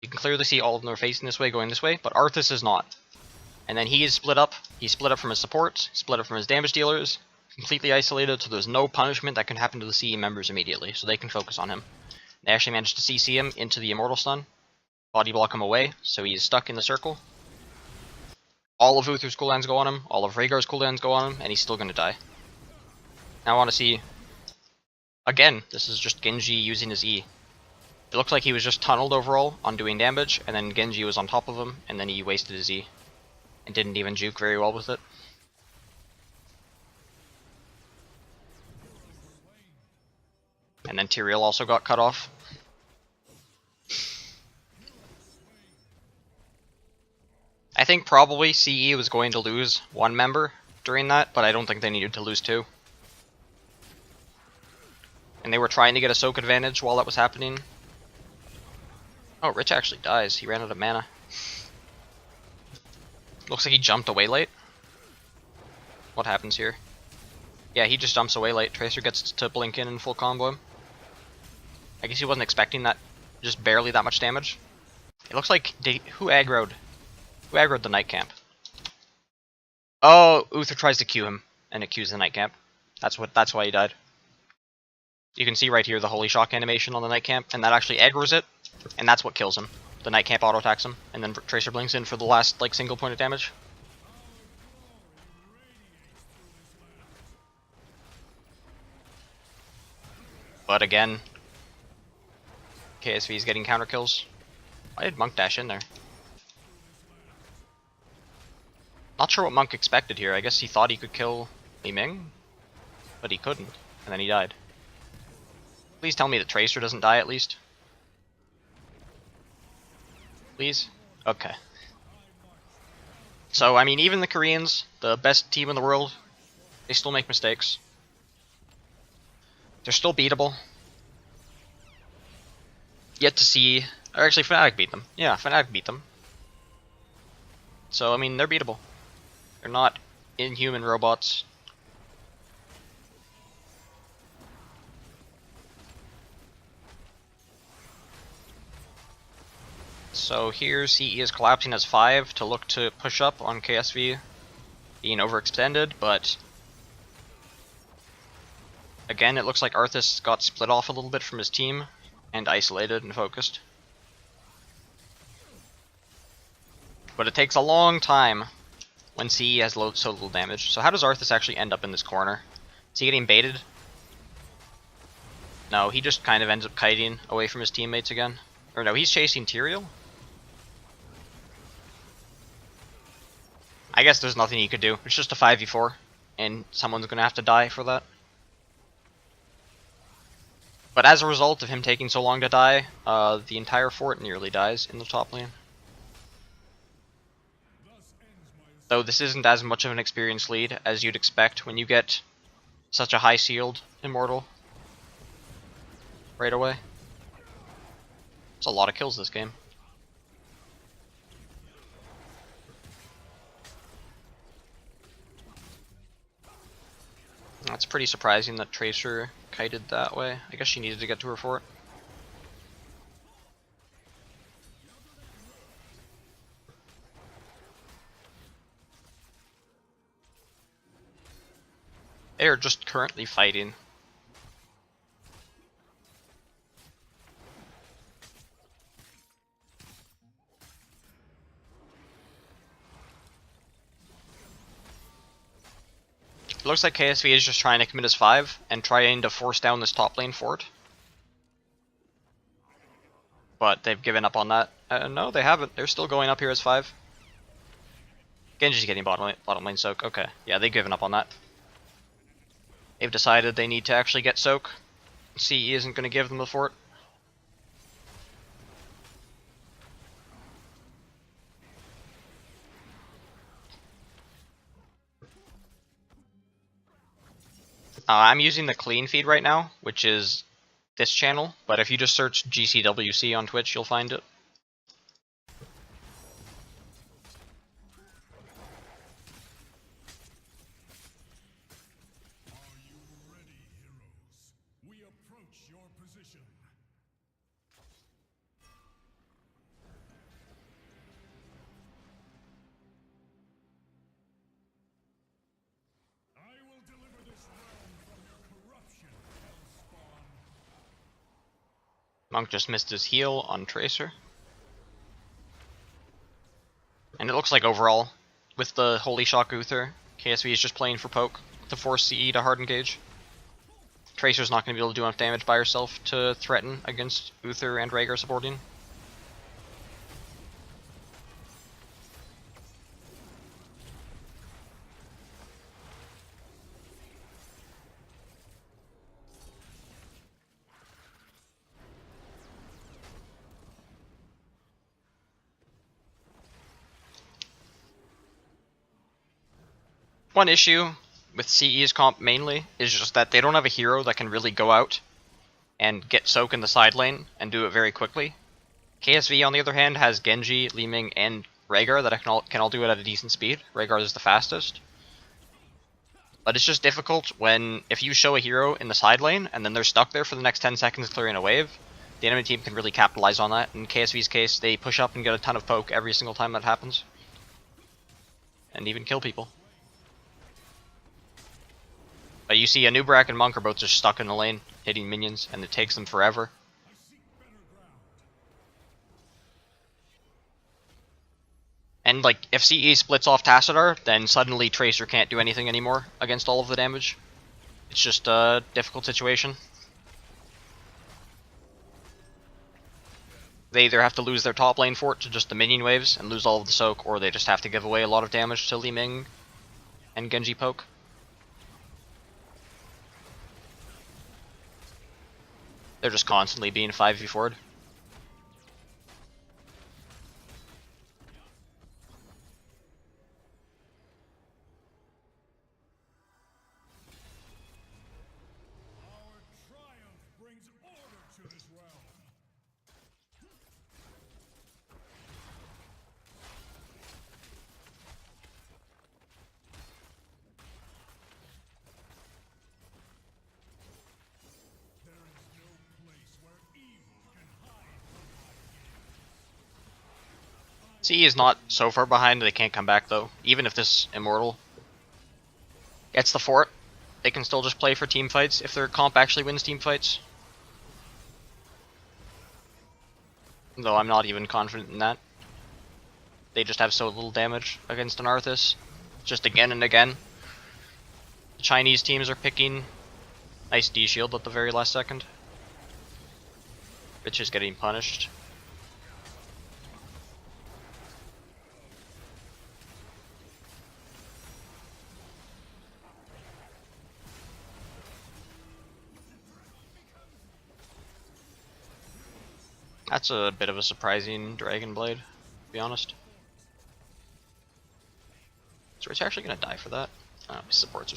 You can clearly see all of them are facing this way, going this way, but Arthas is not. And then he is split up. He's split up from his supports, split up from his damage dealers, completely isolated, so there's no punishment that can happen to the CE members immediately, so they can focus on him. They actually managed to CC him into the Immortal Stun, body block him away, so he's stuck in the circle. All of Uther's cooldowns go on him, all of Rhaegar's cooldowns go on him, and he's still gonna die. Now I want to see... Again, this is just Genji using his E. It looks like he was just tunneled overall on doing damage, and then Genji was on top of him, and then he wasted his E. And didn't even juke very well with it. And then Tyrael also got cut off. I think probably CE was going to lose one member during that, but I don't think they needed to lose two. And they were trying to get a soak advantage while that was happening. Oh, Rich actually dies. He ran out of mana. Looks like he jumped away late. What happens here? Yeah, he just jumps away late. Tracer gets to blink in and full combo him. I guess he wasn't expecting that, just barely that much damage. It looks like, who aggroed? Who aggroed the Night Camp? Oh, Uther tries to Q him, and it Qs the Night Camp. That's why he died. You can see right here the Holy Shock animation on the Night Camp, and that actually aggroes it, and that's what kills him. The Night Camp auto-attacks him, and then Tracer blinks in for the last, like, single point of damage. But again, KSV is getting counter kills. Why did Monk dash in there? Not sure what Monk expected here. I guess he thought he could kill Li Ming, but he couldn't, and then he died. Please tell me that Tracer doesn't die at least. Please? Okay. So, I mean, even the Koreans, the best team in the world, they still make mistakes. They're still beatable. Yet to see... Or actually, Fnatic beat them. Yeah, Fnatic beat them. So, I mean, they're beatable. They're not inhuman robots. So here, CE is collapsing as 5 to look to push up on KSV, being overextended, but again, it looks like Arthas got split off a little bit from his team and isolated and focused. But it takes a long time when CE has so little damage. So how does Arthas actually end up in this corner? Is he getting baited? No, he just kind of ends up kiting away from his teammates again. Or no, he's chasing Tyrael? I guess there's nothing he could do. It's just a 5v4, and someone's gonna have to die for that. But as a result of him taking so long to die, the entire fort nearly dies in the top lane. Though this isn't as much of an experienced lead as you'd expect when you get such a high sealed immortal right away. It's a lot of kills this game. That's pretty surprising that Tracer kited that way. I guess she needed to get to her fort. They are just currently fighting. It looks like KSV is just trying to commit as 5 and trying to force down this top lane fort. But they've given up on that. No, they haven't. They're still going up here as 5. Genji's getting bottom lane soak. Okay, yeah, they've given up on that. They've decided they need to actually get soak. CE isn't going to give them the fort. I'm using the clean feed right now, which is this channel, but if you just search GCWC on Twitch, you'll find it. Are you ready, heroes? We approach your position. I will deliver this realm from your corruption, Hellspawn. Monk just missed his heal on Tracer. And it looks like overall, with the Holy Shock Uther, KSV is just playing for poke to force CE to hard engage. Tracer's not going to be able to do enough damage by herself to threaten against Uther and Rhaegar supporting. One issue with CE's comp mainly is just that they don't have a hero that can really go out and get soak in the side lane and do it very quickly. KSV on the other hand has Genji, Li Ming, and Rhaegar that can all do it at a decent speed. Rhaegar is the fastest. But it's just difficult when, if you show a hero in the side lane and then they're stuck there for the next 10 seconds clearing a wave, the enemy team can really capitalize on that. In KSV's case, they push up and get a ton of poke every single time that happens. And even kill people. But you see, Anubarak and Monk are both just stuck in the lane, hitting minions, and it takes them forever. And like, if CE splits off Tassadar, then suddenly Tracer can't do anything anymore against all of the damage. It's just a difficult situation. They either have to lose their top lane fort to just the minion waves and lose all of the soak, or they just have to give away a lot of damage to Li Ming and Genji poke. They're just constantly being 5v4'd. CE is not so far behind they can't come back though. Even if this Immortal gets the fort, they can still just play for team fights if their comp actually wins team fights. Though I'm not even confident in that. They just have so little damage against an Arthas. Just again and again. The Chinese teams are picking nice D-shield at the very last second. Rich is getting punished. That's a bit of a surprising Dragon Blade, to be honest. So Rich actually gonna die for that? Oh, his supports are